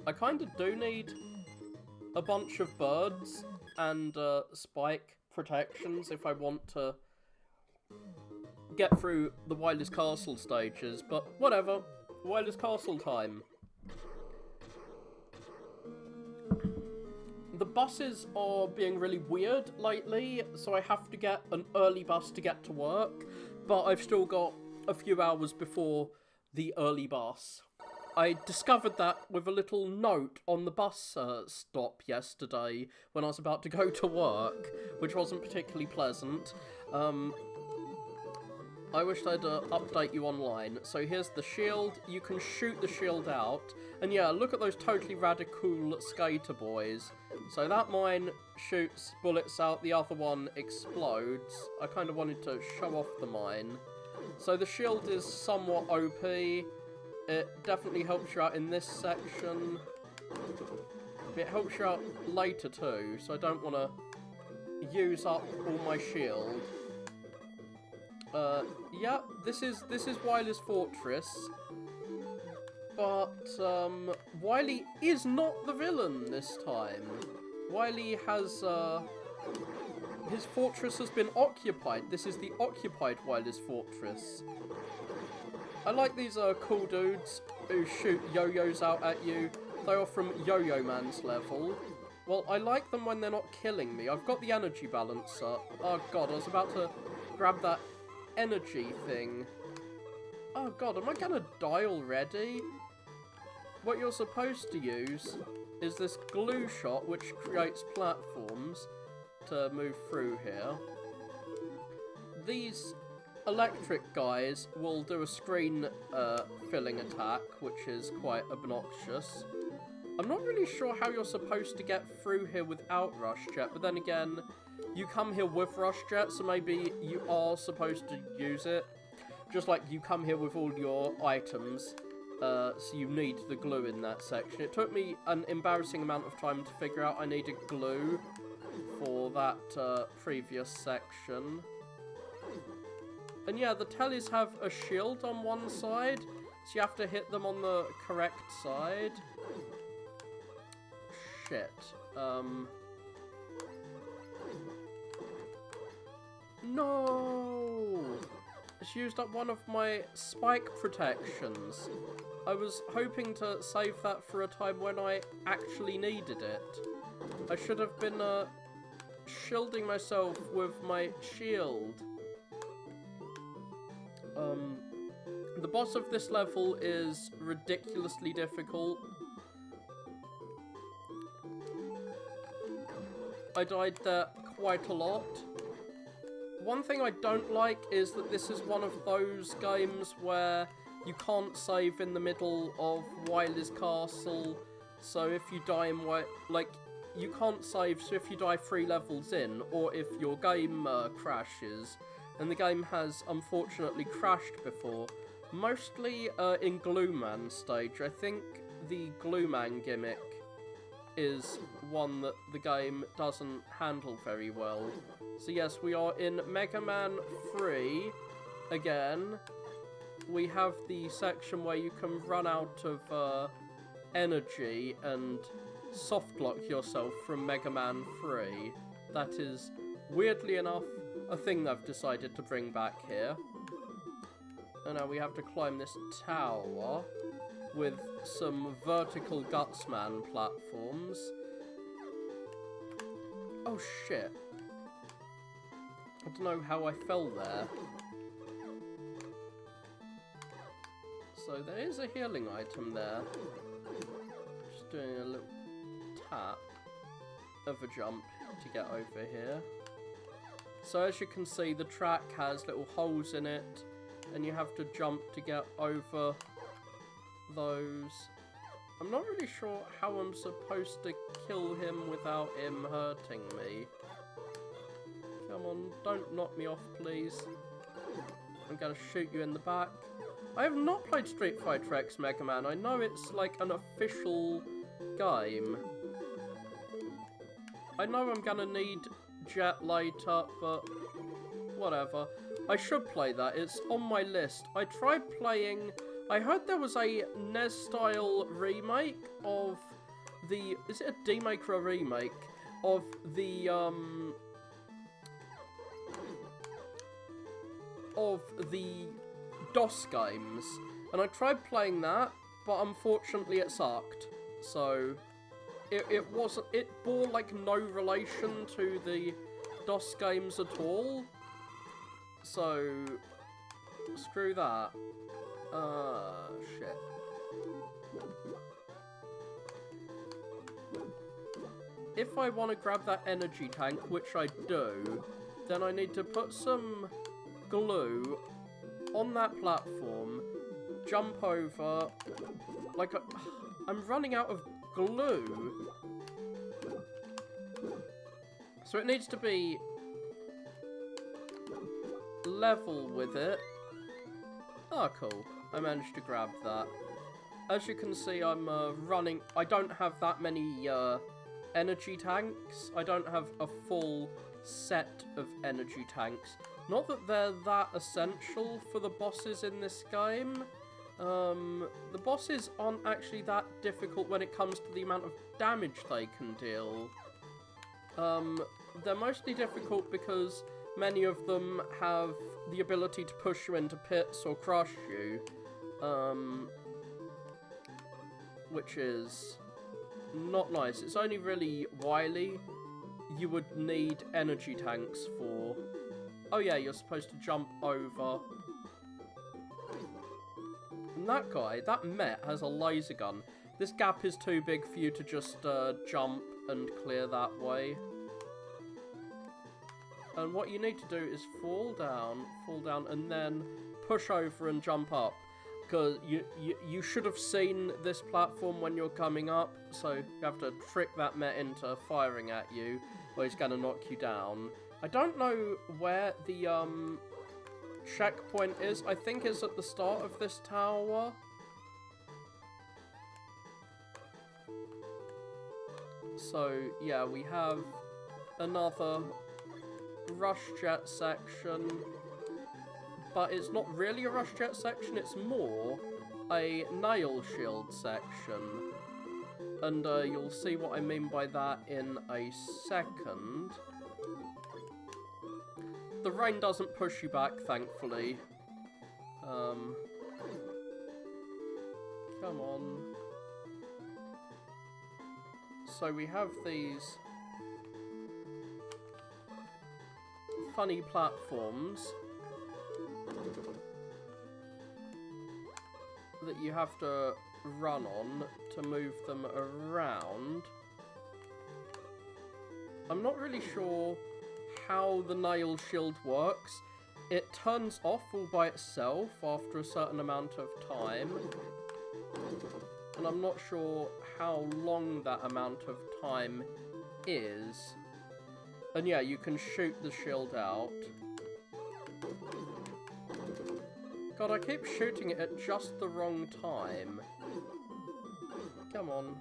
I kind of do need a bunch of birds and spike protections if I want to get through the Wiler's Castle stages, but whatever, Wiler's Castle time. The buses are being really weird lately, so I have to get an early bus to get to work, but I've still got a few hours before the early bus. I discovered that with a little note on the bus stop yesterday when I was about to go to work, which wasn't particularly pleasant. I wish I'd update you online. So here's the shield. You can shoot the shield out. And yeah, look at those totally radical skater boys. So that mine shoots bullets out, the other one explodes. I kind of wanted to show off the mine. So the shield is somewhat OP. It definitely helps you out in this section. It helps you out later too, so I don't want to use up all my shield. Yeah, this is Wiler's Fortress, but Wily is not the villain this time. Wily has his fortress has been occupied. This is the occupied Wiler's Fortress. I like these cool dudes who shoot yo-yos out at you. They are from Yo-Yo Man's level. Well, I like them when they're not killing me. I've got the energy balancer. Oh god, I was about to grab that energy thing. Oh god, am I gonna die already? What you're supposed to use is this glue shot, which creates platforms to move through here. These electric guys will do a screen filling attack, which is quite obnoxious. I'm not really sure how you're supposed to get through here without Rush Jet, but then again, you come here with Rush Jet, so maybe you are supposed to use it. Just like you come here with all your items, so you need the glue in that section. It took me an embarrassing amount of time to figure out I needed glue for that previous section. And yeah, the tellies have a shield on one side, so you have to hit them on the correct side. Shit. No! It's used up one of my spike protections. I was hoping to save that for a time when I actually needed it. I should have been shielding myself with my shield. The boss of this level is ridiculously difficult. I died there quite a lot. One thing I don't like is that this is one of those games where you can't save in the middle of Wiler's Castle. So if you die in you can't save, so if you die 3 levels in, or if your game crashes, and the game has unfortunately crashed before, mostly in Glue Man stage. I think the Glue Man gimmick is one that the game doesn't handle very well. So yes, we are in Mega Man 3 again. We have the section where you can run out of energy and softlock yourself from Mega Man 3. That is weirdly enough, a thing they've decided to bring back here. And now we have to climb this tower with some vertical Gutsman platforms. Oh shit. I don't know how I fell there. So there is a healing item there. Just doing a little tap of a jump to get over here. So as you can see, the track has little holes in it, and you have to jump to get over those. I'm not really sure how I'm supposed to kill him without him hurting me. Come on, don't knock me off, please. I'm gonna shoot you in the back. I have not played Street Fighter X Mega Man. I know it's like an official game. I know I'm gonna need Jet later, but whatever. I should play that. It's on my list. I tried playing... I heard there was a NES-style remake of the... Is it a demake or a remake? Of the, of the DOS games. And I tried playing that, but unfortunately it sucked. So... It wasn't... It bore, like, no relation to the DOS games at all. So... Screw that. Shit. If I want to grab that energy tank, which I do, then I need to put some glue on that platform, jump over, like I'm running out of glue. So it needs to be level with it. Oh, cool. I managed to grab that. As you can see, I'm running... I don't have that many energy tanks. I don't have a full set of energy tanks. Not that they're that essential for the bosses in this game. The bosses aren't actually that difficult when it comes to the amount of damage they can deal. They're mostly difficult because many of them have the ability to push you into pits or crush you. Which is not nice. It's only really Wily you would need energy tanks for. Oh yeah, you're supposed to jump over. And that guy, that Met, has a laser gun. This gap is too big for you to just jump and clear that way. And what you need to do is fall down, and then push over and jump up. Because you should have seen this platform when you're coming up, so you have to trick that Met into firing at you, or he's going to knock you down. I don't know where the checkpoint is. I think it's at the start of this tower. So, yeah, we have another Rush Jet section. But it's not really a Rush Jet section, it's more a Nail Shield section. And you'll see what I mean by that in a second. The rain doesn't push you back, thankfully. Come on. So we have these funny platforms that you have to run on to move them around. I'm not really sure how the Nail Shield works. It turns off all by itself after a certain amount of time. And I'm not sure how long that amount of time is. And yeah, you can shoot the shield out. God, I keep shooting it at just the wrong time. Come on.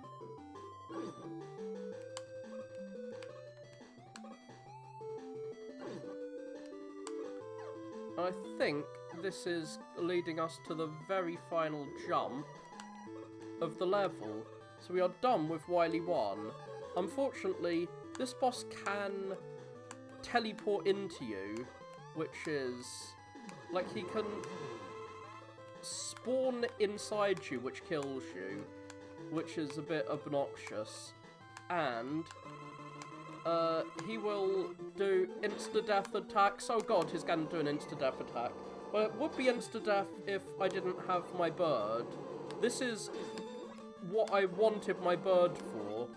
I think this is leading us to the very final jump of the level. So we are done with Wily 1. Unfortunately, this boss can teleport into you, which is... like, he can spawn inside you, which kills you, which is a bit obnoxious. And he will do insta-death attacks. Oh god, he's going to do an insta-death attack. Well, it would be insta-death if I didn't have my bird. This is what I wanted my bird for.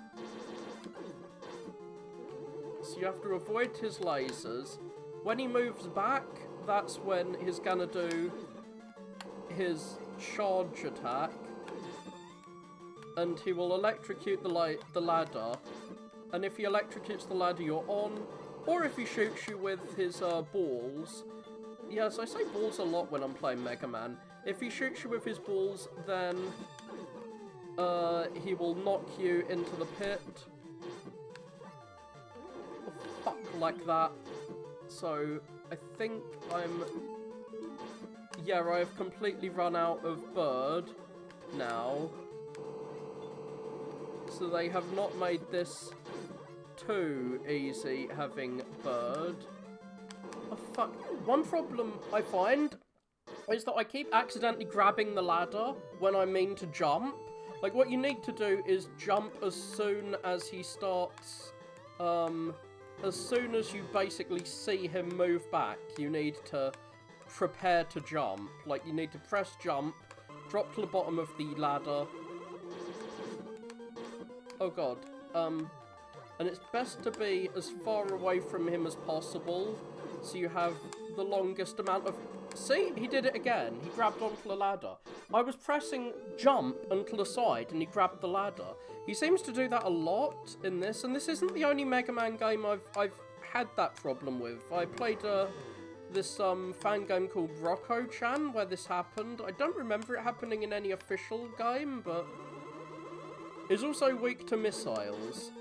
So you have to avoid his lasers. When he moves back, that's when he's gonna do his charge attack. And he will electrocute the ladder. And if he electrocutes the ladder, you're on. Or if he shoots you with his balls. Yes, I say balls a lot when I'm playing Mega Man. If he shoots you with his balls, then he will knock you into the pit. Oh, fuck, like that. So, I think I'm... yeah, I've completely run out of bird now. So they have not made this too easy having bird. Oh fuck. One problem I find is that I keep accidentally grabbing the ladder when I mean to jump. Like, what you need to do is jump as soon as he starts, as soon as you basically see him move back, you need to prepare to jump. Like, you need to press jump, drop to the bottom of the ladder. Oh god. And it's best to be as far away from him as possible, so you have the longest amount of... See? He did it again. He grabbed onto the ladder. I was pressing jump until the side, and he grabbed the ladder. He seems to do that a lot in this, and this isn't the only Mega Man game I've had that problem with. I played this fan game called Rocco-chan, where this happened. I don't remember it happening in any official game, but... it's also weak to missiles.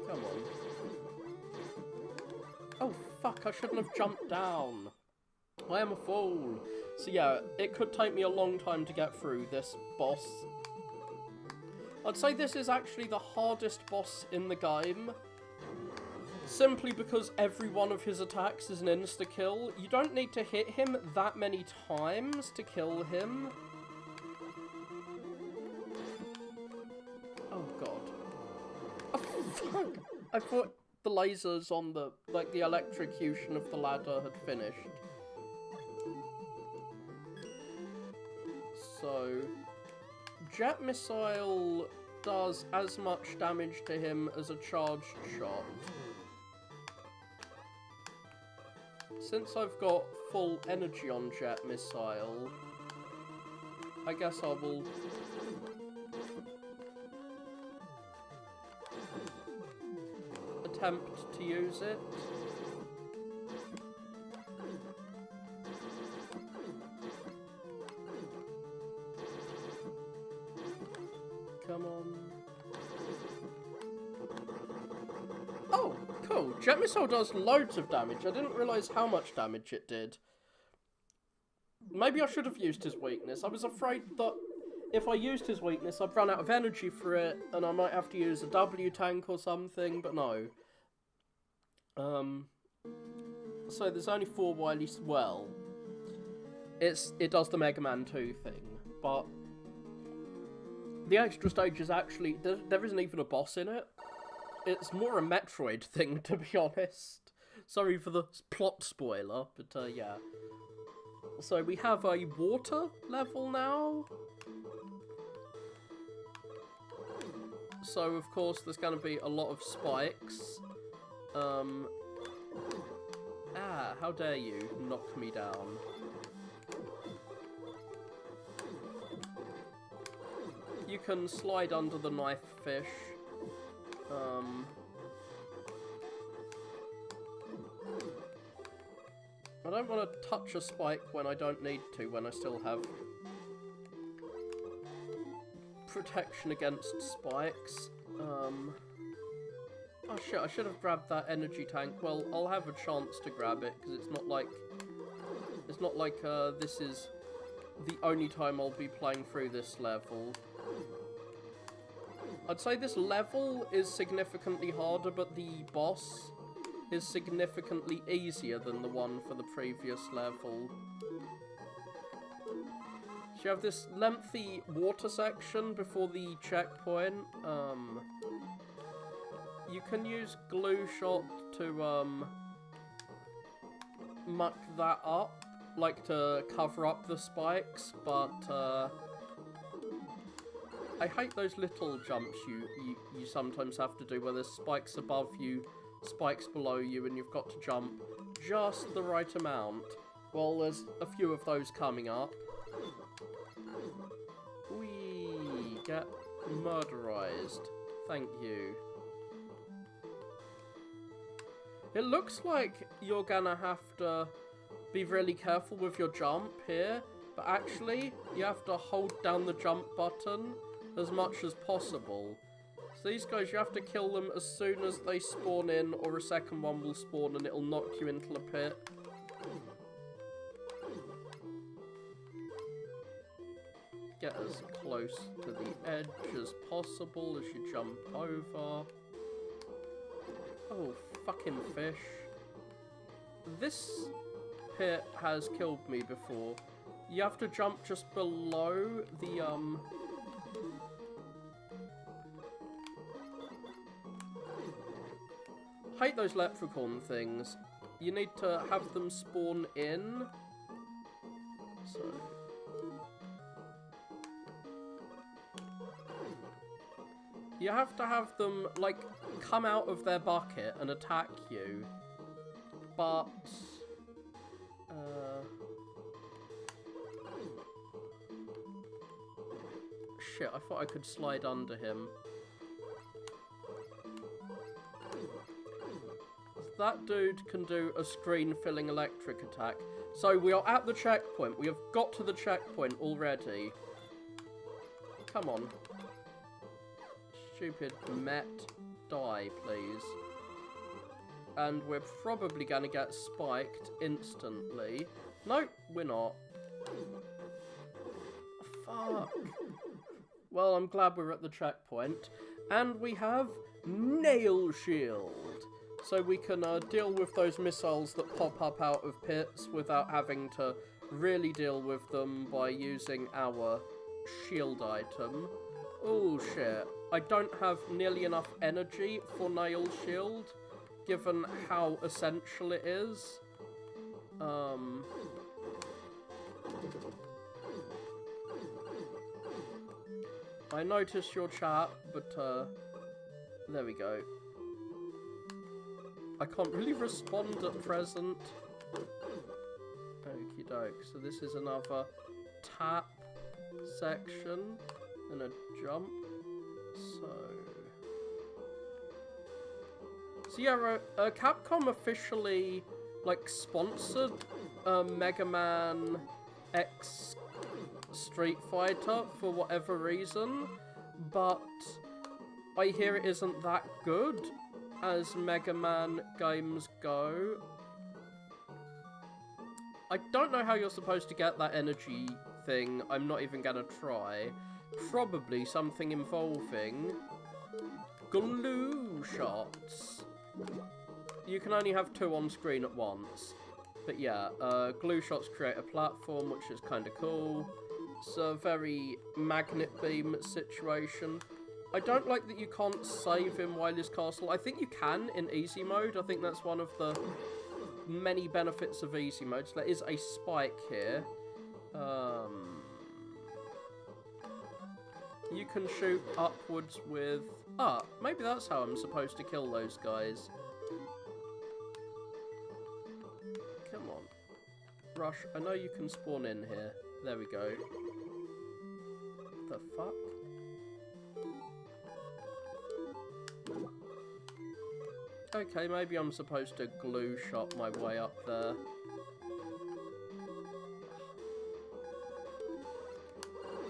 Come on. Oh, fuck, I shouldn't have jumped down. I am a fool. So yeah, it could take me a long time to get through this boss. I'd say this is actually the hardest boss in the game. Simply because every one of his attacks is an insta-kill. You don't need to hit him that many times to kill him. Oh god. Oh fuck! I thought the lasers on the, like, the electrocution of the ladder had finished. So... Jet Missile does as much damage to him as a charged shot. Since I've got full energy on Jet Missile, I guess I will... attempt to use it. Come on. Oh, cool. Jet Missile does loads of damage. I didn't realise how much damage it did. Maybe I should have used his weakness. I was afraid that if I used his weakness, I'd run out of energy for it, and I might have to use a W tank or something, but no. So there's only 4 Wileys. Well, it does the Mega Man 2 thing, but the extra stage is actually, there isn't even a boss in it. It's more a Metroid thing, to be honest. Sorry for the plot spoiler, but yeah. So we have a water level now. So of course there's going to be a lot of spikes. How dare you knock me down. You can slide under the knife fish. I don't want to touch a spike when I don't need to, when I still have protection against spikes. Oh shit, I should have grabbed that energy tank. Well, I'll have a chance to grab it, because it's not like It's not like this is the only time I'll be playing through this level. I'd say this level is significantly harder, but the boss is significantly easier than the one for the previous level. So you have this lengthy water section before the checkpoint. You can use glue shot to muck that up, like to cover up the spikes, but I hate those little jumps you sometimes have to do where there's spikes above you, spikes below you, and you've got to jump just the right amount. Well, there's a few of those coming up. We get murderized. Thank you. It looks like you're gonna have to be really careful with your jump here, but actually you have to hold down the jump button as much as possible. So these guys, you have to kill them as soon as they spawn in, or a second one will spawn and it'll knock you into the pit. Get as close to the edge as possible as you jump over. Oh, fucking fish. This pit has killed me before. You have to jump just below the, hate those leprechaun things. You need to have them spawn in. So... you have to have them, like, come out of their bucket and attack you. But... shit, I thought I could slide under him. That dude can do a screen-filling electric attack. So we are at the checkpoint. We have got to the checkpoint already. Come on. Stupid Met. Die, please. And we're probably going to get spiked instantly. Nope, we're not. Fuck. Well, I'm glad we're at the checkpoint. And we have Nail Shield. So we can deal with those missiles that pop up out of pits without having to really deal with them by using our shield item. Oh shit. I don't have nearly enough energy for Nail Shield, given how essential it is. I noticed your chat, but there we go. I can't really respond at present. Okie doke. So this is another tap section and a jump. So yeah, Capcom officially like sponsored Mega Man X Street Fighter for whatever reason, but I hear it isn't that good as Mega Man games go. I don't know how you're supposed to get that energy thing. I'm not even gonna try. Probably something involving glue shots. You can only have 2 on screen at once. But yeah, glue shots create a platform, which is kind of cool. It's a very magnet beam situation. I don't like that you can't save in Wily's Castle. I think you can in easy mode. I think that's one of the many benefits of easy mode. So there is a spike here. You can shoot upwards with... ah, maybe that's how I'm supposed to kill those guys. Come on. Rush, I know you can spawn in here. There we go. The fuck? Okay, maybe I'm supposed to glue shot my way up there.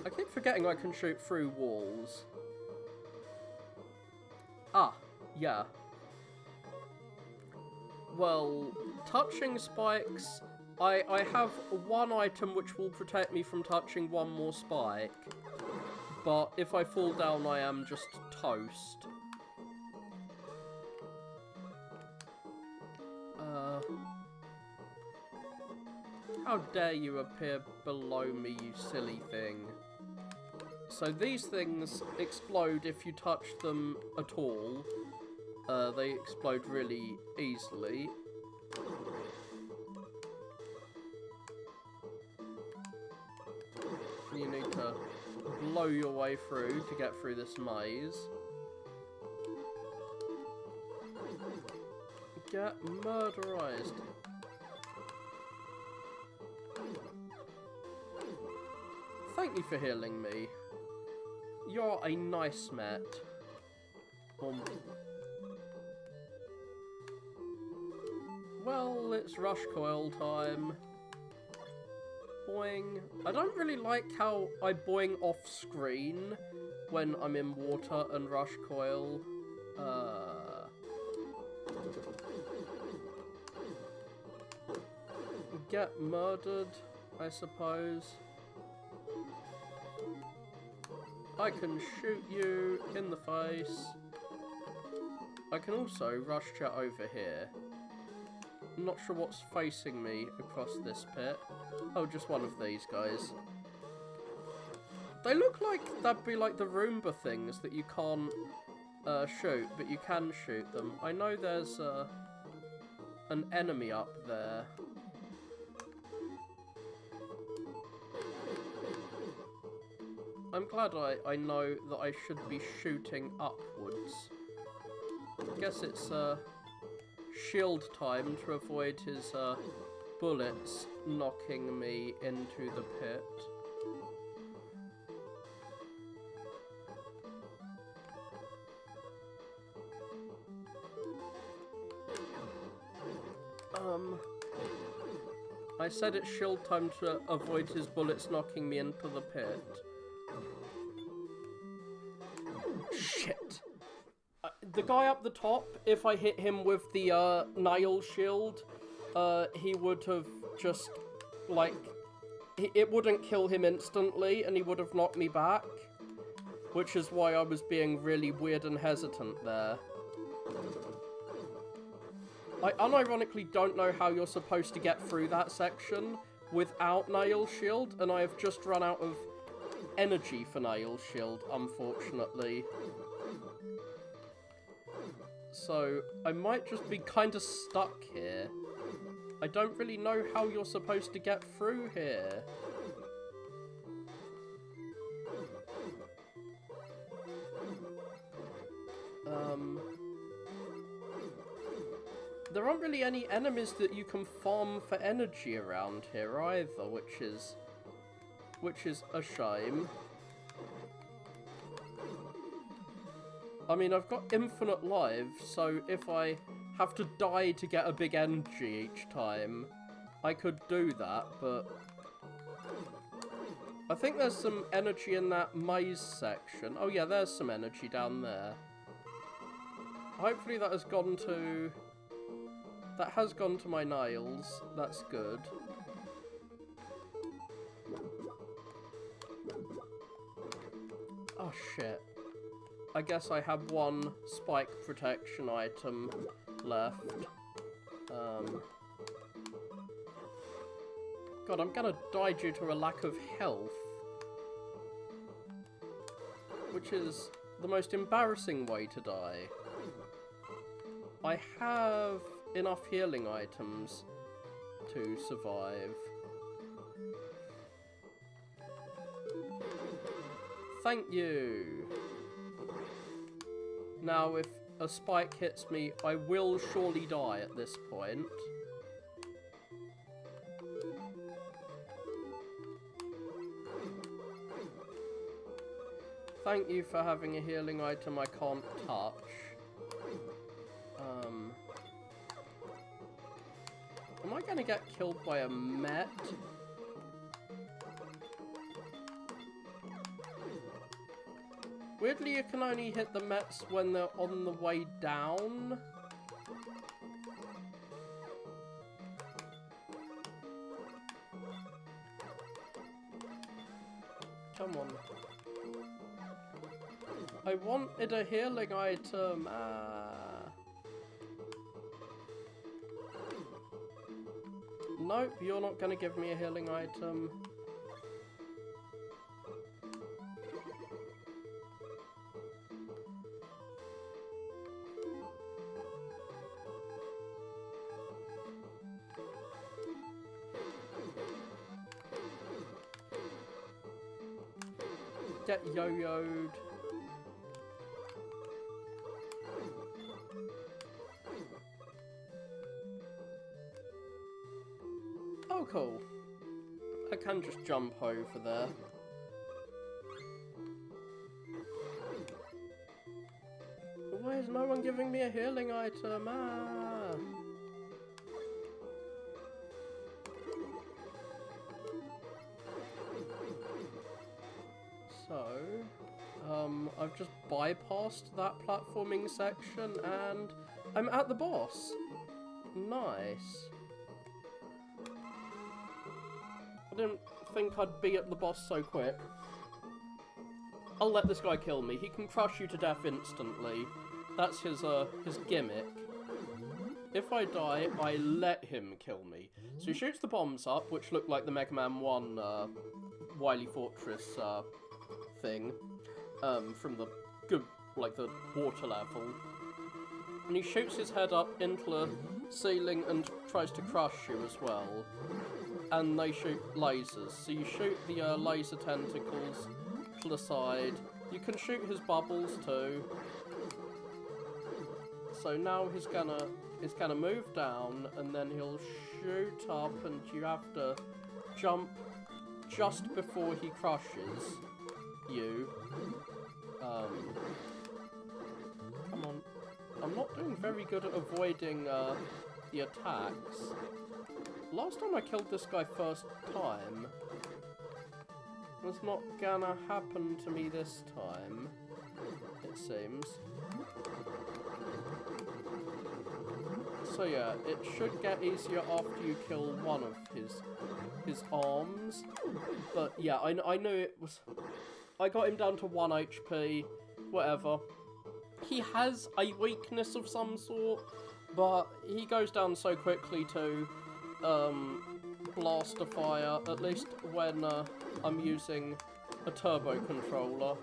I keep forgetting I can shoot through walls. Ah, yeah. Well, touching spikes I have one item which will protect me from touching one more spike. But if I fall down, I am just toast. How dare you appear below me, you silly thing. So these things explode if you touch them at all. They explode really easily. You need to blow your way through to get through this maze. Get murderized. Thank you for healing me. You're a nice Met. Well, it's rush coil time. Boing. I don't really like how I boing off screen when I'm in water and rush coil. Get murdered, I suppose. I can shoot you in the face. I can also rush chat over here. I'm not sure what's facing me across this pit. Oh, just one of these guys. They look like that'd be like the Roomba things that you can't shoot, but you can shoot them. I know there's an enemy up there. I'm glad I know that I should be shooting upwards. I guess it's shield time to avoid his bullets knocking me into the pit. I said it's shield time to avoid his bullets knocking me into the pit. Shit. The guy up the top, if I hit him with the Nile shield, he would have just, like, it wouldn't kill him instantly, and he would have knocked me back. Which is why I was being really weird and hesitant there. I unironically don't know how you're supposed to get through that section without Nile shield, and I have just run out of energy for Nile shield, unfortunately. So, I might just be kind of stuck here. I don't really know how you're supposed to get through here. There aren't really any enemies that you can farm for energy around here either, which is a shame. I mean, I've got infinite lives, so if I have to die to get a big energy each time, I could do that, but I think there's some energy in that maze section. Oh yeah, there's some energy down there. Hopefully that has gone to... That has gone to my Niles. That's good. Oh shit. I guess I have one spike protection item left. God, I'm gonna die due to a lack of health. Which is the most embarrassing way to die. I have enough healing items to survive. Thank you. Now, if a spike hits me, I will surely die at this point. Thank you for having a healing item I can't touch. Am I gonna get killed by a Met? Weirdly, you can only hit the Mets when they're on the way down. Come on. I wanted a healing item. Ah. Nope, you're not gonna give me a healing item. Get yo-yoed. Oh, cool. I can just jump over there. Why is no one giving me a healing item? Ah! So, I've just bypassed that platforming section and I'm at the boss. Nice. I didn't think I'd be at the boss so quick. I'll let this guy kill me. He can crush you to death instantly. That's his gimmick. If I die, I let him kill me. So he shoots the bombs up, which look like the Megaman 1 Wily Fortress thing from the the water level, and he shoots his head up into the ceiling and tries to crush you as well. And they shoot lasers, so you shoot the laser tentacles to the side. You can shoot his bubbles too. So now he's gonna move down, and then he'll shoot up, and you have to jump just before he crushes you. Come on. I'm not doing very good at avoiding the attacks. Last time I killed this guy first time. It's not gonna happen to me this time, it seems. So yeah, it should get easier after you kill one of his arms. But yeah, I knew it was... I got him down to 1 HP, whatever. He has a weakness of some sort, but he goes down so quickly to blaster fire, at least when I'm using a turbo controller.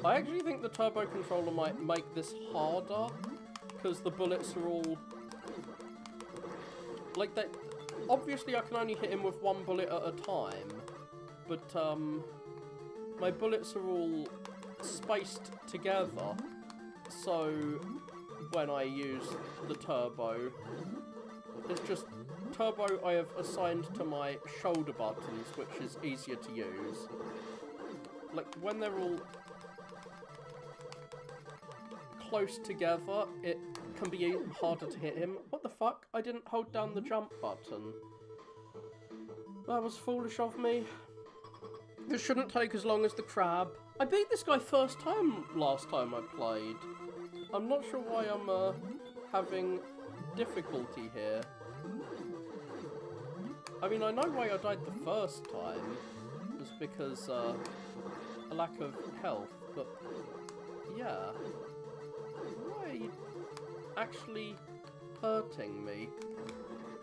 I actually think the turbo controller might make this harder, because the bullets are all... like, that. Obviously I can only hit him with 1 bullet at a time, but my bullets are all spaced together, so when I use the turbo, it's just turbo I have assigned to my shoulder buttons, which is easier to use. Like, when they're all close together, it can be harder to hit him. What the fuck? I didn't hold down the jump button. That was foolish of me. This shouldn't take as long as the crab. I beat this guy first time last time I played. I'm not sure why I'm having difficulty here. I mean, I know why I died the first time. It was because a lack of health, but yeah. Why are you actually hurting me?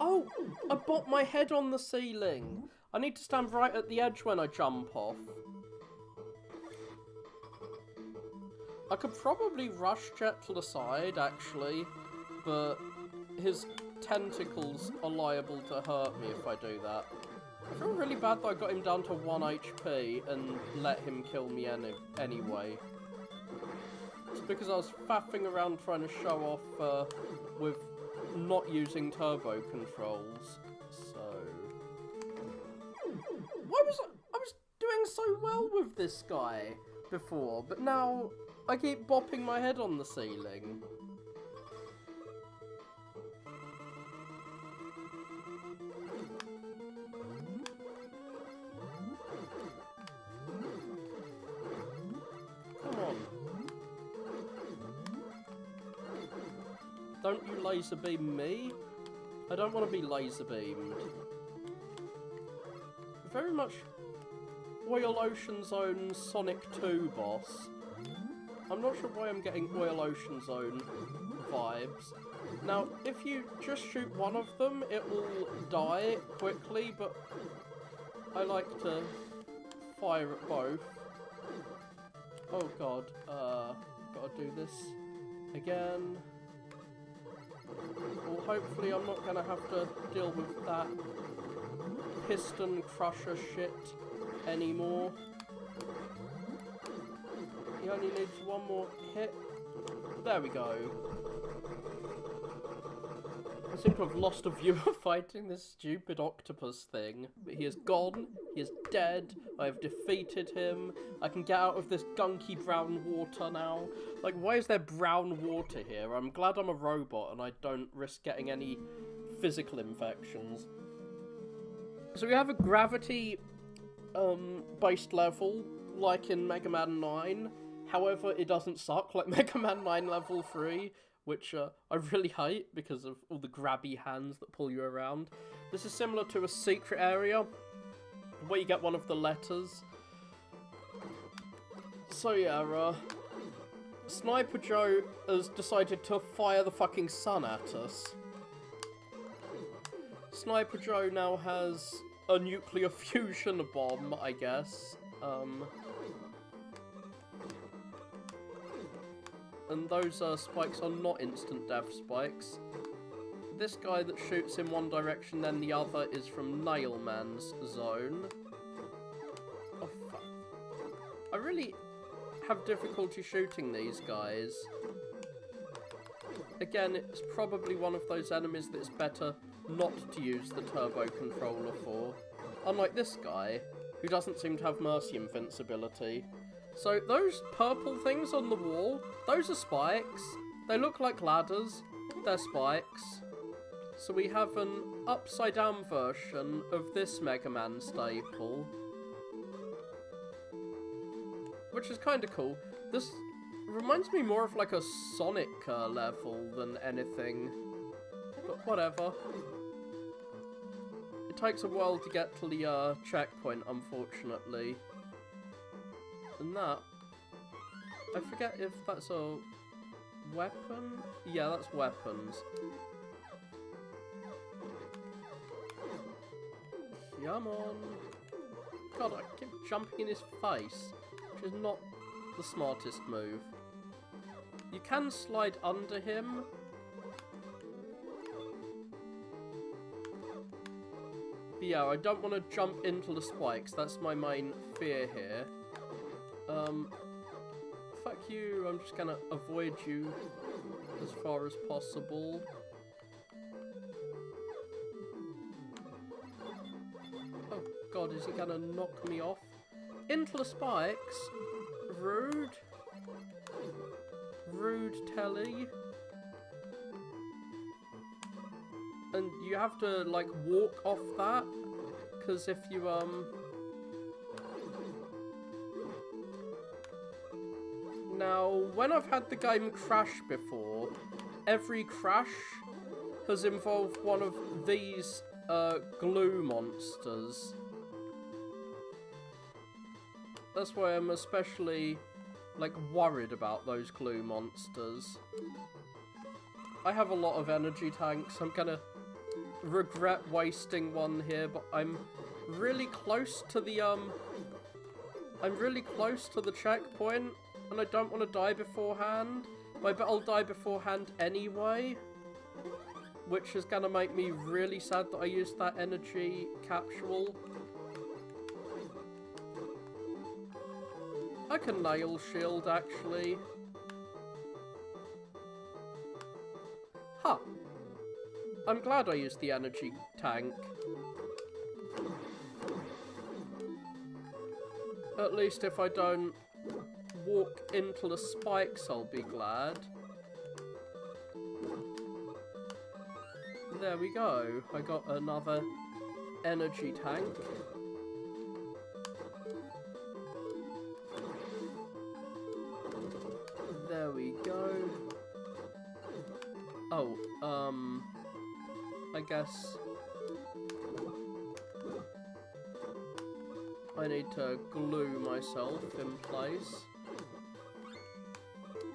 Oh! I bopped my head on the ceiling! I need to stand right at the edge when I jump off. I could probably rush Jet to the side, actually, but his tentacles are liable to hurt me if I do that. I feel really bad that I got him down to 1 HP and let him kill me anyway. It's because I was faffing around trying to show off with not using turbo controls. So... I was doing so well with this guy before, but now I keep bopping my head on the ceiling. Come on. Don't you laser beam me? I don't want to be laser beamed. Very much Oil Ocean Zone Sonic 2 boss. I'm not sure why I'm getting Oil Ocean Zone vibes. Now, if you just shoot one of them, it will die quickly, but I like to fire at both. Oh god, gotta do this again. Well, hopefully I'm not gonna have to deal with that piston crusher shit anymore. He only needs one more hit. There we go. I seem to have lost a viewer fighting this stupid octopus thing. But he is gone. He is dead. I have defeated him. I can get out of this gunky brown water now. Like, why is there brown water here? I'm glad I'm a robot and I don't risk getting any physical infections. So we have a gravity based level, like in Mega Man 9. However, it doesn't suck like Mega Man 9 level 3, which I really hate because of all the grabby hands that pull you around. This is similar to a secret area, where you get one of the letters. So yeah, Sniper Joe has decided to fire the fucking sun at us. Sniper Joe now has a nuclear fusion bomb, I guess. And those spikes are not instant death spikes. This guy that shoots in one direction then the other is from Nailman's zone. Oh fuck. I really have difficulty shooting these guys. Again, it's probably one of those enemies that it's better not to use the turbo controller for. Unlike this guy, who doesn't seem to have mercy invincibility. So those purple things on the wall, those are spikes. They look like ladders. They're spikes. So we have an upside down version of this Mega Man staple. Which is kind of cool. This reminds me more of like a Sonic level than anything. But whatever. It takes a while to get to the checkpoint, unfortunately. And that, I forget if that's a weapon? Yeah, that's weapons. Come on. God, I keep jumping in his face, which is not the smartest move. You can slide under him. But yeah, I don't want to jump into the spikes. That's my main fear here. Fuck you, I'm just gonna avoid you as far as possible. Oh god, is he gonna knock me off? Into the spikes? Rude. Rude telly. And you have to, like, walk off that, because if you, Now, when I've had the game crash before, every crash has involved one of these glue monsters. That's why I'm especially, like, worried about those glue monsters. I have a lot of energy tanks. I'm gonna regret wasting one here, but I'm really close to the, I'm really close to the checkpoint. And I don't want to die beforehand. But I bet I'll die beforehand anyway. Which is going to make me really sad that I used that energy capsule. I can nail shield, actually. Huh. I'm glad I used the energy tank. At least if I don't walk into the spikes, I'll be glad. There we go. I got another energy tank. There we go. Oh, I guess I need to glue myself in place.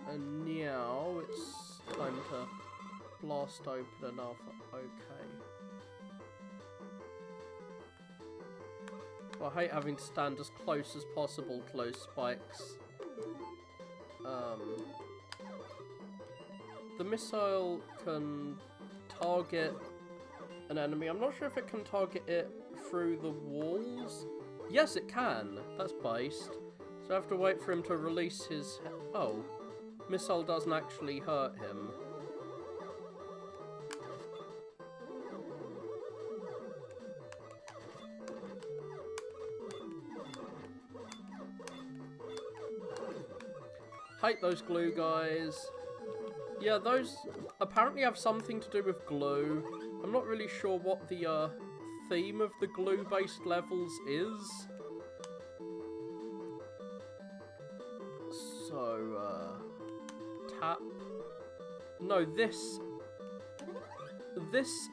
And now it's time to blast open another. Okay. Well, I hate having to stand as close as possible to those spikes. The missile can target an enemy. I'm not sure if it can target it through the walls. Yes, it can. That's based. So I have to wait for him to release his... Oh. Missile doesn't actually hurt him. Hate those glue guys. Yeah, those apparently have something to do with glue. I'm not really sure what the theme of the glue-based levels is. So, tap. No, this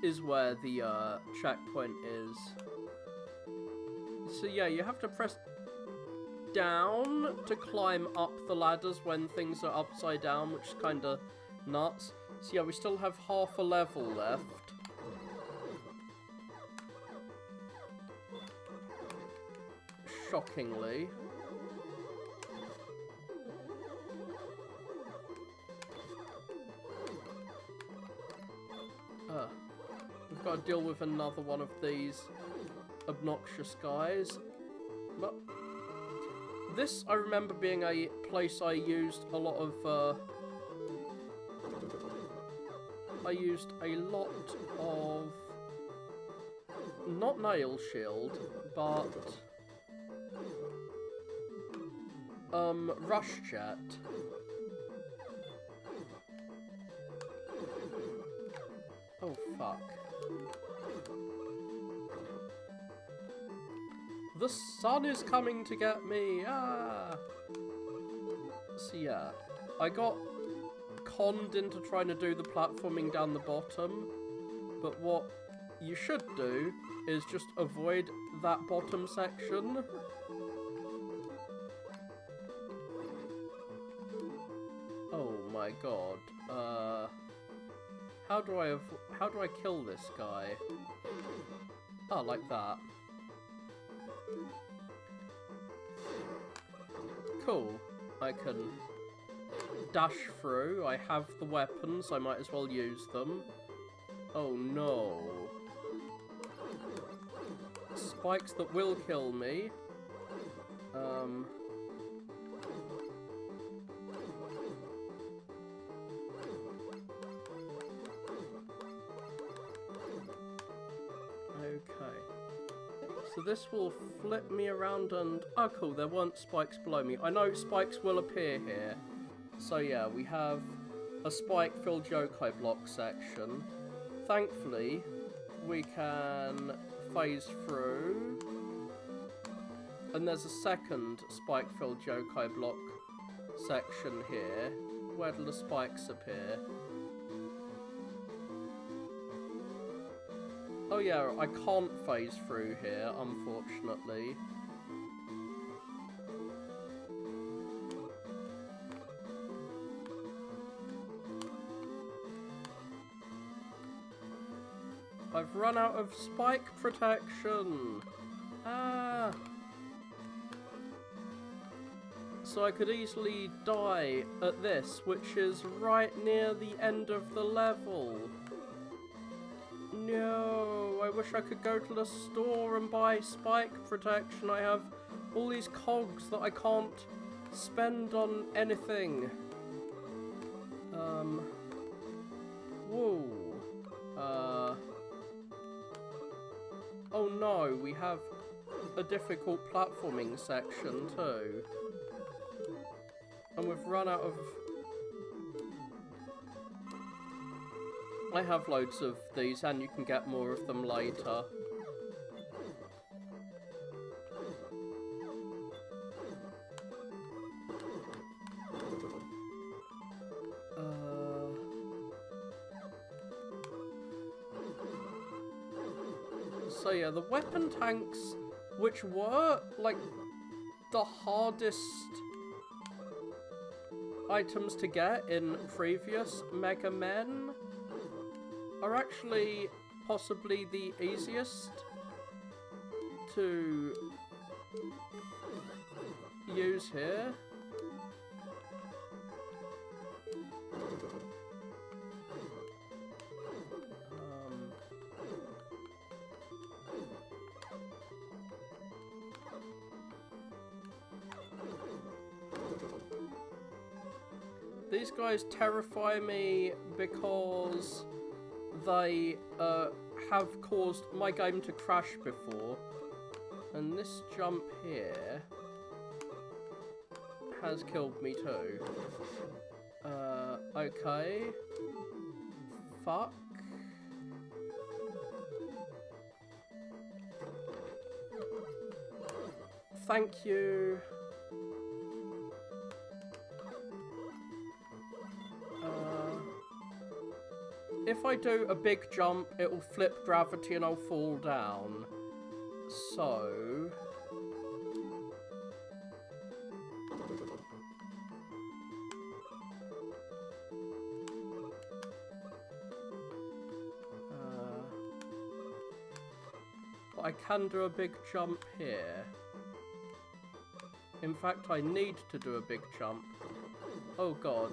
is where the checkpoint is. So yeah, you have to press down to climb up the ladders when things are upside down, which is kind of nuts. So yeah, we still have half a level left. Shockingly. We've got to deal with another one of these obnoxious guys. But this, I remember being a place I used a lot of, not nail shield, but, rush jet. Oh, fuck. The sun is coming to get me! Ah! So yeah, I got conned into trying to do the platforming down the bottom, but what you should do is just avoid that bottom section. Oh my god. How do I kill this guy? Oh, like that. Cool. I can dash through. I have the weapons. I might as well use them. Oh no. Spikes that will kill me. Okay. So this will flip me around and... Oh, cool, there weren't spikes below me. I know spikes will appear here. So yeah, we have a spike-filled yokai block section. Thankfully, we can phase through. And there's a second spike-filled yokai block section here. Where do the spikes appear? Oh yeah, I can't phase through here, unfortunately. I've run out of spike protection! Ah! So I could easily die at this, which is right near the end of the level. No, I wish I could go to the store and buy spike protection. I have all these cogs that I can't spend on anything. Whoa. Oh no, we have a difficult platforming section too. And we've run out of... I have loads of these, and you can get more of them later. So yeah, the weapon tanks which were, like, the hardest items to get in previous Mega Men, are actually possibly the easiest to use here. These guys terrify me because they have caused my game to crash before. And this jump here has killed me too. Okay. Fuck. Thank you. If I do a big jump, it will flip gravity and I'll fall down. So... but I can do a big jump here. In fact, I need to do a big jump. Oh god,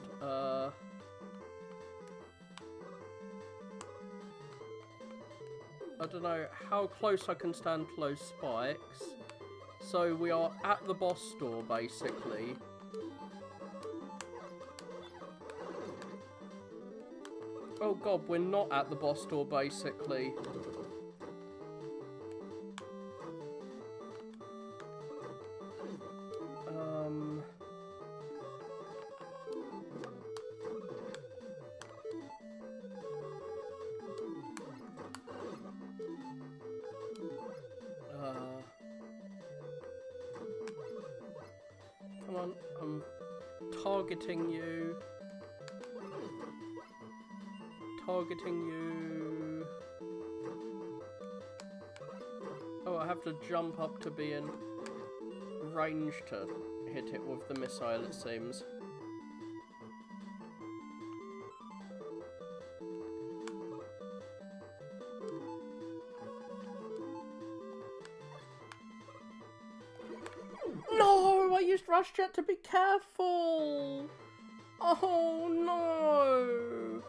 I don't know how close I can stand to those spikes. So we are at the boss door, basically. Oh god, we're not at the boss door, basically. Come on, I'm targeting you. Targeting you. Oh, I have to jump up to be in range to hit it with the missile, it seems. No! I used Rush Jet to be careful! Oh no!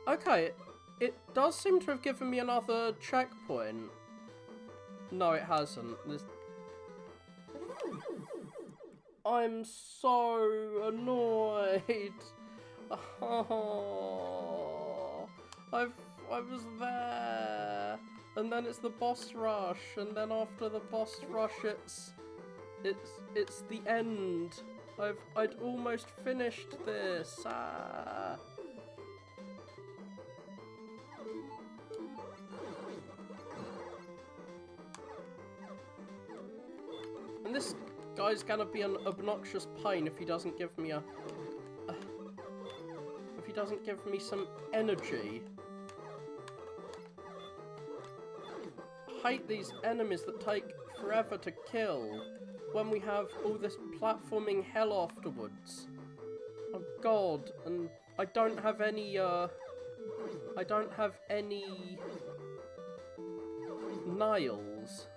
Okay, it does seem to have given me another checkpoint. No, it hasn't. I'm so annoyed. Oh, I was there, and then it's the boss rush, and then after the boss rush, it's the end. I'd almost finished this. Ah. And this guy's gonna be an obnoxious pain if he doesn't give me if he doesn't give me some energy. I hate these enemies that take forever to kill when we have all this platforming hell afterwards. Oh god, and I don't have any nails.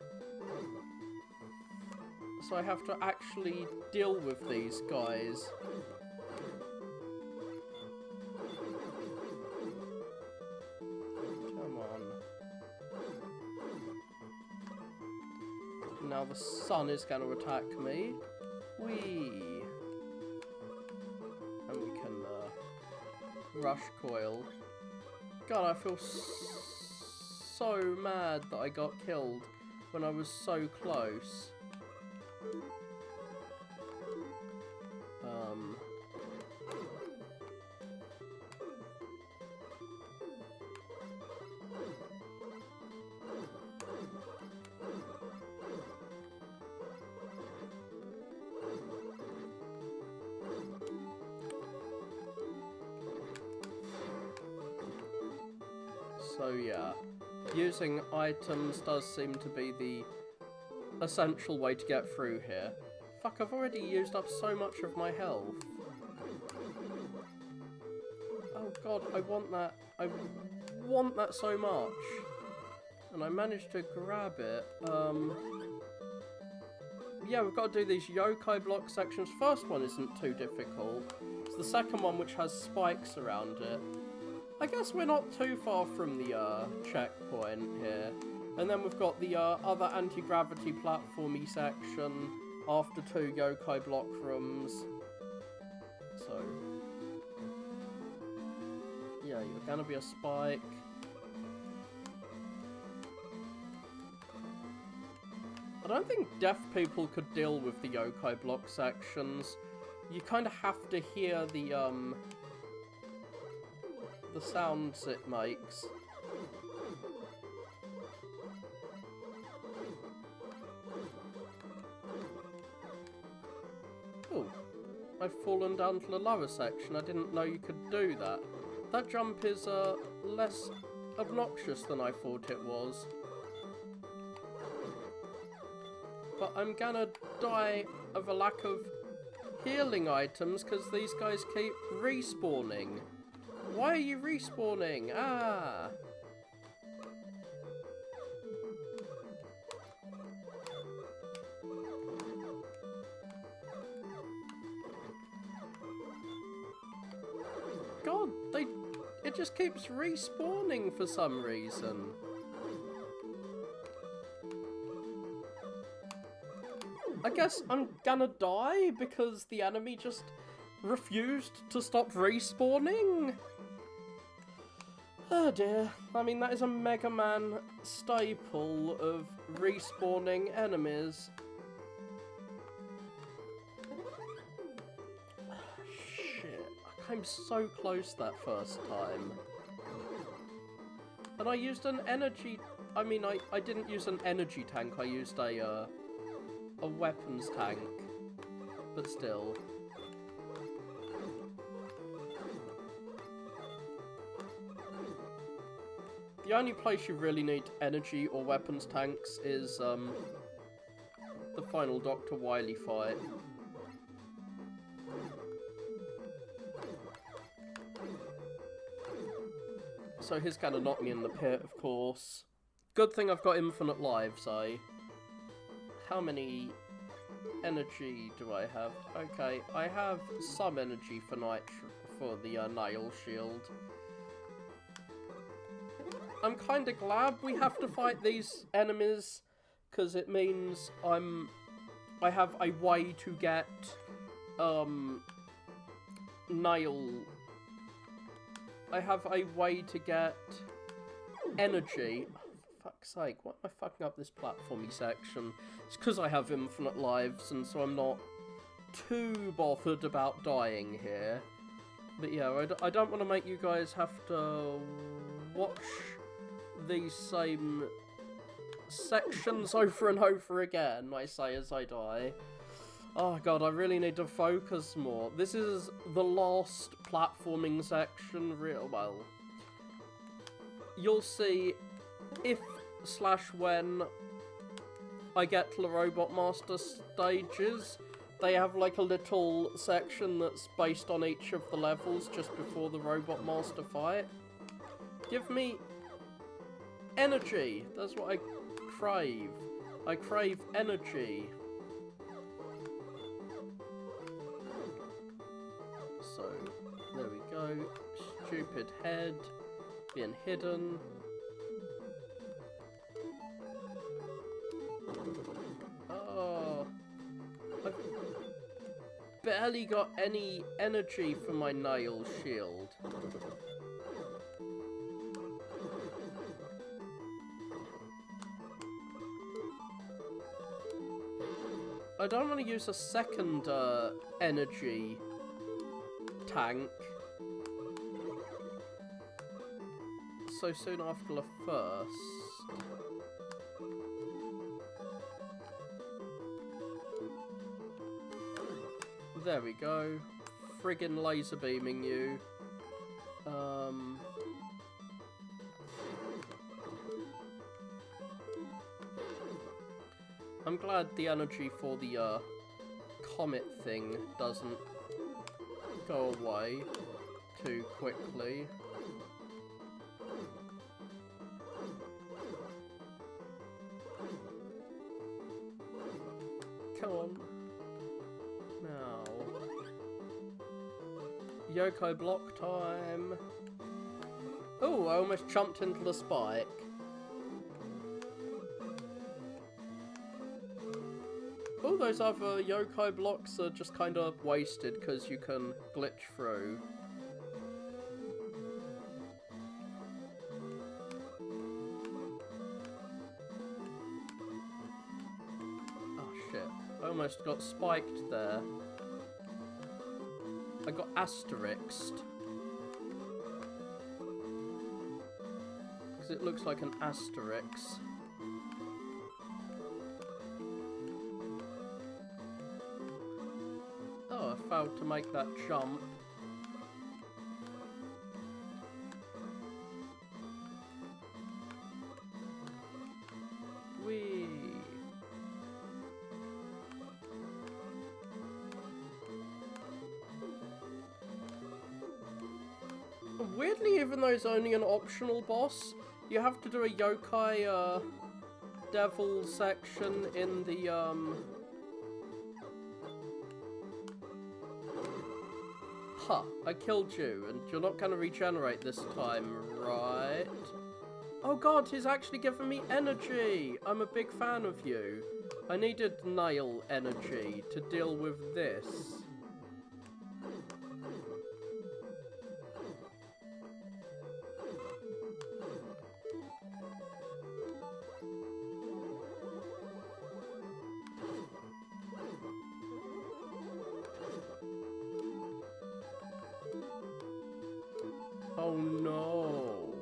So I have to actually deal with these guys. Come on. Now the sun is going to attack me. Whee! And we can rush coil. God, I feel so mad that I got killed when I was so close. So yeah, using items does seem to be the essential way to get through here. Fuck, I've already used up so much of my health. Oh god, I want that. I want that so much. And I managed to grab it. Yeah, we've got to do these yokai block sections. First one isn't too difficult. It's the second one which has spikes around it. I guess we're not too far from the checkpoint here. And then we've got the other anti-gravity platformy section after 2 yokai block rooms. So, yeah, you're gonna be a spike. I don't think deaf people could deal with the yokai block sections. You kind of have to hear the sounds it makes. Oh, I've fallen down to the lower section. I didn't know you could do that. That jump is less obnoxious than I thought it was. But I'm gonna die of a lack of healing items because these guys keep respawning. Why are you respawning? Ah! God, it just keeps respawning for some reason. I guess I'm gonna die because the enemy just refused to stop respawning? Oh dear. I mean, that is a Mega Man staple of respawning enemies. Shit. I came so close that first time. And I used an energy... I mean, I didn't use an energy tank, I used a weapons tank, but still. The only place you really need energy or weapons tanks is the final Dr. Wily fight. So he's gonna knock me in the pit, of course. Good thing I've got infinite lives, eh? How many energy do I have? Okay, I have some energy for the nail shield. I'm kind of glad we have to fight these enemies, because it means I have a way to get I have a way to get energy. Fuck's sake, why am I fucking up this platformy section? It's because I have infinite lives, and so I'm not too bothered about dying here. But yeah, I don't want to make you guys have to watch these same sections over and over again, I say as I die. Oh god, I really need to focus more. This is the last platforming section, well, you'll see if/when I get to the Robot Master stages, they have like a little section that's based on each of the levels just before the Robot Master fight. Give me energy. That's what I crave. I crave energy. So, there we go. Stupid head being hidden. Oh, I've barely got any energy for my nail shield. I don't want to use a second energy tank so soon after the first. There we go. Friggin' laser beaming you. I'm glad the energy for the comet thing doesn't go away too quickly. Come on. Now. Yoko block time. Oh, I almost jumped into the spike. All those other Yoko blocks are just kind of wasted because you can glitch through. Oh shit, I almost got spiked there. I got asterisked. Because it looks like an asterisk. Oh, I failed to make that jump. Whee! Weirdly, even though it's only an optional boss, you have to do a yokai devil section in the Huh, I killed you, and you're not going to regenerate this time, right? Oh god, he's actually giving me energy! I'm a big fan of you. I needed nail energy to deal with this. Oh no.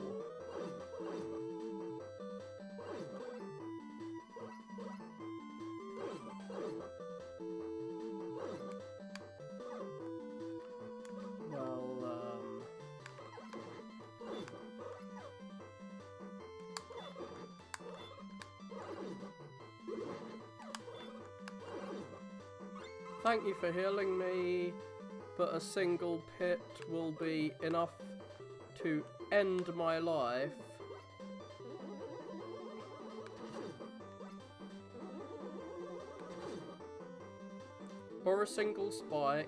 Well, thank you for healing me, but a single pit will be enough to end my life. Or a single spike.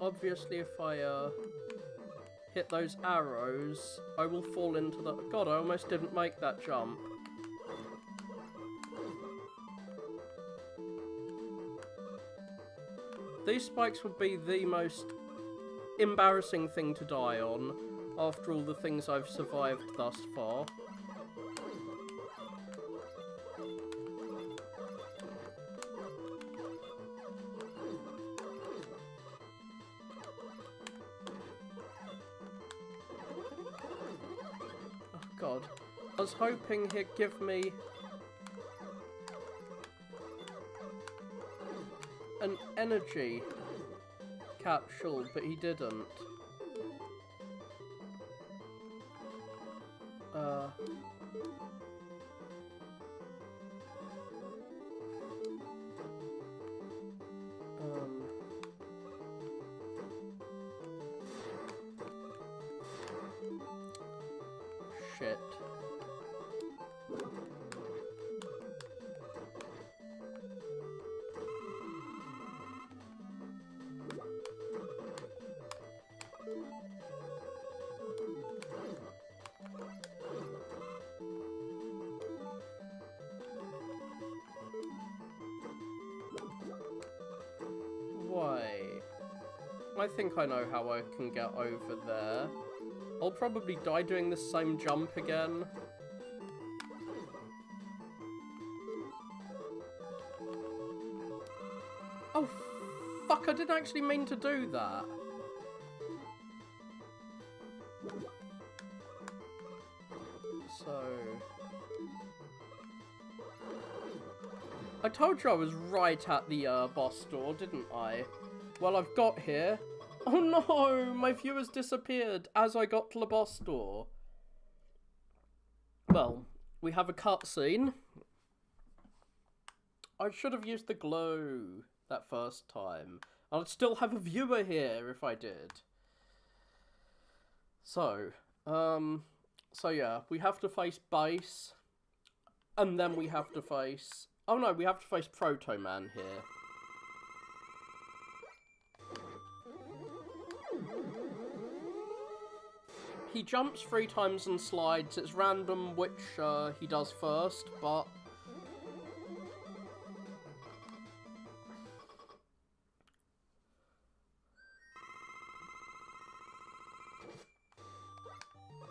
Obviously, if I hit those arrows, I will fall into the... God, I almost didn't make that jump. These spikes would be the most embarrassing thing to die on after all the things I've survived thus far. God, I was hoping he'd give me an energy capsule, but he didn't. Shit. Why? I think I know how I can get over there. I'll probably die doing the same jump again. Oh, fuck, I didn't actually mean to do that. So... I told you I was right at the boss door, didn't I? Well, I've got here. Oh no! My viewers disappeared as I got to the boss door. Well, we have a cutscene. I should have used the glow that first time. I'd still have a viewer here if I did. So yeah, we have to face base, and then we have to face... Oh no, we have to face Proto-Man here. He jumps 3 times and slides. It's random which he does first, but...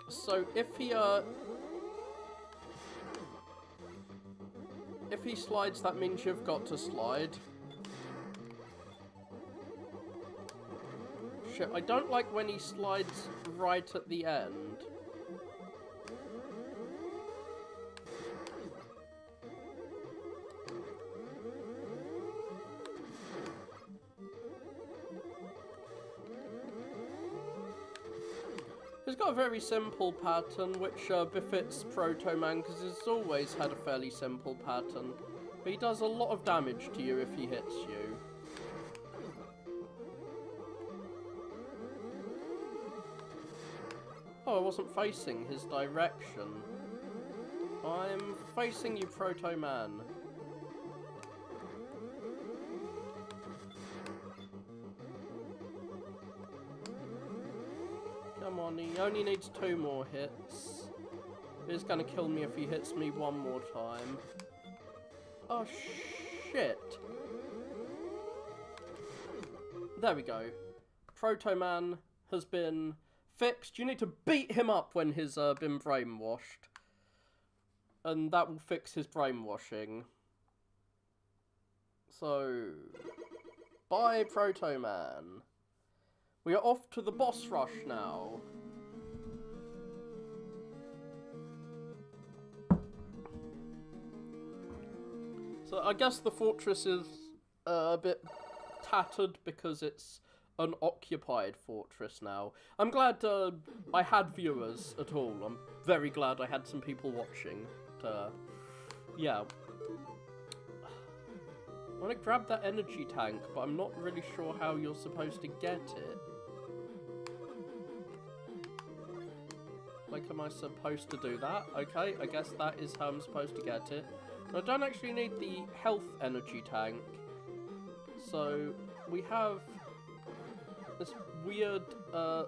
So if he slides, that means you've got to slide. Shit, I don't like when he slides right at the end. He's got a very simple pattern, which befits Proto-Man, because he's always had a fairly simple pattern. But he does a lot of damage to you if he hits you. Oh, I wasn't facing his direction. I'm facing you, Proto-Man. Come on, he only needs 2 more hits. He's gonna kill me if he hits me 1 more time. Oh, shit. There we go. Proto-Man has been fixed. You need to beat him up when he's been brainwashed. And that will fix his brainwashing. So, bye, Proto-Man. We are off to the boss rush now. So I guess the fortress is a bit tattered because it's an occupied fortress now. I'm glad I had viewers at all. I'm very glad I had some people watching. Yeah. I want to grab that energy tank, but I'm not really sure how you're supposed to get it. Like, am I supposed to do that? Okay, I guess that is how I'm supposed to get it. And I don't actually need the health energy tank. So, we have this weird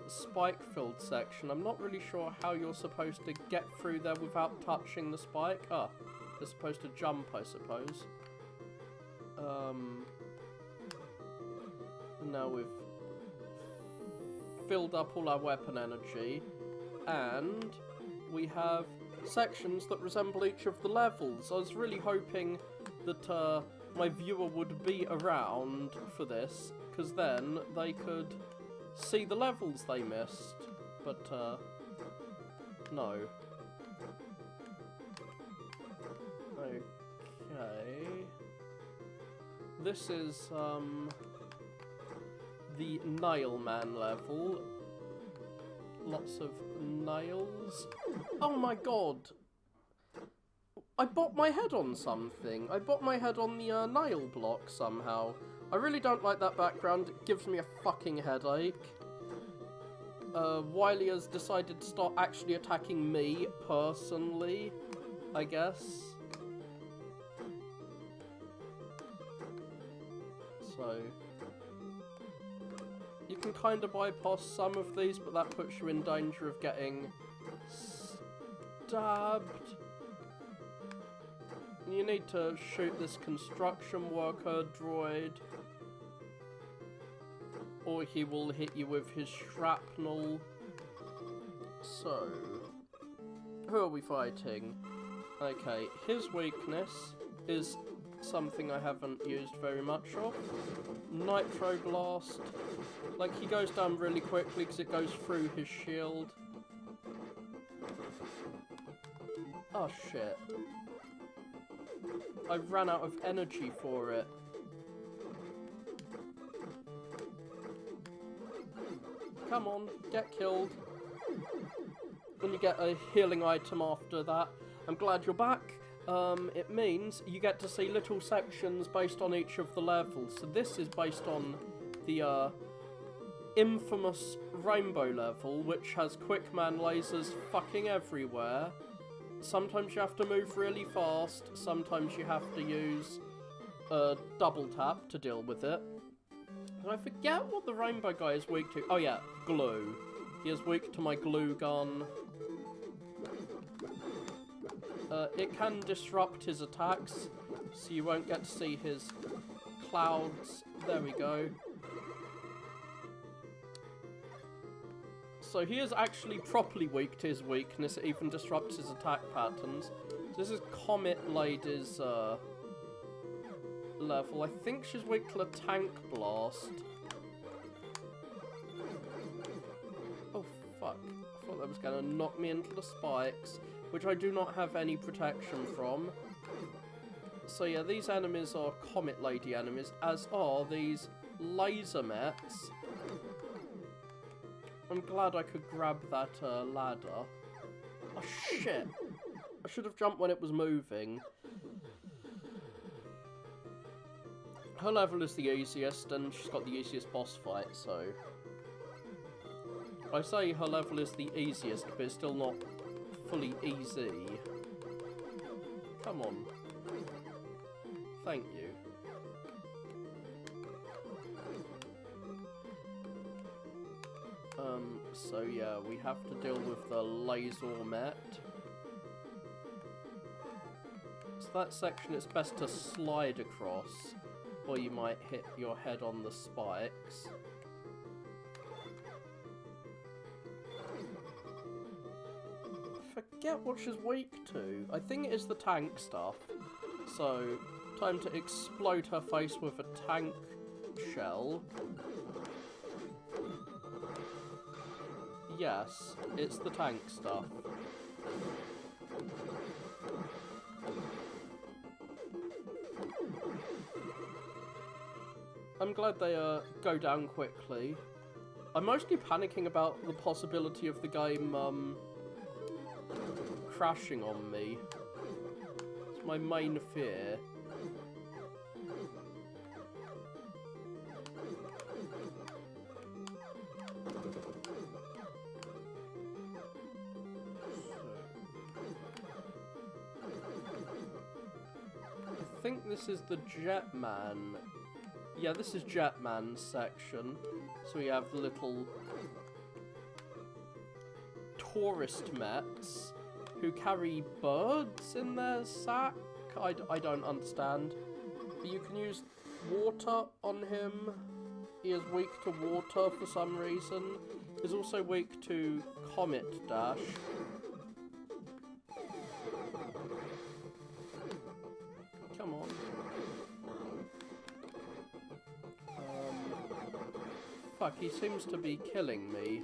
spike-filled section. I'm not really sure how you're supposed to get through there without touching the spike. Ah, you're supposed to jump, I suppose. Now we've filled up all our weapon energy. And we have sections that resemble each of the levels. I was really hoping that my viewer would be around for this, because then they could see the levels they missed. But, no. Okay. This is, the Nail Man level. Lots of nails. Oh my god! I bopped my head on something. I bopped my head on the nail block somehow. I really don't like that background. It gives me a fucking headache. Wily has decided to start actually attacking me personally, I guess. So... you can kind of bypass some of these, but that puts you in danger of getting stabbed. You need to shoot this construction worker droid, or he will hit you with his shrapnel. So, who are we fighting? Okay, his weakness is something I haven't used very much of. Nitro Blast. Like, he goes down really quickly because it goes through his shield. Oh shit. I ran out of energy for it. Come on, get killed. And you get a healing item after that. I'm glad you're back. It means you get to see little sections based on each of the levels. So this is based on the infamous rainbow level, which has quickman lasers fucking everywhere. Sometimes you have to move really fast, sometimes you have to use a double tap to deal with it. And I forget what the rainbow guy is weak to. Oh yeah, glue. He is weak to my glue gun. It can disrupt his attacks, so you won't get to see his clouds. There we go. So he is actually properly weak to his weakness. It even disrupts his attack patterns. So this is Comet Lady's level. I think she's weak to the tank blast. Oh fuck. I thought that was going to knock me into the spikes, which I do not have any protection from. So yeah, these enemies are Comet Lady enemies, as are these laser mets. I'm glad I could grab that ladder. Oh shit! I should have jumped when it was moving. Her level is the easiest, and she's got the easiest boss fight, so... I say her level is the easiest, but it's still not fully easy. Come on. Thank you. So yeah, we have to deal with the laser met. So that section, it's best to slide across, or you might hit your head on the spikes. Forget what she's weak to. I think it is the tank stuff. So, time to explode her face with a tank shell. Yes, it's the tank stuff. I'm glad they go down quickly. I'm mostly panicking about the possibility of the game crashing on me. It's my main fear. I think this is the Jetman. Yeah, this is Jetman's section. So we have the little tourist mets who carry birds in their sack. I don't understand. But you can use water on him. He is weak to water for some reason. He's also weak to Comet Dash. Come on. Fuck, he seems to be killing me.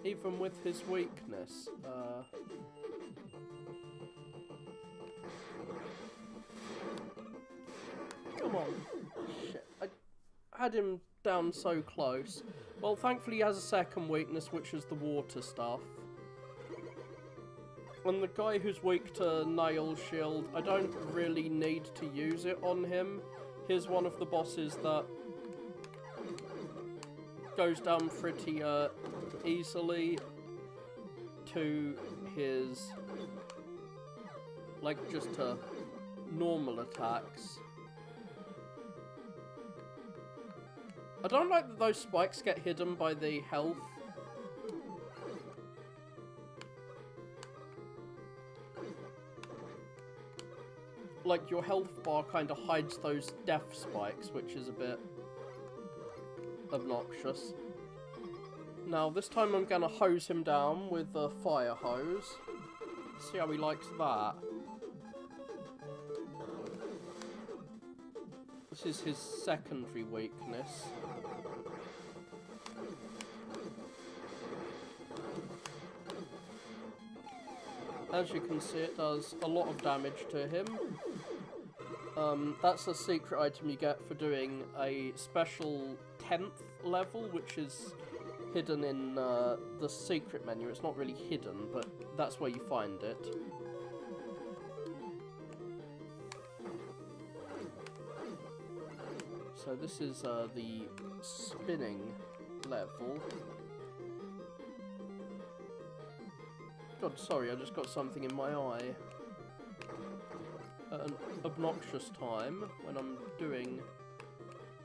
Even with his weakness. Come on. Shit. I had him down so close. Well, thankfully he has a second weakness, which is the water stuff. And the guy who's weak to Nail Shield, I don't really need to use it on him. Here's one of the bosses that goes down pretty easily to his, like, just to normal attacks. I don't like that those spikes get hidden by the health. Like, your health bar kind of hides those death spikes, which is a bit obnoxious. Now, this time I'm gonna hose him down with the fire hose. See how he likes that. This is his secondary weakness. As you can see, it does a lot of damage to him. That's a secret item you get for doing a special 10th level, which is hidden in the secret menu. It's not really hidden, but that's where you find it. So this is the spinning level. God, sorry, I just got something in my eye. At an obnoxious time when I'm doing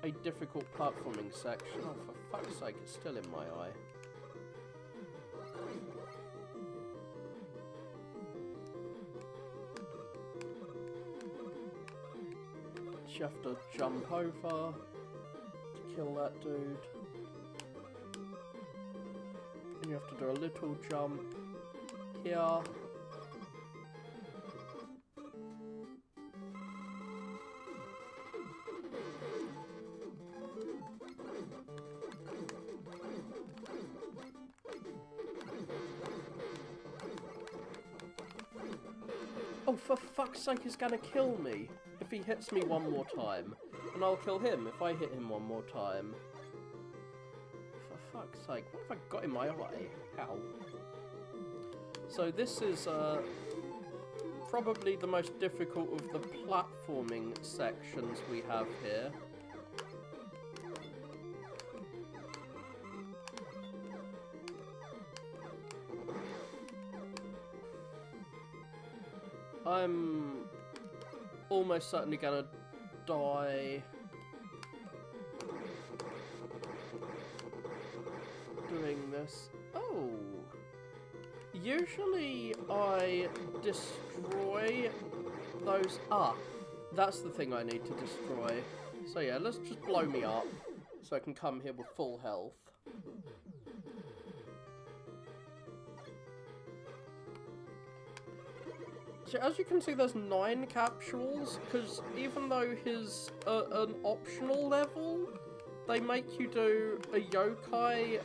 a difficult platforming section. Oh, for fuck's sake, it's still in my eye. You have to jump over to kill that dude. And you have to do a little jump here. Oh, for fuck's sake, he's gonna kill me if he hits me one more time. And I'll kill him if I hit him one more time. For fuck's sake, what have I got in my eye? Ow. So this is probably the most difficult of the platforming sections we have here. I'm almost certainly gonna die doing this. Oh! Usually I destroy those up. That's the thing I need to destroy. So yeah, let's just blow me up so I can come here with full health. So as you can see, there's 9 capsules, because even though his an optional level, they make you do a yokai,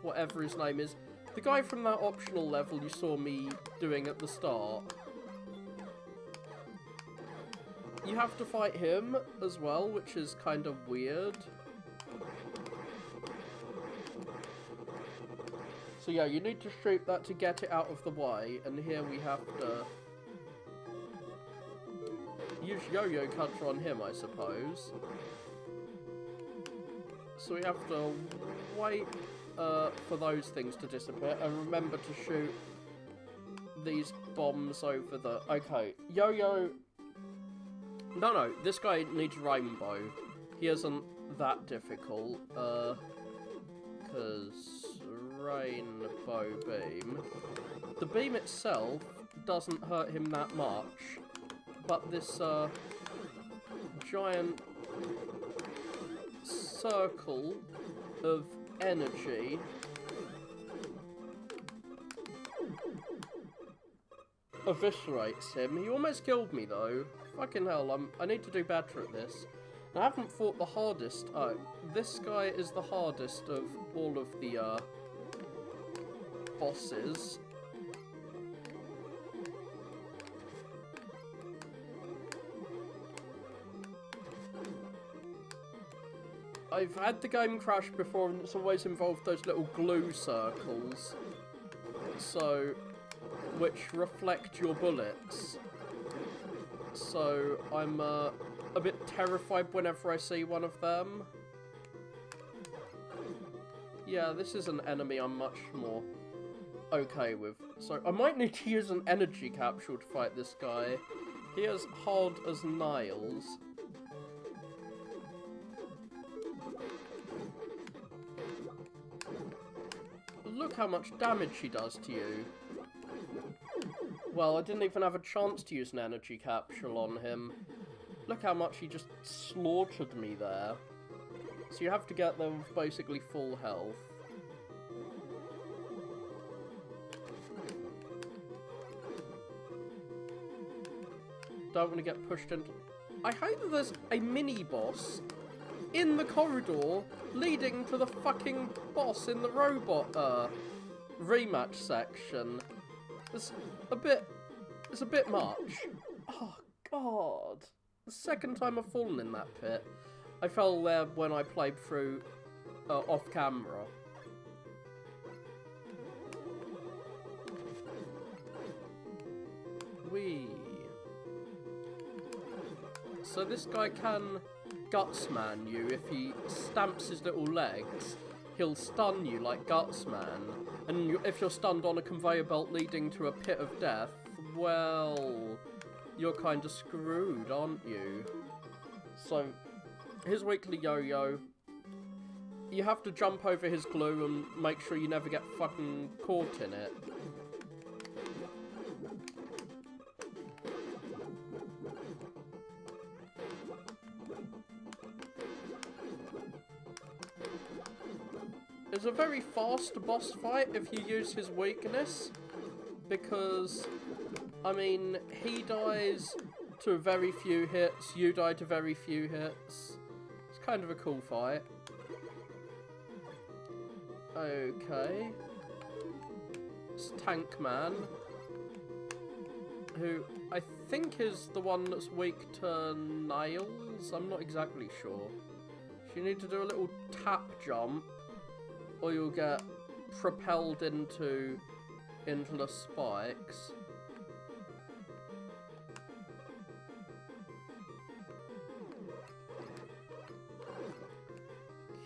whatever his name is. The guy from that optional level you saw me doing at the start. You have to fight him as well, which is kind of weird. So yeah, you need to shoot that to get it out of the way, and here we have to use yo-yo cutter on him, I suppose. So we have to wait for those things to disappear, and remember to shoot these bombs over the... Okay, yo-yo... No, this guy needs rainbow. He isn't that difficult, because... rainbow beam. The beam itself doesn't hurt him that much, but this giant circle of energy eviscerates him. He almost killed me though. Fucking hell, I need to do better at this. I haven't fought the hardest. Oh, this guy is the hardest of all of the bosses. I've had the game crash before, and it's always involved those little glue circles, so which reflect your bullets. So I'm a bit terrified whenever I see one of them. Yeah, this is an enemy I'm much more okay with. So I might need to use an energy capsule to fight this guy. He is hard as nails. Look how much damage he does to you. Well, I didn't even have a chance to use an energy capsule on him. Look how much he just slaughtered me there. So you have to get them with basically full health. Don't want to get pushed into... I hate that there's a mini-boss in the corridor leading to the fucking boss in the robot rematch section. It's a bit much. Oh, God. The second time I've fallen in that pit. I fell there when I played through off camera. Whee. So this guy can Gutsman you if he stamps his little legs. He'll stun you like Gutsman. And if you're stunned on a conveyor belt leading to a pit of death, well, you're kind of screwed, aren't you? So, his weekly yo-yo, you have to jump over his glue and make sure you never get fucking caught in it. It's a very fast boss fight if you use his weakness, because, I mean, he dies to very few hits, you die to very few hits. It's kind of a cool fight. Okay. It's Tank Man, who I think is the one that's weak to nails. I'm not exactly sure. So you need to do a little tap jump, or you'll get propelled into the spikes.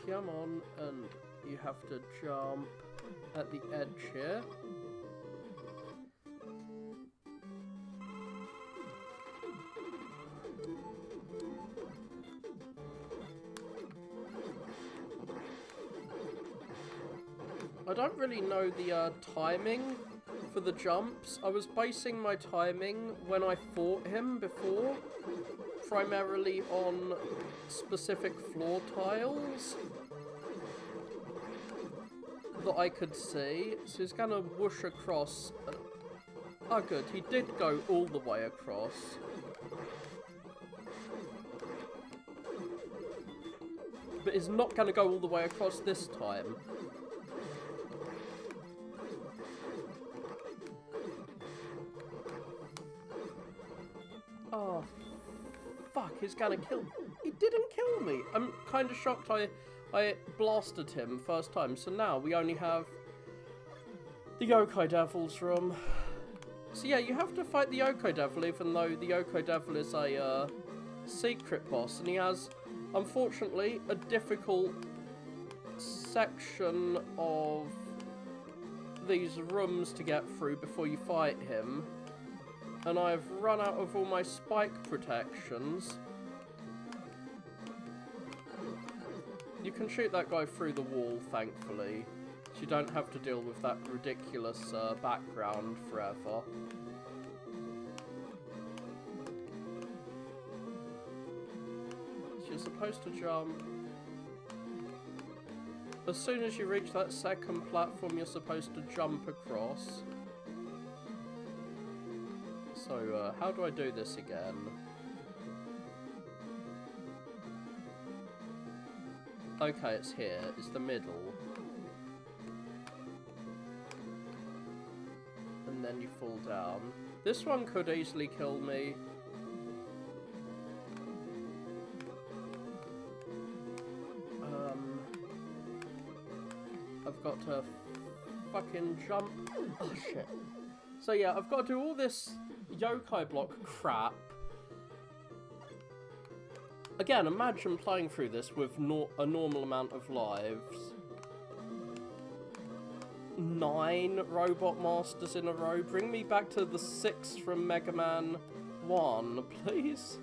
Come on, and you have to jump at the edge here. I don't really know the timing for the jumps. I was basing my timing when I fought him before, primarily on specific floor tiles that I could see. So he's gonna whoosh across. Oh good, he did go all the way across. But he's not gonna go all the way across this time. Oh, fuck, he's gonna kill... He didn't kill me! I'm kind of shocked I blasted him first time, so now we only have the Yokai Devil's room. So yeah, you have to fight the Yokai Devil, even though the Yokai Devil is a secret boss, and he has, unfortunately, a difficult section of these rooms to get through before you fight him. And I've run out of all my spike protections. You can shoot that guy through the wall, thankfully. So you don't have to deal with that ridiculous background forever. So you're supposed to jump. As soon as you reach that second platform, you're supposed to jump across. So, how do I do this again? Okay, it's here. It's the middle. And then you fall down. This one could easily kill me. I've got to fucking jump. Oh, shit. So, yeah, I've got to do all this yokai block crap. Again, imagine playing through this with a normal amount of lives. 9 robot masters in a row. Bring me back to the 6 from Megaman 1, please.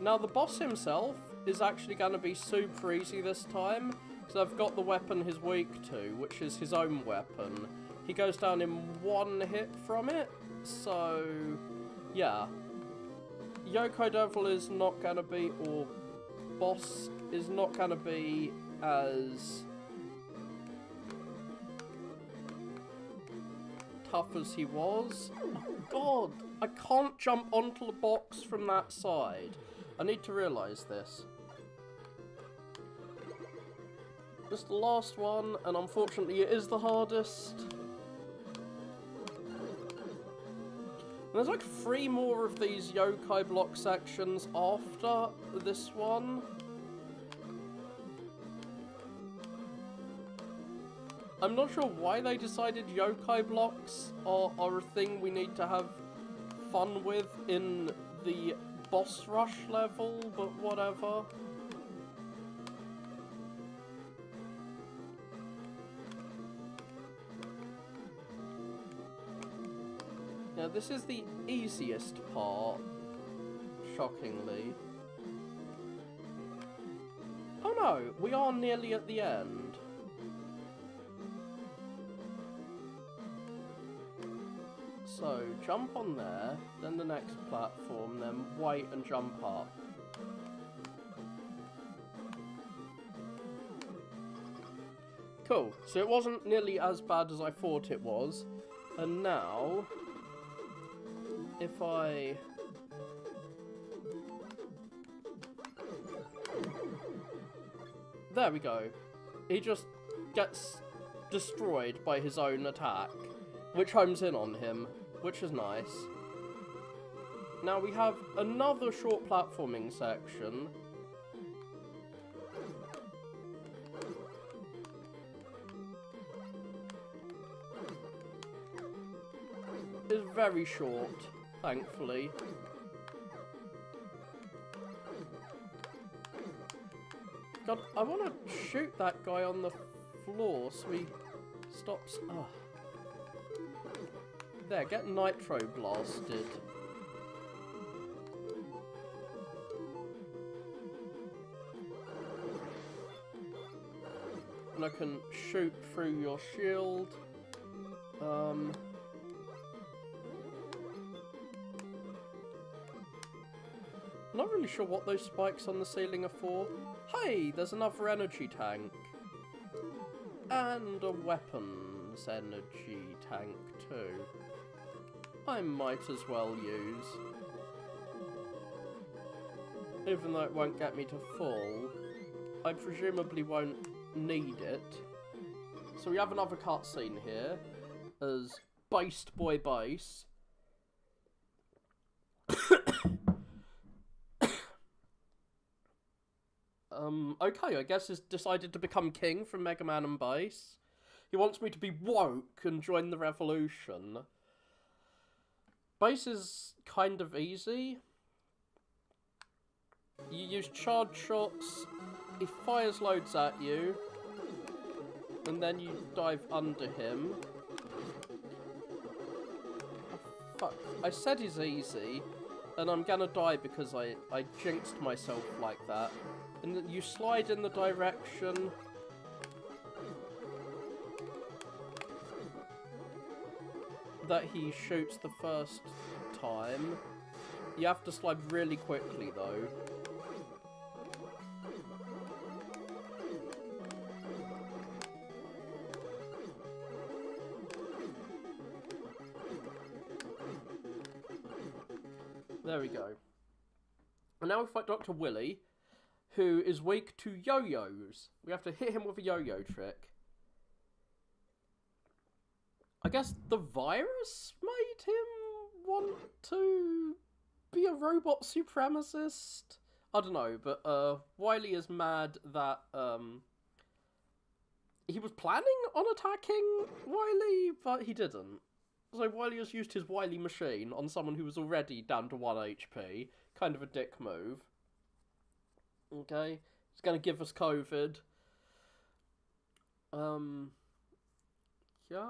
Now, the boss himself is actually going to be super easy this time, because I've got the weapon he's weak to, which is his own weapon. He goes down in 1 hit from it, so yeah. Yokai Devil is not going to be, or boss is not going to be as tough as he was. Oh god, I can't jump onto the box from that side. I need to realise this. This is the last one, and unfortunately it is the hardest. And there's like 3 more of these yokai block sections after this one. I'm not sure why they decided yokai blocks are a thing we need to have fun with in the boss rush level, but whatever. Now this is the easiest part, shockingly. Oh no, we are nearly at the end. So, jump on there, then the next platform, then wait and jump up. Cool, so it wasn't nearly as bad as I thought it was. And now, if I... There we go. He just gets destroyed by his own attack, which homes in on him, which is nice. Now we have another short platforming section. It's very short, thankfully. God, I want to shoot that guy on the floor so he stops. Oh. There, get nitro blasted. And I can shoot through your shield. Not really sure what those spikes on the ceiling are for. Hey, there's another energy tank. And a weapons energy tank too. I might as well use. Even though it won't get me to full, I presumably won't need it. So we have another cutscene here as Based Boy Base. Okay, I guess he's decided to become king from Megaman and Base. He wants me to be woke and join the revolution. Base is kind of easy. You use charge shots, he fires loads at you, and then you dive under him. Oh, fuck, I said he's easy, and I'm gonna die because I jinxed myself like that. And then you slide in the direction that he shoots the first time. You have to slide really quickly though. There we go. And now we fight Dr. Willy, who is weak to yo-yos. We have to hit him with a yo-yo trick. I guess the virus made him want to be a robot supremacist? I don't know, but Wily is mad that he was planning on attacking Wily, but he didn't. So Wily has used his Wily machine on someone who was already down to 1 HP. Kind of a dick move. Okay, it's gonna give us COVID. Come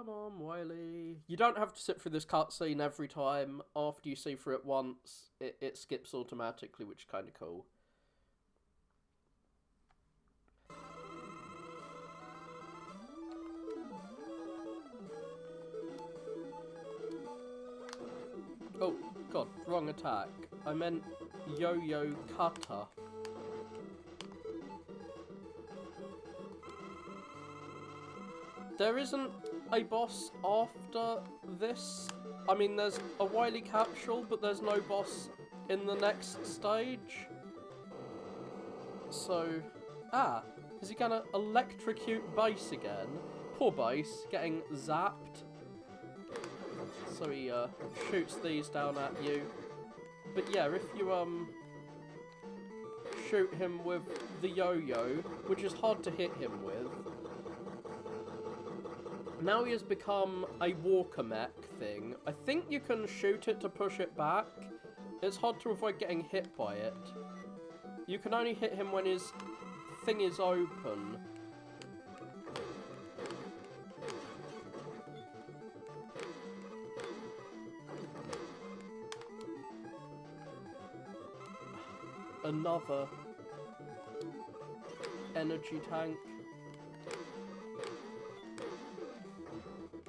on, Wily. You don't have to sit through this cutscene every time. After you see through it once, it skips automatically, which is kind of cool. Oh, God, wrong attack. I meant yo-yo cutter. There isn't a boss after this I mean, there's a Wily capsule, but there's no boss in the next stage. So, is he gonna electrocute Base again? Poor Base, getting zapped. So he shoots these down at you. But yeah, if you shoot him with the yo-yo, which is hard to hit him with. Now he has become a walker mech thing. I think you can shoot it to push it back. It's hard to avoid getting hit by it. You can only hit him when his thing is open. Another energy tank.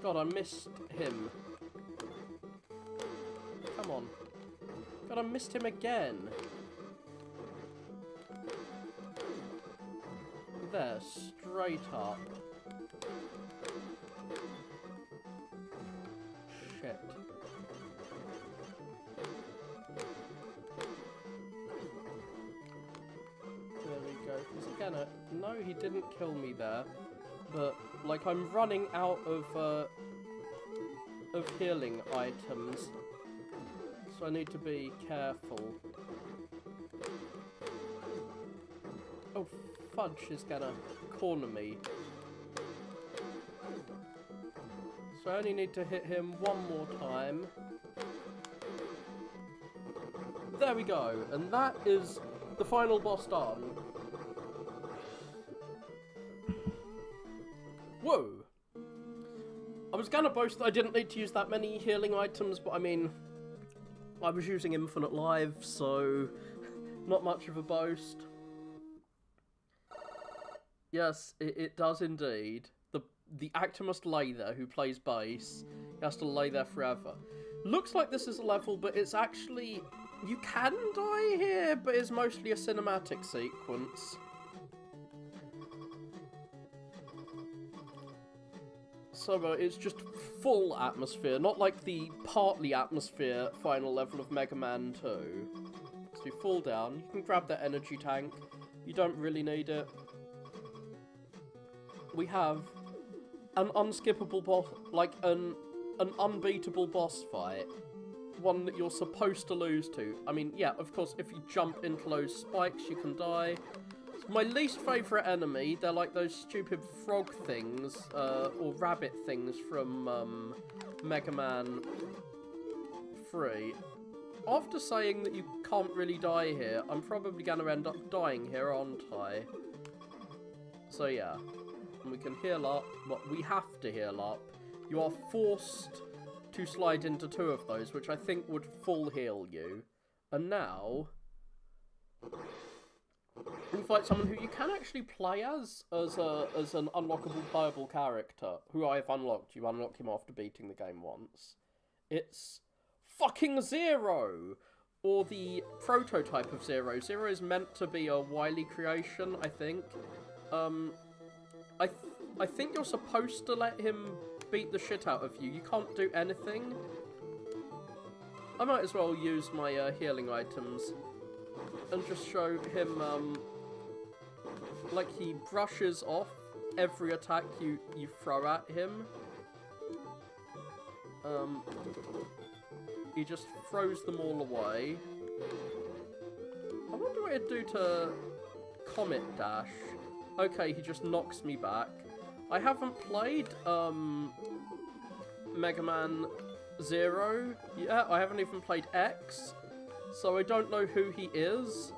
God, I missed him. Come on. God, I missed him again. There, straight up. Shit. There we go. Is he gonna... No, he didn't kill me there. But, like, I'm running out of healing items. So I need to be careful. Oh, Fudge is gonna corner me. So I only need to hit him one more time. There we go. And that is the final boss done. Whoa! I was gonna boast that I didn't need to use that many healing items, but I mean, I was using Infinite Life, so not much of a boast. Yes, it does indeed. The actor must lay there who plays bass. He has to lay there forever. Looks like this is a level, but it's actually... You can die here, but it's mostly a cinematic sequence. So it's just full atmosphere, not like the partly atmosphere final level of Mega Man 2. So you fall down, you can grab that energy tank, you don't really need it. We have an unskippable boss, like an unbeatable boss fight. One that you're supposed to lose to. I mean, yeah, of course, if you jump into those spikes, you can die. My least favourite enemy, they're like those stupid frog things, or rabbit things from Mega Man 3. After saying that you can't really die here, I'm probably going to end up dying here, aren't I? So yeah, and we can heal up, but we have to heal up. You are forced to slide into 2 of those, which I think would full heal you. And now... we fight someone who you can actually play as an unlockable playable character, who I have unlocked. You unlock him after beating the game once. It's fucking Zero! Or the prototype of Zero. Zero is meant to be a Wily creation, I think. I think you're supposed to let him beat the shit out of you. You can't do anything. I might as well use my healing items and just show him, like, he brushes off every attack you throw at him. He just throws them all away. I wonder what it'd do to Comet Dash. Okay, he just knocks me back. I haven't played, Mega Man 0 yet. I haven't even played X. So I don't know who he is.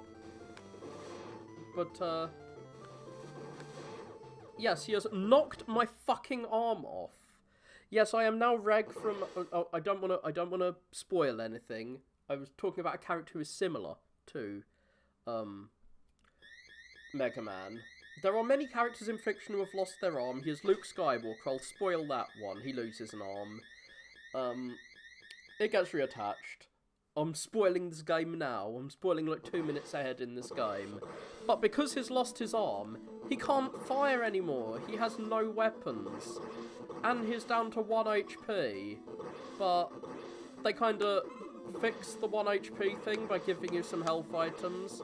But, yes, he has knocked my fucking arm off. Yes, I am now Reg from... I don't want to spoil anything. I was talking about a character who is similar to Mega Man. There are many characters in fiction who have lost their arm. Here's Luke Skywalker. I'll spoil that one. He loses an arm. It gets reattached. I'm spoiling this game now. I'm spoiling like 2 minutes ahead in this game. But because he's lost his arm, he can't fire anymore. He has no weapons. And he's down to 1 HP. But they kind of fixed the 1 HP thing by giving you some health items.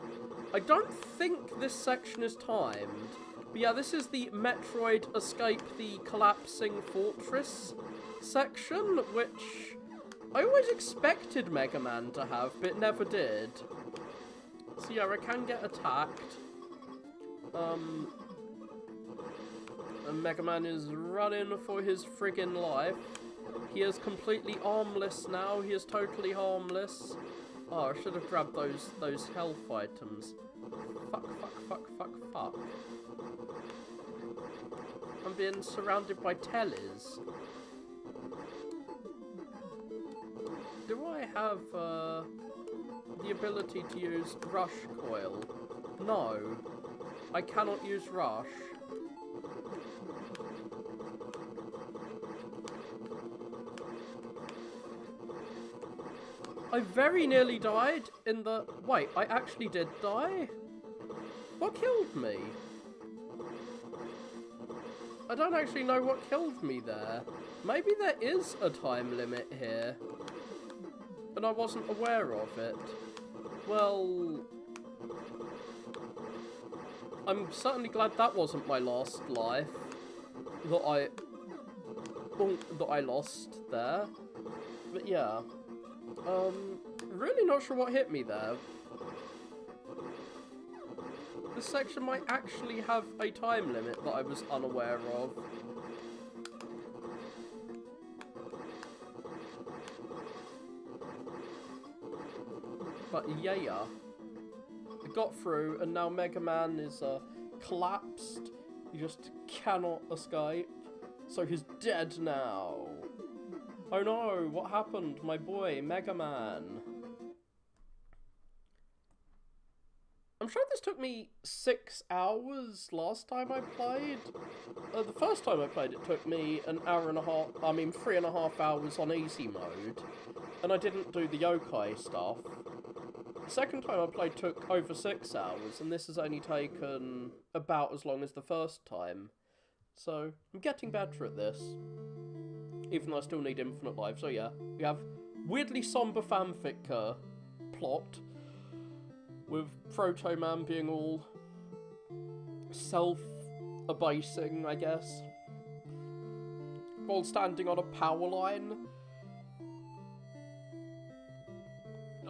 I don't think this section is timed. But yeah, this is the Metroid Escape the Collapsing Fortress section, which I always expected Mega Man to have, but it never did. So yeah, I can get attacked. And Mega Man is running for his friggin' life. He is completely armless now. He is totally harmless. Oh, I should have grabbed those health items. Fuck. I'm being surrounded by tellies. Do I have the ability to use Rush Coil? No. I cannot use Rush. I very nearly died in the... Wait, I actually did die? What killed me? I don't actually know what killed me there. Maybe there is a time limit here, but I wasn't aware of it. Well, I'm certainly glad that wasn't my last life that I lost there. But yeah, really not sure what hit me there. This section might actually have a time limit that I was unaware of. But yeah, I got through, and now Mega Man is collapsed. He just cannot escape. So he's dead now. Oh no, what happened? My boy, Mega Man. I'm sure this took me 6 hours last time I played. The first time I played it took me an hour and a half, 3.5 hours on easy mode. And I didn't do the yokai stuff. The second time I played took over 6 hours, and this has only taken about as long as the first time. So, I'm getting better at this. Even though I still need infinite life, so yeah. We have weirdly somber fanfic plot, with Proto Man being all self-abasing, I guess, while standing on a power line.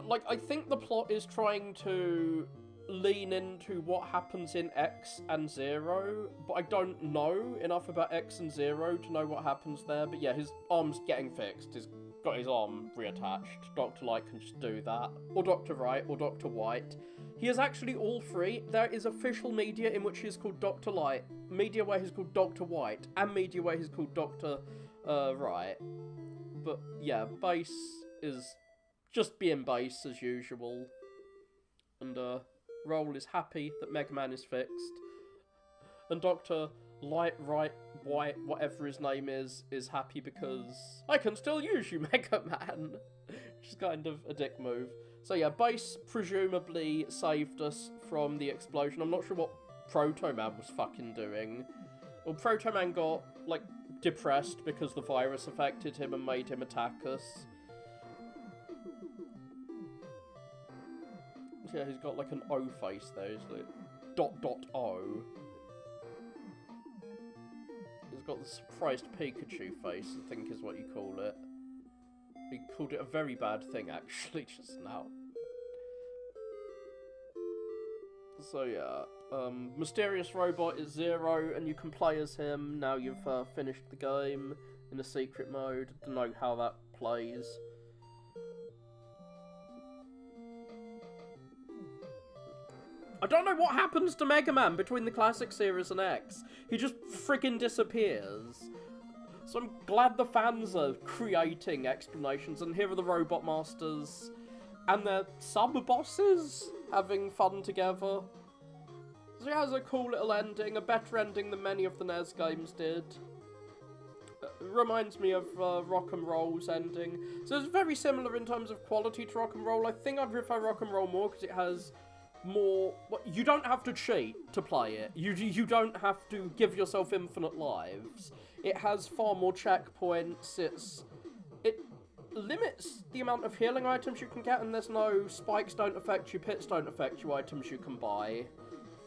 Like, I think the plot is trying to lean into what happens in X and Zero, but I don't know enough about X and Zero to know what happens there. But yeah, his arm's getting fixed. He's got his arm reattached. Dr. Light can just do that. Or Dr. Wright, or Dr. White. He is actually all three. There is official media in which he's called Dr. Light, media where he's called Dr. White, and media where he's called Dr. Wright. But yeah, Base is just being Base as usual. And Roll is happy that Mega Man is fixed. And Dr. Light, Right, White, whatever his name is happy because I can still use you, Mega Man. Which is kind of a dick move. So yeah, Base presumably saved us from the explosion. I'm not sure what Proto Man was fucking doing. Well, Proto Man got, like, depressed because the virus affected him and made him attack us. So yeah, he's got like an O face there. He's like .O. He's got the surprised Pikachu face, I think is what you call it. He called it a very bad thing, actually, just now. So yeah, Mysterious Robot is Zero, and you can play as him. Now you've finished the game in a secret mode. Don't know how that plays. I don't know what happens to Mega Man between the classic series and X. He just friggin' disappears. So I'm glad the fans are creating explanations, and here are the Robot Masters and their sub-bosses having fun together. So it has a cool little ending, a better ending than many of the NES games did. Reminds me of Rock and Roll's ending. So it's very similar in terms of quality to Rock and Roll. I think I'd prefer Rock and Roll more because it has more... Well, you don't have to cheat to play it. You don't have to give yourself infinite lives. It has far more checkpoints. limits the amount of healing items you can get, and there's no spikes don't affect you, pits don't affect you items you can buy.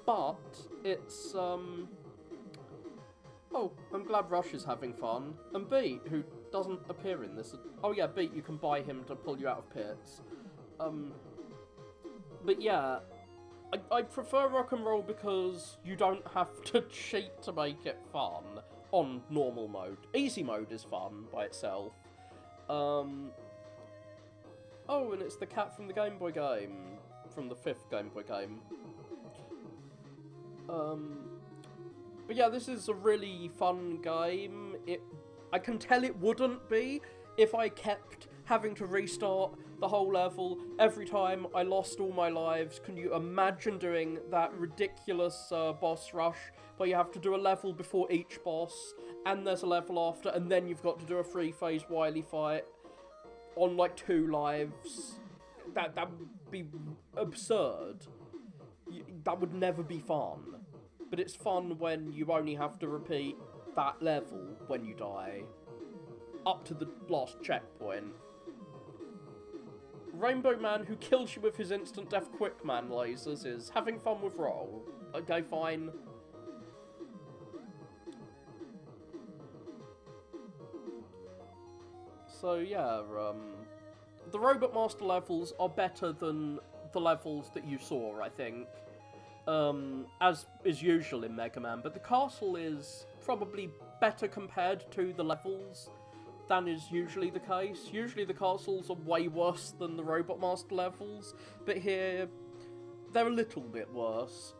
But it's, oh, I'm glad Rush is having fun. And Beat, who doesn't appear in this. Oh yeah, Beat, you can buy him to pull you out of pits. But yeah, I prefer Rock and Roll because you don't have to cheat to make it fun on normal mode. Easy mode is fun by itself. Oh, and it's the cat from the Game Boy game. From the 5th Game Boy game. But yeah, this is a really fun game. I can tell it wouldn't be if I kept having to restart the whole level every time I lost all my lives. Can you imagine doing that ridiculous boss rush where you have to do a level before each boss, and there's a level after, and then you've got to do a 3-phase Wily fight on like 2 lives? That would be absurd. That would never be fun. But it's fun when you only have to repeat that level when you die, up to the last checkpoint. Rainbow Man, who kills you with his instant death quick man lasers, is having fun with Roll. Okay, fine. So yeah, the Robot Master levels are better than the levels that you saw, I think. As is usual in Mega Man, but the castle is probably better compared to the levels than is usually the case. Usually the castles are way worse than the Robot Master levels, but here they're a little bit worse.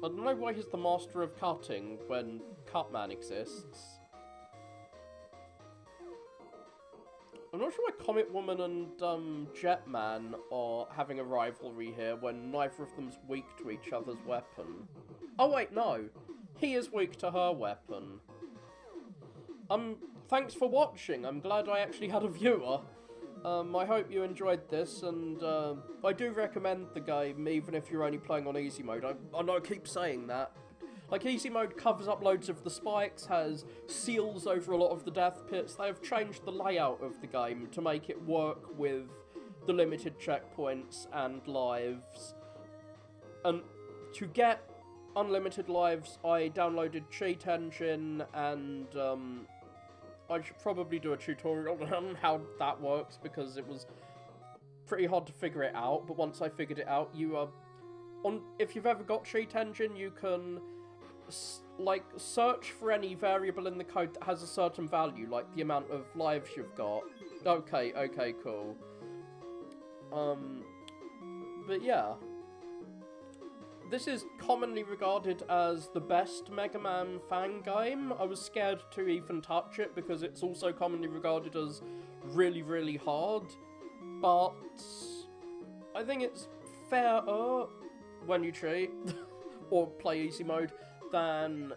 I don't know why he's the master of cutting when Cutman exists. I'm not sure why Comet Woman and Jetman are having a rivalry here when neither of them's weak to each other's weapon. Oh wait, no. He is weak to her weapon. Thanks for watching. I'm glad I actually had a viewer. I hope you enjoyed this, and I do recommend the game, even if you're only playing on easy mode. I know I keep saying that. Like, easy mode covers up loads of the spikes, has seals over a lot of the death pits. They have changed the layout of the game to make it work with the limited checkpoints and lives. And to get unlimited lives, I downloaded Cheat Engine, and I should probably do a tutorial on how that works, because it was pretty hard to figure it out. But once I figured it out, if you've ever got Cheat Engine, you can search for any variable in the code that has a certain value, like the amount of lives you've got. Okay, cool. But yeah. This is commonly regarded as the best Mega Man fan game. I was scared to even touch it because it's also commonly regarded as really, really hard. But I think it's fairer when you cheat or play easy mode than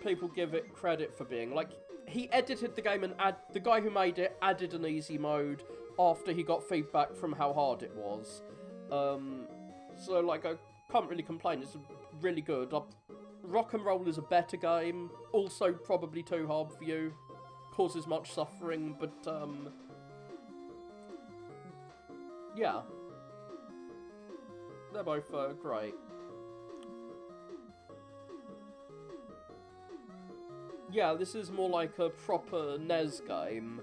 people give it credit for being. Like, he edited the game and the guy who made it added an easy mode after he got feedback from how hard it was. So like, I can't really complain. It's really good. Rock and Roll is a better game. Also probably too hard for you. Causes much suffering, but yeah. They're both great. Yeah, this is more like a proper NES game.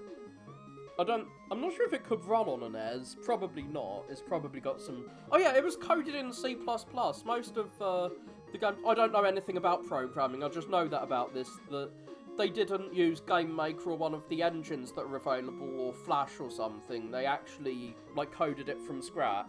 I'm not sure if it could run on a NES. Probably not. It's probably got some... Oh yeah, it was coded in C++. Most of the game... I don't know anything about programming. I just know that about this. That they didn't use Game Maker or one of the engines that are available, or Flash or something. They actually, like, coded it from scratch.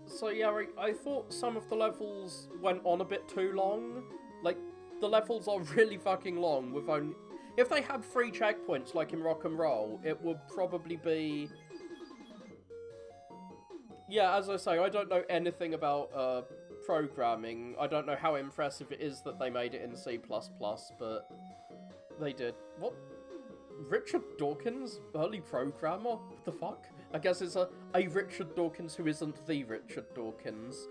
So yeah, I thought some of the levels went on a bit too long. Like, the levels are really fucking long with only... If they had 3 checkpoints like in Rock and Roll, it would probably be... Yeah, as I say, I don't know anything about programming. I don't know how impressive it is that they made it in C++, but they did. What? Richard Dawkins? Early programmer? What the fuck? I guess it's a Richard Dawkins who isn't the Richard Dawkins.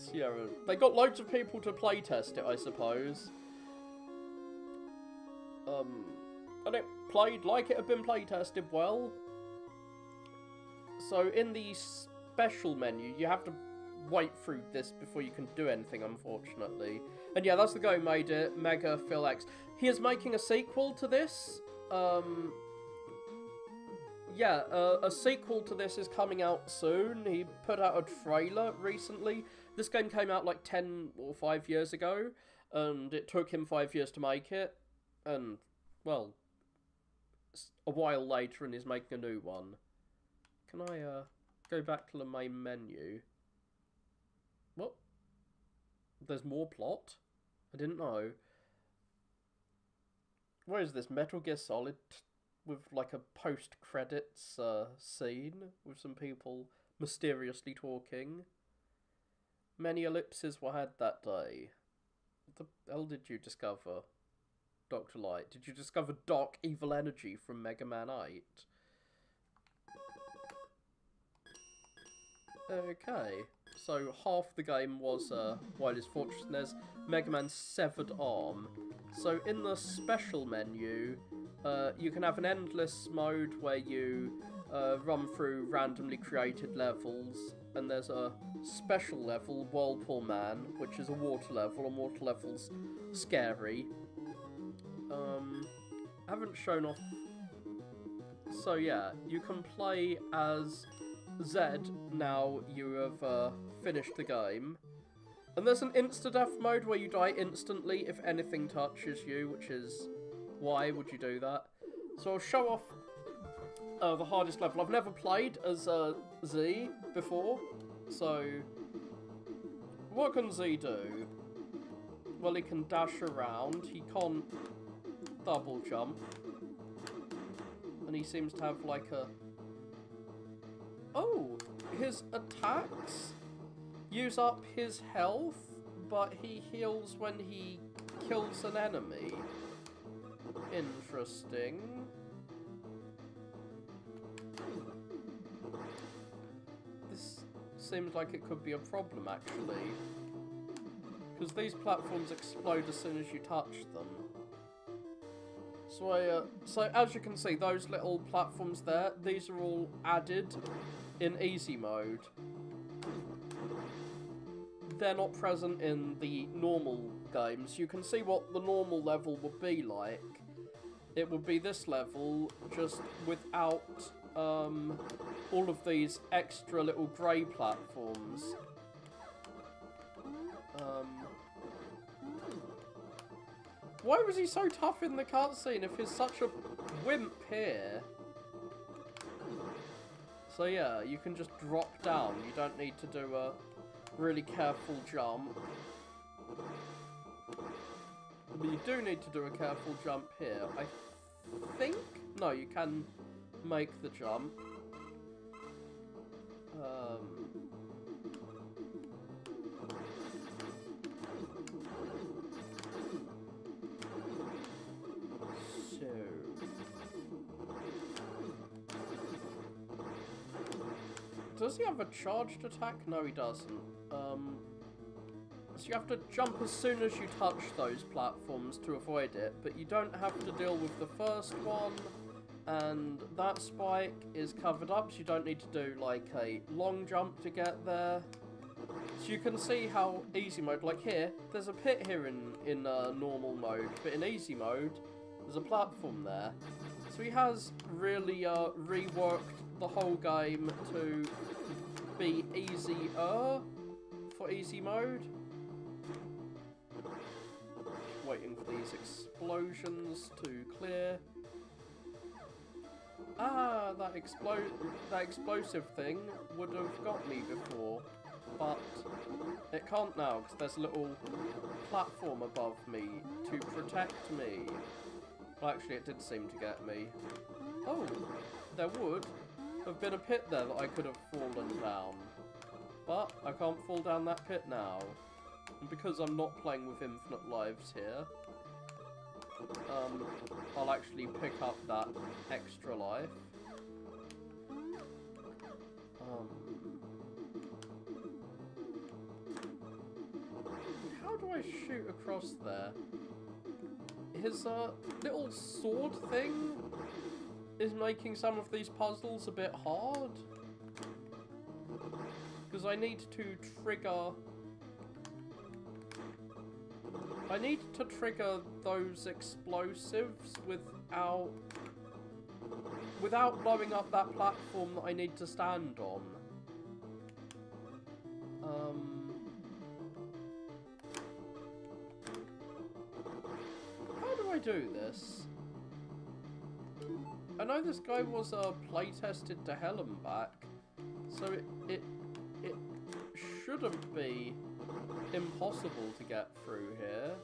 So yeah, they got loads of people to playtest it, I suppose. And it played like it had been playtested well. So in the special menu, you have to wait through this before you can do anything, unfortunately. And yeah, that's the guy who made it, Mega Phil X. He is making a sequel to this. Yeah, a sequel to this is coming out soon. He put out a trailer recently. This game came out like 10 or 5 years ago, and it took him 5 years to make it. And, well, a while later, and he's making a new one. Can I go back to the main menu? What? There's more plot? I didn't know. Where is this? Metal Gear Solid with like a post-credits scene with some people mysteriously talking. Many ellipses were had that day. What the hell did you discover, Dr. Light? Did you discover Doc Evil Energy from Mega Man 8? Okay, so half the game was Wily's Fortress, and there's Mega Man's severed arm. So in the special menu, you can have an endless mode where you run through randomly created levels, and there's a special level, Whirlpool Man, which is a water level, and water level's scary. I haven't shown off. So yeah, you can play as Zed now you have finished the game. And there's an insta-death mode where you die instantly if anything touches you, which is... why would you do that? So I'll show off the hardest level. I've never played as Z before, so... what can Z do? Well, he can dash around, he can't double jump, and he seems to have like a... oh! His attacks use up his health, but he heals when he kills an enemy. Interesting. This seems like it could be a problem, actually. Because these platforms explode as soon as you touch them. So, so as you can see, those little platforms there, these are all added in easy mode. They're not present in the normal games. You can see what the normal level would be like. It would be this level, just without all of these extra little grey platforms. Why was he so tough in the cutscene if he's such a wimp here? So yeah, you can just drop down. You don't need to do a really careful jump. But you do need to do a careful jump here. I think... no, you can make the jump. Does he have a charged attack? No, he doesn't. So you have to jump as soon as you touch those platforms to avoid it, but you don't have to deal with the first one, and that spike is covered up, so you don't need to do like a long jump to get there. So you can see how easy mode, like here, there's a pit here in normal mode, but in easy mode, there's a platform there. So he has really reworked the whole game to be easier for easy mode. Waiting for these explosions to clear. Ah, that explosive thing would have got me before, but it can't now because there's a little platform above me to protect me. Well, actually, it did seem to get me. Oh, there would have been a pit there that I could have fallen down. But I can't fall down that pit now. And because I'm not playing with infinite lives here, I'll actually pick up that extra life. do I shoot across there? His little sword thing is making some of these puzzles a bit hard. Because I need to trigger... I need to trigger those explosives without blowing up that platform that I need to stand on. How do I do this? I know this guy was play-tested to hell and back, so it shouldn't be impossible to get through here.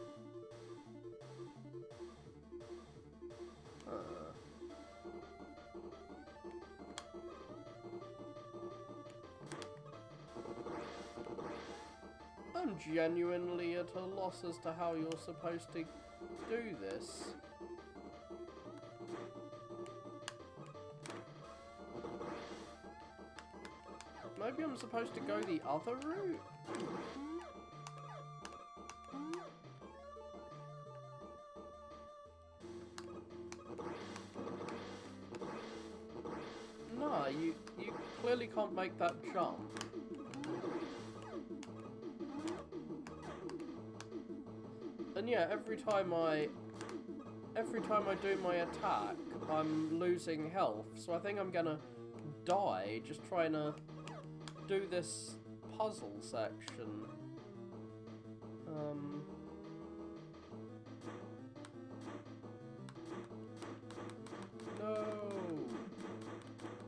I'm genuinely at a loss as to how you're supposed to do this. Maybe I'm supposed to go the other route? No, you clearly can't make that jump. And yeah, every time I do my attack, I'm losing health. So I think I'm gonna die just trying to do this puzzle section. No.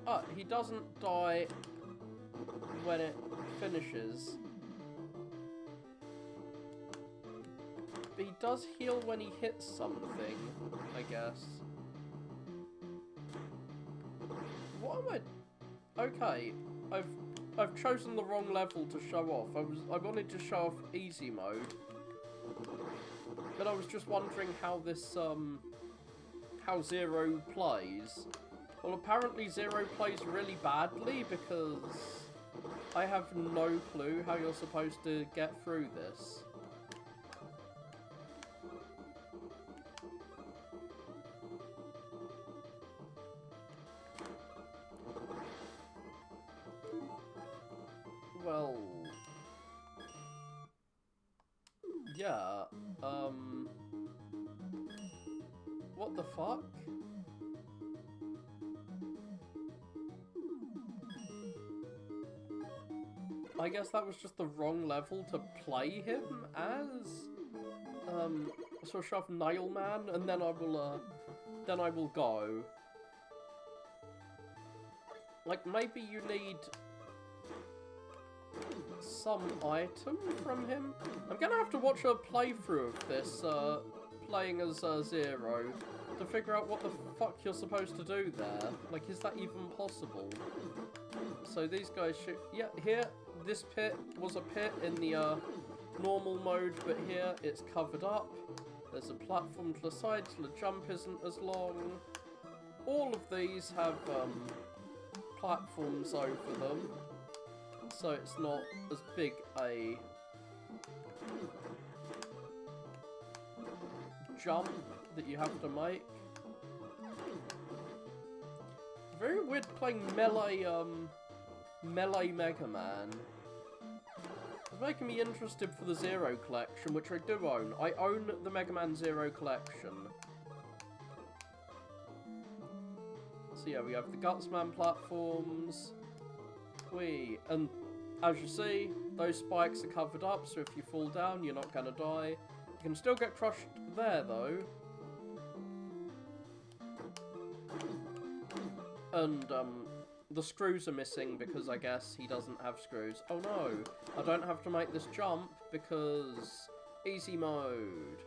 Ah, he doesn't die when it finishes. But he does heal when he hits something, I guess. What am I... Okay, I've chosen the wrong level to show off. I wanted to show off easy mode. But I was just wondering how this, how Zero plays. Well, apparently Zero plays really badly because I have no clue how you're supposed to get through this. Well, yeah, what the fuck? I guess that was just the wrong level to play him as, sort of shove Nailman, and then I will go. Like, maybe you need some item from him? I'm gonna have to watch a playthrough of this, playing as Zero, to figure out what the fuck you're supposed to do there. Like, is that even possible? So these guys should... Yeah, here, this pit was a pit in the normal mode, but here it's covered up. There's a platform to the side so the jump isn't as long. All of these have platforms over them, so it's not as big a jump that you have to make. Very weird playing melee Mega Man. It's making me interested for the Zero collection, which I do own. I own the Mega Man Zero collection. So yeah, we have the Gutsman platforms. And as you see, those spikes are covered up, so if you fall down, you're not gonna die. You can still get crushed there, though. And, the screws are missing because I guess he doesn't have screws. Oh no, I don't have to make this jump because easy mode.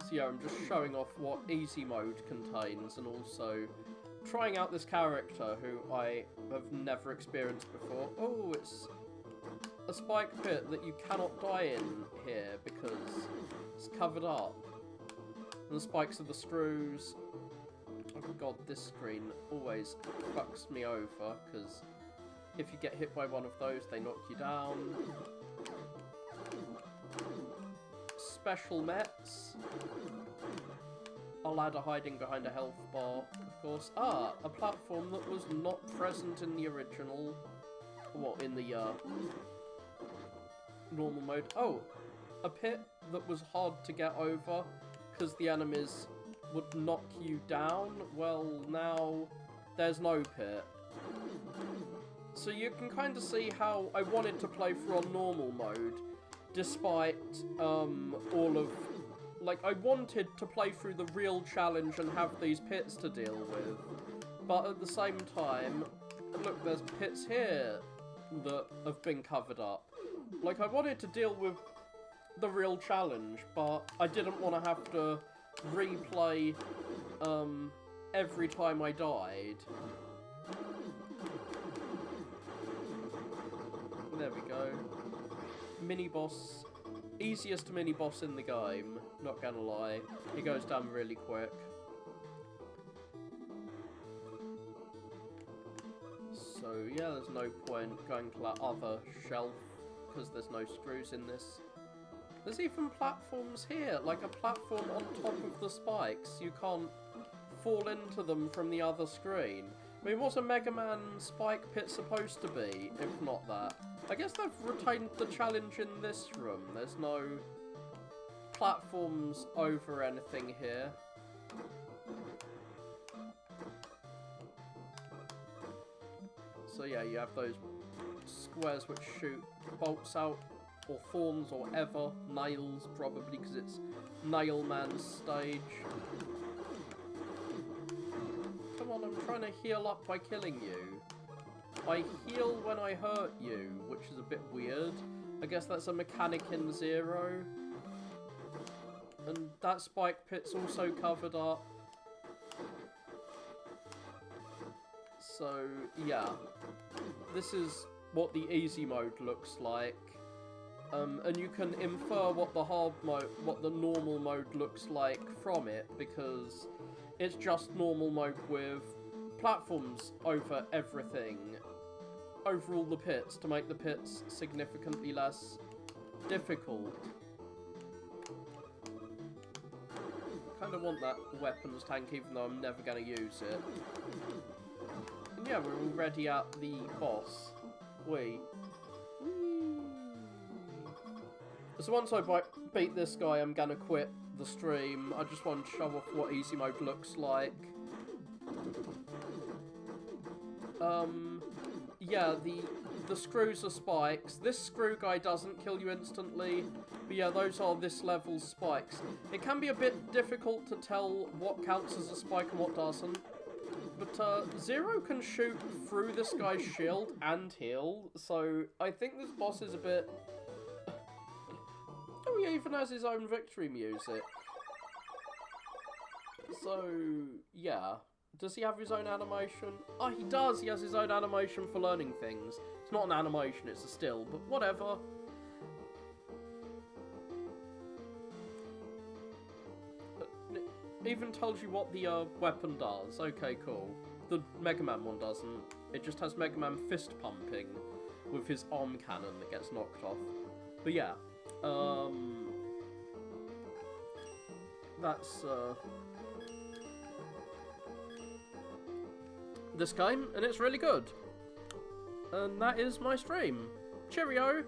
So yeah, I'm just showing off what easy mode contains and also trying out this character who I have never experienced before. Oh, it's a spike pit that you cannot die in here because it's covered up. And the spikes are the screws. Oh god, this screen always fucks me over, because if you get hit by one of those, they knock you down. special mets. A ladder hiding behind a health bar, of course. Ah, a platform that was not present in the original. What, in the normal mode? Oh, a pit that was hard to get over because the enemies would knock you down. Well, now there's no pit. So you can kind of see how I wanted to play through on normal mode, despite all of... Like, I wanted to play through the real challenge and have these pits to deal with. But at the same time, look, there's pits here that have been covered up. Like, I wanted to deal with the real challenge, but I didn't want to have to replay every time I died. There we go. Mini-boss. Easiest mini-boss in the game, not gonna lie. He goes down really quick. So, yeah, there's no point going to that other shelf, because there's no screws in this. There's even platforms here, like a platform on top of the spikes. You can't fall into them from the other screen. I mean, what's a Mega Man spike pit supposed to be, if not that? I guess they've retained the challenge in this room. There's no platforms over anything here. So yeah, you have those squares which shoot bolts out, or thorns, or whatever. Nails, probably, because it's Nail Man's stage. Come on, I'm trying to heal up by killing you. I heal when I hurt you, which is a bit weird. I guess that's a mechanic in Zero. And that spike pit's also covered up. So, yeah. This is what the easy mode looks like. And you can infer what the hard mode, what the normal mode looks like from it, because it's just normal mode with platforms over everything. Over all the pits, to make the pits significantly less difficult. Kind of want that weapons tank, even though I'm never going to use it. And yeah, we're already at the boss. Whee! So once I beat this guy, I'm going to quit the stream. I just want to show off what easy mode looks like. Yeah, the screws are spikes. This screw guy doesn't kill you instantly, but yeah, those are this level's spikes. It can be a bit difficult to tell what counts as a spike and what doesn't, but Zero can shoot through this guy's shield and heal, so I think this boss is a bit... Oh, he even has his own victory music. So, yeah. Does he have his own animation? Oh, he does! He has his own animation for learning things. It's not an animation, it's a still, but whatever. It even tells you what the weapon does. Okay, cool. The Mega Man one doesn't. It just has Mega Man fist pumping with his arm cannon that gets knocked off. But yeah. That's, this game, and it's really good. And that is my stream. Cheerio!